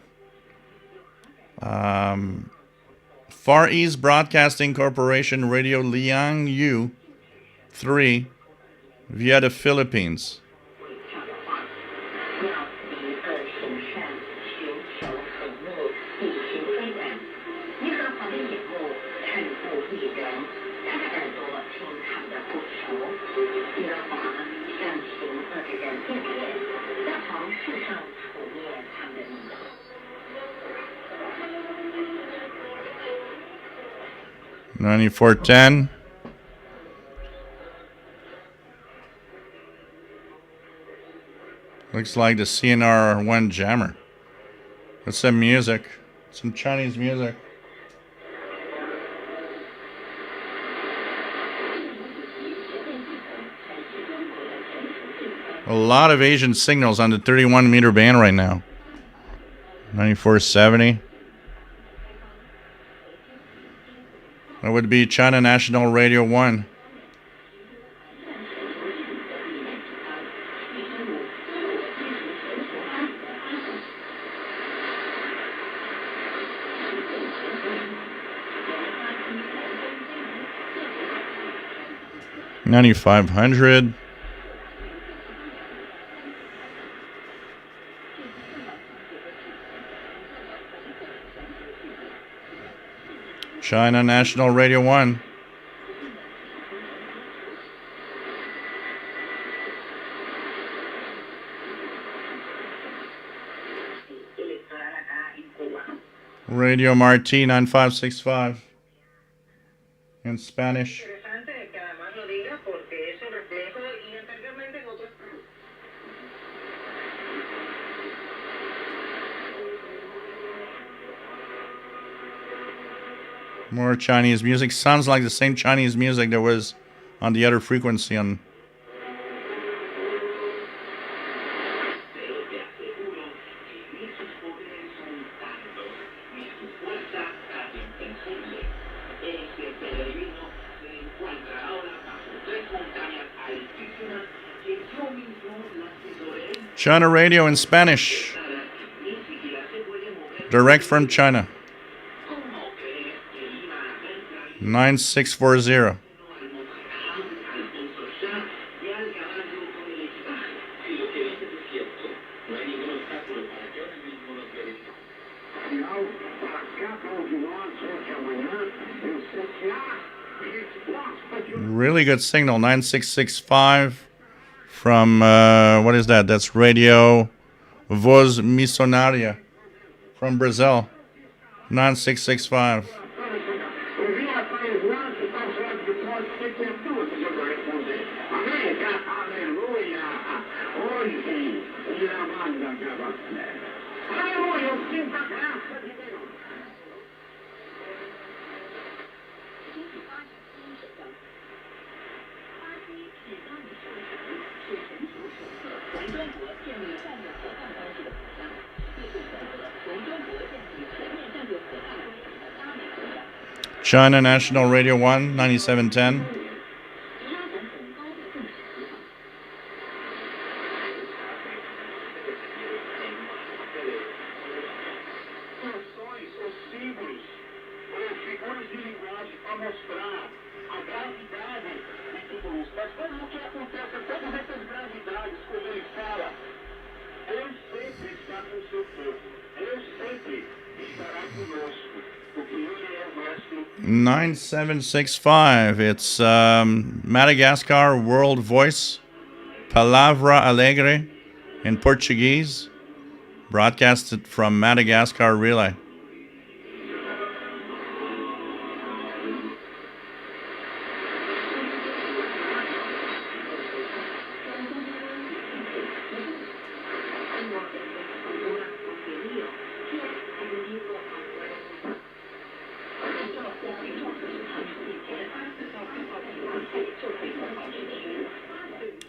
Far East Broadcasting Corporation Radio Liangyu 3 via the Philippines. 要离恶行善，寻求和睦，以行非人。耶和华的眼目看顾义人，他的耳朵听他们的呼求。耶和华向行恶的人辨别，要从世上除灭他们的名头。 9410. Looks like the CNR1 jammer. That's some music. Some Chinese music. A lot of Asian signals on the 31 meter band right now. 9470. That would be China National Radio 1. $9,500. China National Radio 1. Radio Marti 9565 in Spanish. interesante que además lo diga porque es un reflejo y anteriormente en otros. More Chinese music. Sounds like the same Chinese music that was on the other frequency on. China Radio in Spanish. Direct from China. 9640. Really good signal. 9665 from what is that? That's Radio Voz Missionaria from Brazil. 9665. China National Radio 1, 9710. 9765. It's Madagascar World Voice, Palavra Alegre in Portuguese, broadcasted from Madagascar Relay.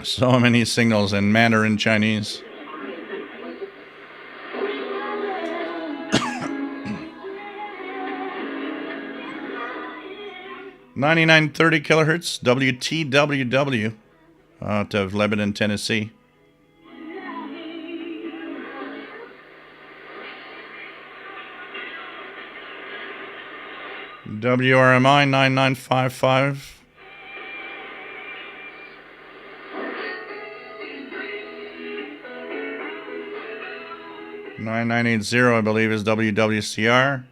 So many signals in Mandarin Chinese. (9930) kilohertz WTWW out of Lebanon, Tennessee. WRMI 9955. (9980), I believe, is WWCR.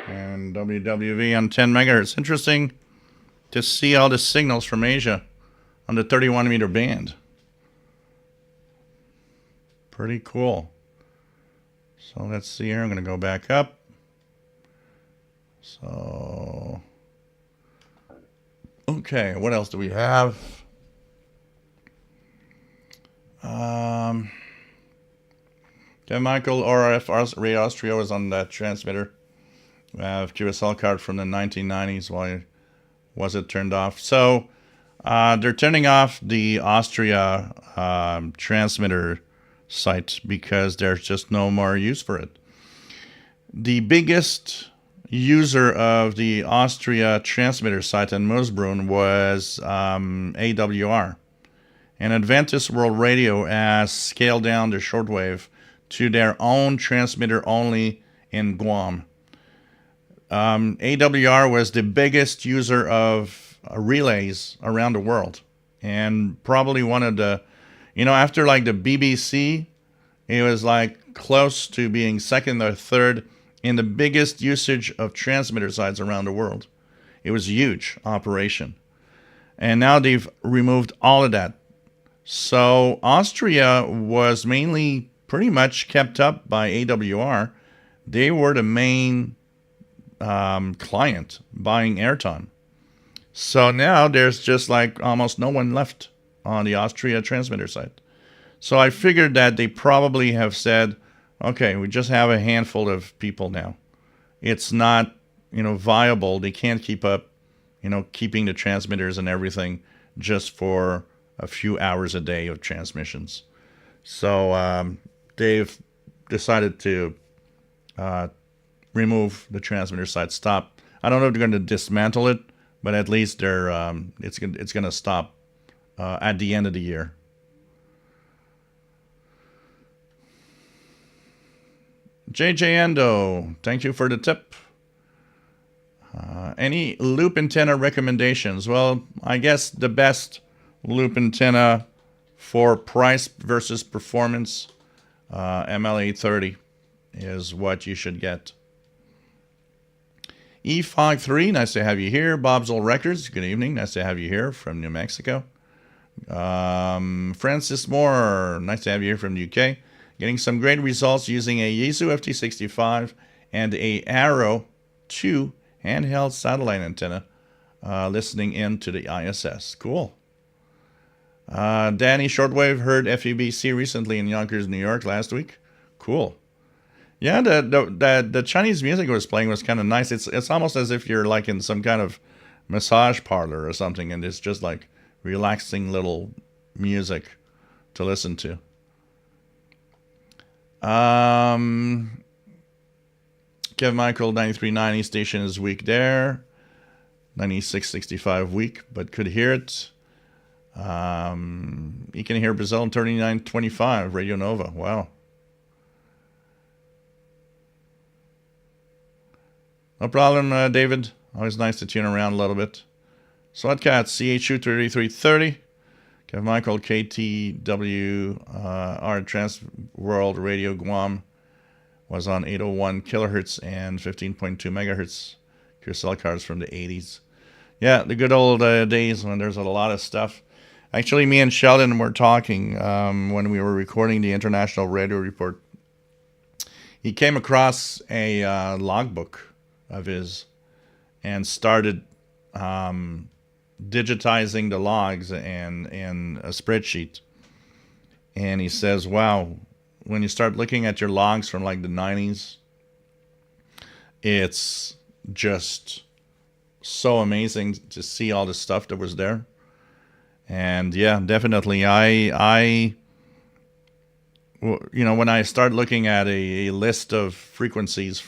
And WWV on 10 megahertz. Interesting to see all the signals from Asia on the 31 meter band. Pretty cool. So let's see here. I'm going to go back up. So, okay, what else do we have? Michael RF Ray Austria was on that transmitter. We have QSL card from the 1990s. Why was it turned off? So they're turning off the Austria transmitter site because there's just no more use for it. The biggest user of the Austria transmitter site in Moosbrunn was AWR. And Adventist World Radio has scaled down the shortwave to their own transmitter only in Guam. AWR was the biggest user of relays around the world, and probably one of the, after like the BBC, it was like close to being second or third in the biggest usage of transmitter sites around the world. It was a huge operation. And now they've removed all of that. So Austria was mainly pretty much kept up by AWR. They were the main client buying airtime. So now there's just like almost no one left on the Austria transmitter site. So I figured that they probably have said, okay, we just have a handful of people now. It's not, viable. They can't keep up, keeping the transmitters and everything just for a few hours a day of transmissions. So they've decided to remove the transmitter site. Stop. I don't know if they're going to dismantle it, but at least they're it's going to stop at the end of the year. JJ Endo, thank you for the tip. Any loop antenna recommendations? Well, I guess the best loop antenna for price versus performance, ML830 is what you should get. E53, nice to have you here. Bob's Old Records, good evening. Nice to have you here from New Mexico. Francis Moore, nice to have you here from the UK. Getting some great results using a Yaesu FT65 and a Arrow 2 handheld satellite antenna, listening in to the ISS. Cool. Danny Shortwave heard FEBC recently in Yonkers, New York last week. Cool. Yeah, the Chinese music it was playing was kind of nice. It's almost as if you're like in some kind of massage parlor or something, and it's just like relaxing little music to listen to. Kev Michael 9390 station is weak there. 9665 weak, but could hear it. You can hear Brazil in 3925 Radio Nova. Wow. No problem, David. Always nice to tune around a little bit. Swatcat CHU 3330. Kev Michael, KTWR Trans World Radio Guam was on 801 kilohertz and 15.2 megahertz. QSL cards from the 80s. Yeah, the good old days when there's a lot of stuff. Actually, me and Sheldon were talking when we were recording the International Radio Report. He came across a logbook of his and started digitizing the logs in a spreadsheet. And he says, wow, when you start looking at your logs from like the 90s, it's just so amazing to see all the stuff that was there. And yeah, definitely, when I start looking at a list of frequencies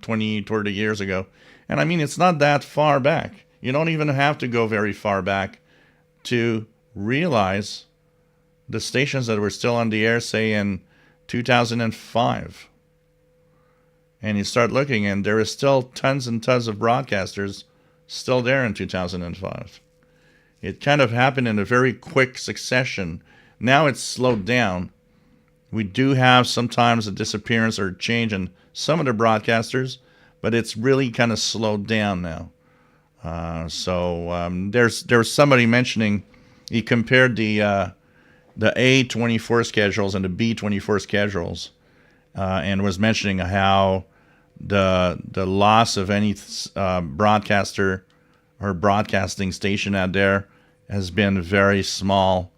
20, 30 years ago, and I mean, it's not that far back. You don't even have to go very far back to realize the stations that were still on the air, say in 2005. And you start looking, and there is still tons and tons of broadcasters still there in 2005. It kind of happened in a very quick succession. Now it's slowed down. We do have sometimes a disappearance or change in some of the broadcasters, but it's really kind of slowed down now. There was somebody mentioning, he compared the A24 schedules and the B24 schedules, and was mentioning how the loss of any broadcaster or broadcasting station out there has been very small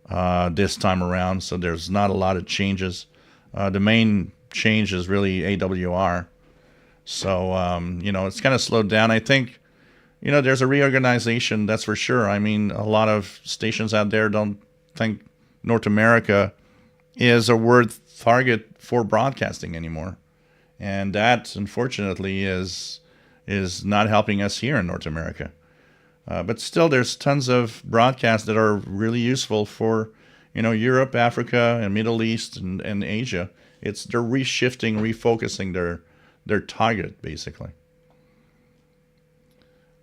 this time around. So there's not a lot of changes. The main change is really AWR. So it's kind of slowed down. I think there's a reorganization, that's for sure. I mean, a lot of stations out there don't think North America is a worth target for broadcasting anymore. And that, unfortunately, is not helping us here in North America. But still, there's tons of broadcasts that are really useful for, Europe, Africa, and Middle East and Asia. They're reshifting, refocusing their target, basically.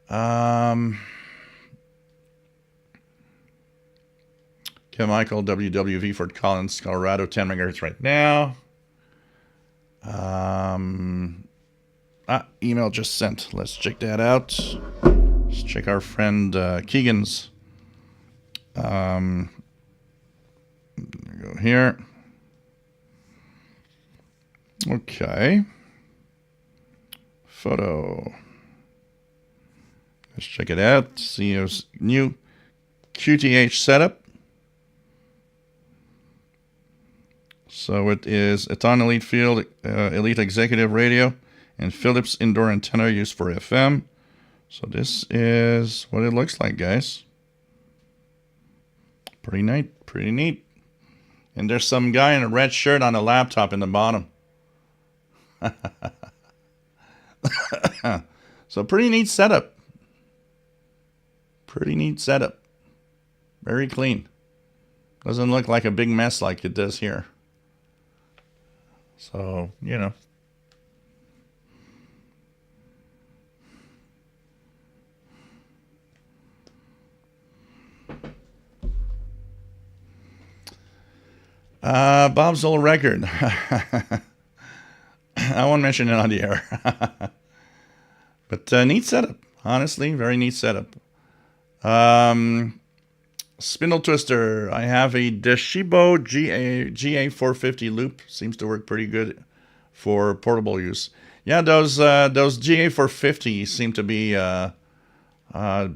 Kim Michael, WWV, Fort Collins, Colorado, 10 megahertz right now. Email just sent. Let's check that out. Let's check our friend Keegan's. There we go here. Okay. Photo. Let's check it out. See his new QTH setup. So it is Eton Elite Field, Elite Executive Radio, and Philips indoor antenna used for FM. So this is what it looks like, guys. Pretty neat. And there's some guy in a red shirt on a laptop in the bottom. So pretty neat setup. Very clean. Doesn't look like a big mess like it does here. So, Bob's old record. I won't mention it on the air. But neat setup. Honestly, very neat setup. Spindle twister. I have a Deshibo GA450 loop. Seems to work pretty good for portable use. Yeah, those GA450 seem to be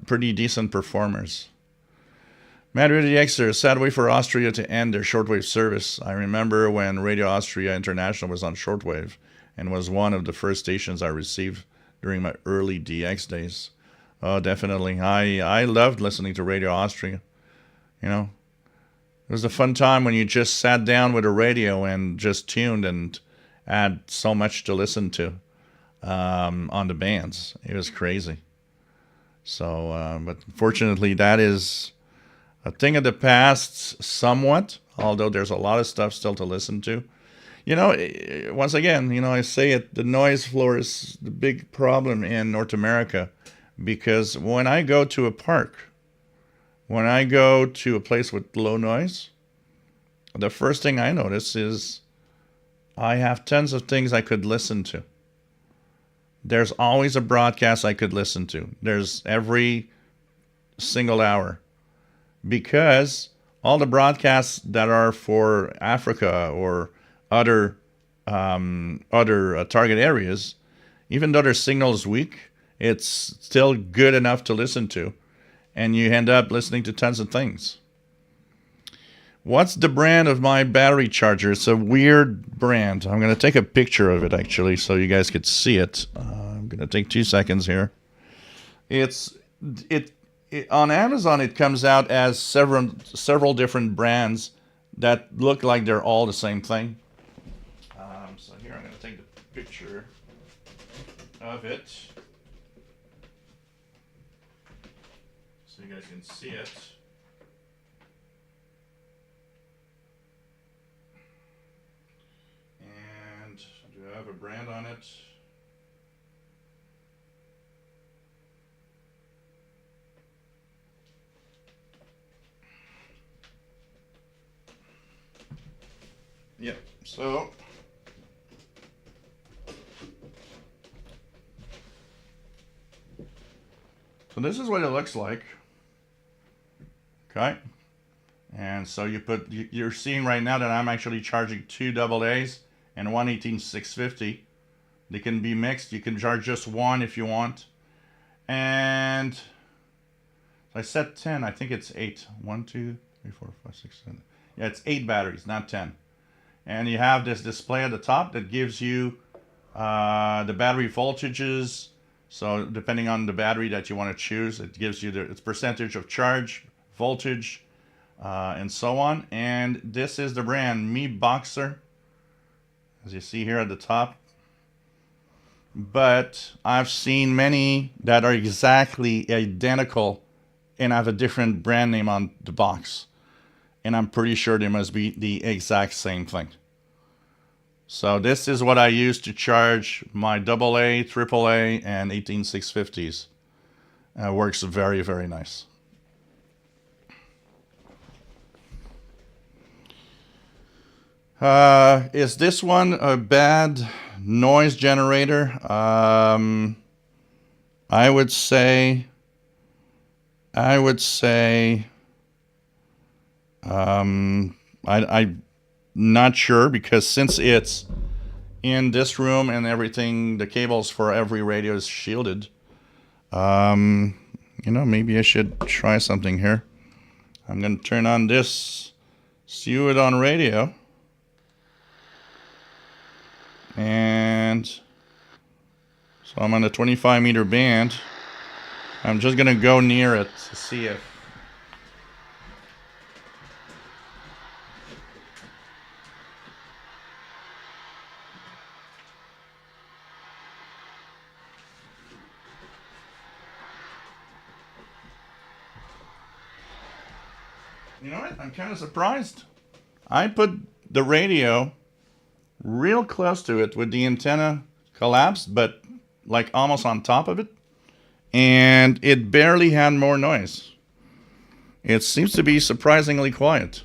pretty decent performers. Mad Radio DXer, sad way for Austria to end their shortwave service. I remember when Radio Austria International was on shortwave and was one of the first stations I received during my early DX days. Oh, definitely. I loved listening to Radio Austria. It was a fun time when you just sat down with a radio and just tuned and had so much to listen to on the bands. It was crazy. So, but fortunately, that is a thing of the past somewhat, although there's a lot of stuff still to listen to. Once again, I say it, the noise floor is the big problem in North America, because when I go to a park, when I go to a place with low noise, the first thing I notice is I have tons of things I could listen to. There's always a broadcast I could listen to. There's every single hour. Because all the broadcasts that are for Africa or other target areas, even though their signal is weak, it's still good enough to listen to. And you end up listening to tons of things. What's the brand of my battery charger? It's a weird brand. I'm going to take a picture of it, actually, so you guys could see it. I'm going to take 2 seconds here. On Amazon, it comes out as several different brands that look like they're all the same thing. So here, I'm going to take the picture of it so you guys can see it. And do I have a brand on it? Yeah, so this is what it looks like. Okay. And so you're seeing right now that I'm actually charging 2 AA's and one 18650. They can be mixed. You can charge just one if you want. And I set 10. I think it's 8. 1, 2, 3, 4, 5, 6, 7. Yeah, it's 8 batteries, not 10. And you have this display at the top that gives you the battery voltages. So depending on the battery that you want to choose, it gives you its percentage of charge, voltage, and so on. And this is the brand Mi Boxer, as you see here at the top. But I've seen many that are exactly identical and have a different brand name on the box. And I'm pretty sure they must be the exact same thing. So this is what I use to charge my AA, AAA, and 18650s. Works very, very nice. Is this one a bad noise generator? I would say I'm not sure, because since it's in this room and everything, the cables for every radio is shielded. Maybe I should try something here. I'm going to turn on this, see it on radio. And so I'm on the 25 meter band. I'm just going to go near it to see if you know what? I'm kind of surprised. I put the radio real close to it with the antenna collapsed, but like almost on top of it. And it barely had more noise. It seems to be surprisingly quiet.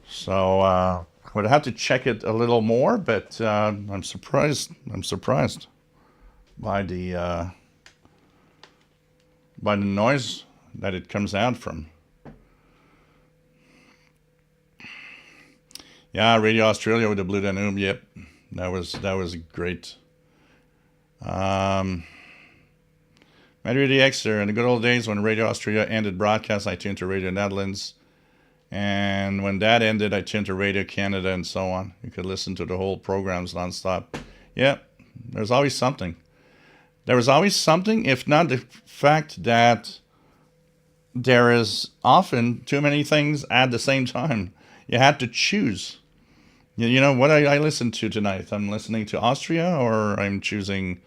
So I would have to check it a little more, but I'm surprised. I'm surprised by the noise that it comes out from. Yeah, Radio Australia with the Blue Danube. Yep, that was great. Matthew DX, in the good old days when Radio Australia ended broadcast, I tuned to Radio Netherlands. And when that ended, I tuned to Radio Canada and so on. You could listen to the whole programs nonstop. Yeah, there's always something. There was always something, if not the fact that there is often too many things at the same time. You had to choose. You know what I listen to tonight? I'm listening to Austria, or I'm choosing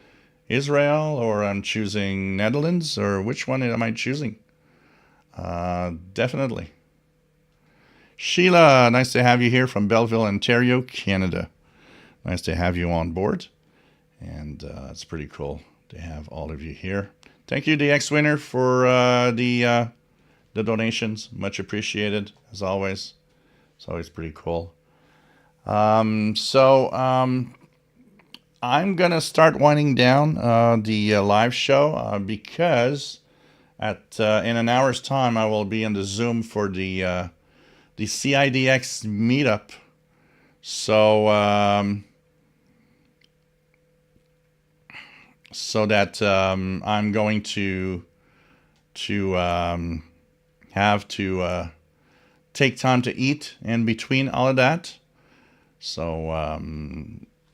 Israel, or I'm choosing Netherlands, or which one am I choosing? Definitely. Sheila, nice to have you here from Belleville, Ontario, Canada. Nice to have you on board. And it's pretty cool to have all of you here. Thank you, DX Winner, for the the donations. Much appreciated, as always. It's always pretty cool. I'm going to start winding down the live show because in an hour's time I will be in the Zoom for the CIDX meetup. So I'm going to have to take time to eat in between all of that. So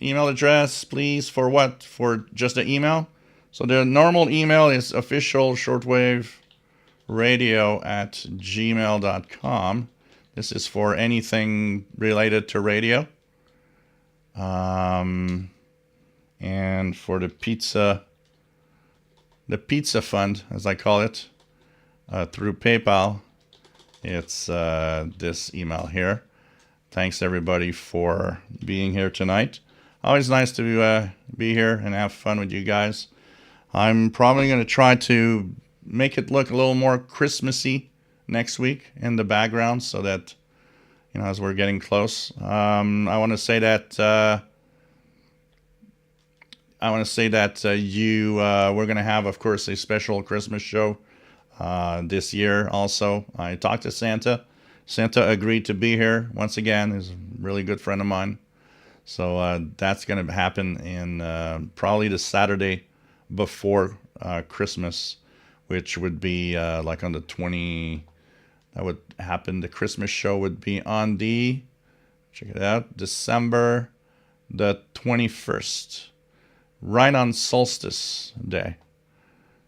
email address, please, for what? For just the email? So the normal email is officialshortwaveradio@gmail.com. This is for anything related to radio. And for the pizza fund, as I call it, through PayPal, it's this email here. Thanks everybody for being here tonight. Always nice to be here and have fun with you guys. I'm probably going to try to make it look a little more Christmassy next week in the background, so that, you know, as we're getting close. I want to say that we're going to have, of course, a special Christmas show this year. Also, I talked to Santa. Santa agreed to be here once again. He's a really good friend of mine. So that's going to happen in probably the Saturday before Christmas, which would be like on the 20. That would happen. The Christmas show would be on the, check it out, December the 21st, right on Solstice Day.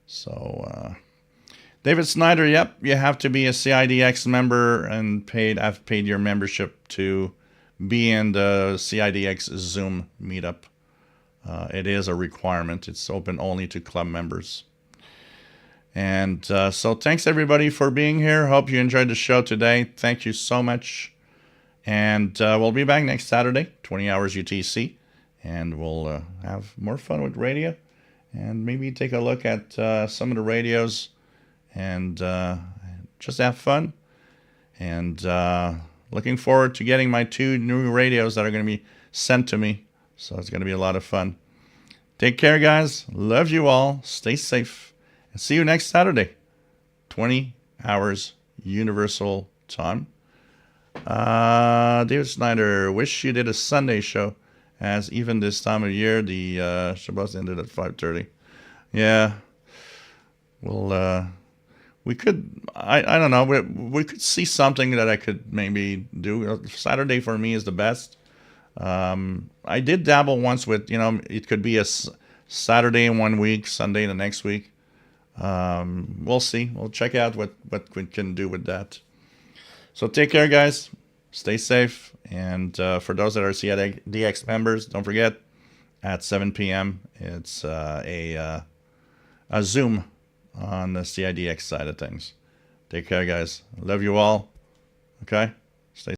So David Snyder, yep, you have to be a CIDX member and I've paid your membership to be in the CIDX Zoom meetup. It is a requirement. It's open only to club members. And so thanks everybody for being here. Hope you enjoyed the show today. Thank you so much. And we'll be back next Saturday, 20 hours UTC. And we'll have more fun with radio. And maybe take a look at some of the radios and just have fun. And looking forward to getting my 2 new radios that are going to be sent to me. So it's going to be a lot of fun. Take care, guys. Love you all. Stay safe. And see you next Saturday, 20 hours Universal Time. David Snyder, wish you did a Sunday show, as even this time of year, the Shabbos ended at 5:30. Yeah. Well, we could, I don't know, we could see something that I could maybe do. Saturday for me is the best. I did dabble once with, you know, it could be a Saturday in 1 week, Sunday the next week. We'll see. We'll check out what we can do with that. So take care, guys. Stay safe. And for those that are CIDX members, don't forget, at 7 p.m., it's a Zoom on the CIDX side of things. Take care, guys. Love you all. Okay?